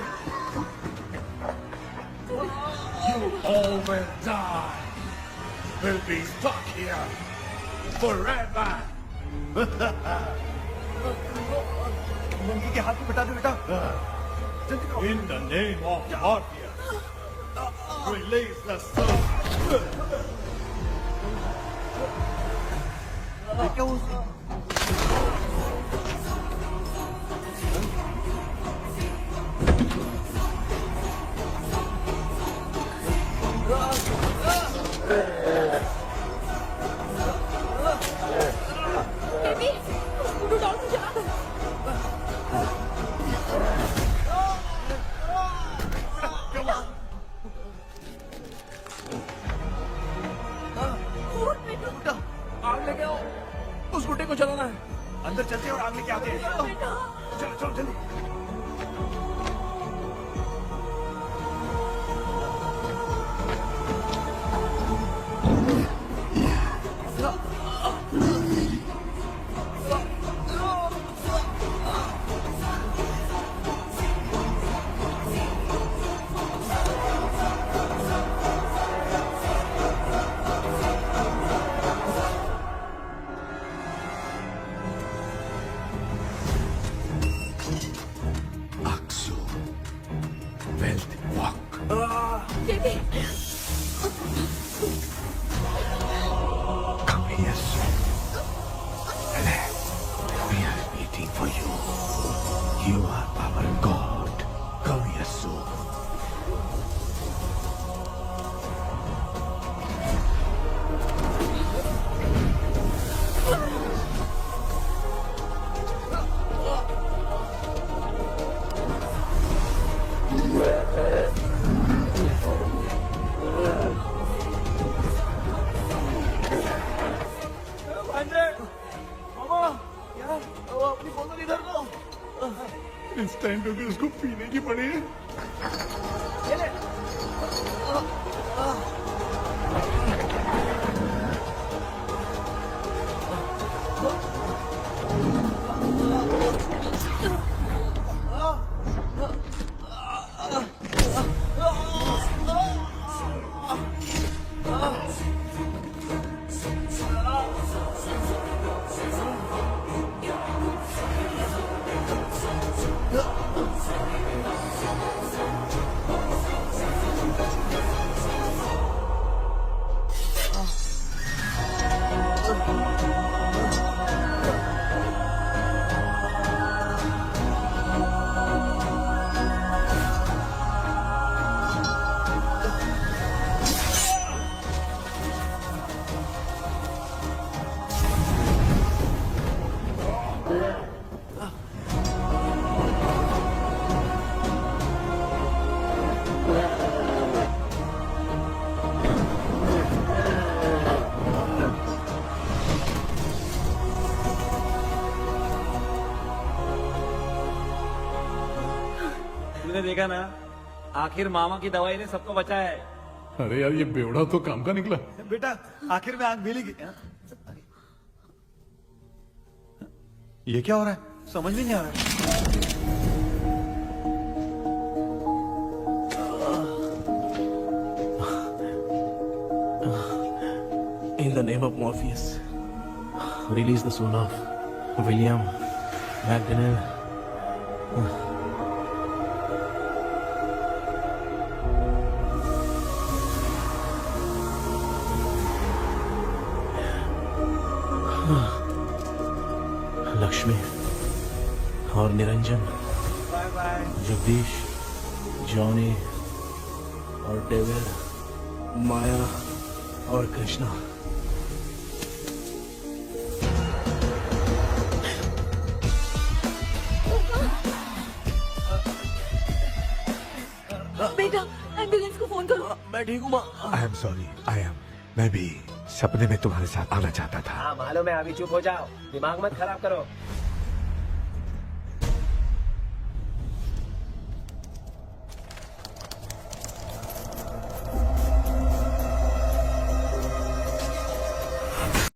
You all will die. Will be stuck here forever. Monkey के हाथ में बिठा दो बेटा। In the name of Morpheus, release the soul. क्या उस baby, scooter doll को जला दो। आग लेके आओ। उस गुड्डे को जलाना है। अंदर चलते हैं और आग लेके आते हैं। चलो चलो जल्दी। Baby, Come here soon. We are waiting for you. You are our God. Come here soon. इस टाइम पे भी उसको पीने की पड़ी है। तूने देखा ना, आखिर मामा की दवाई ने सबको बचाया है। अरे यार ये बेवड़ा तो काम का निकला। बेटा आखिर में आंख मिली। ये क्या हो रहा है, समझ में नहीं आ रहा है। In the name of Morpheus, release the soul of William McDonnell. Lakshmi और निरंजन, जगदीश, जॉनी और डेविड, माया और कृष्णा। बेटा एम्बुलेंस को फोन करो। मैं ठीक हूँ माँ। आई एम सॉरी, मैं भी सपने में तुम्हारे साथ आना चाहता था। हाँ मालूम है, अभी चुप हो जाओ, दिमाग मत खराब करो।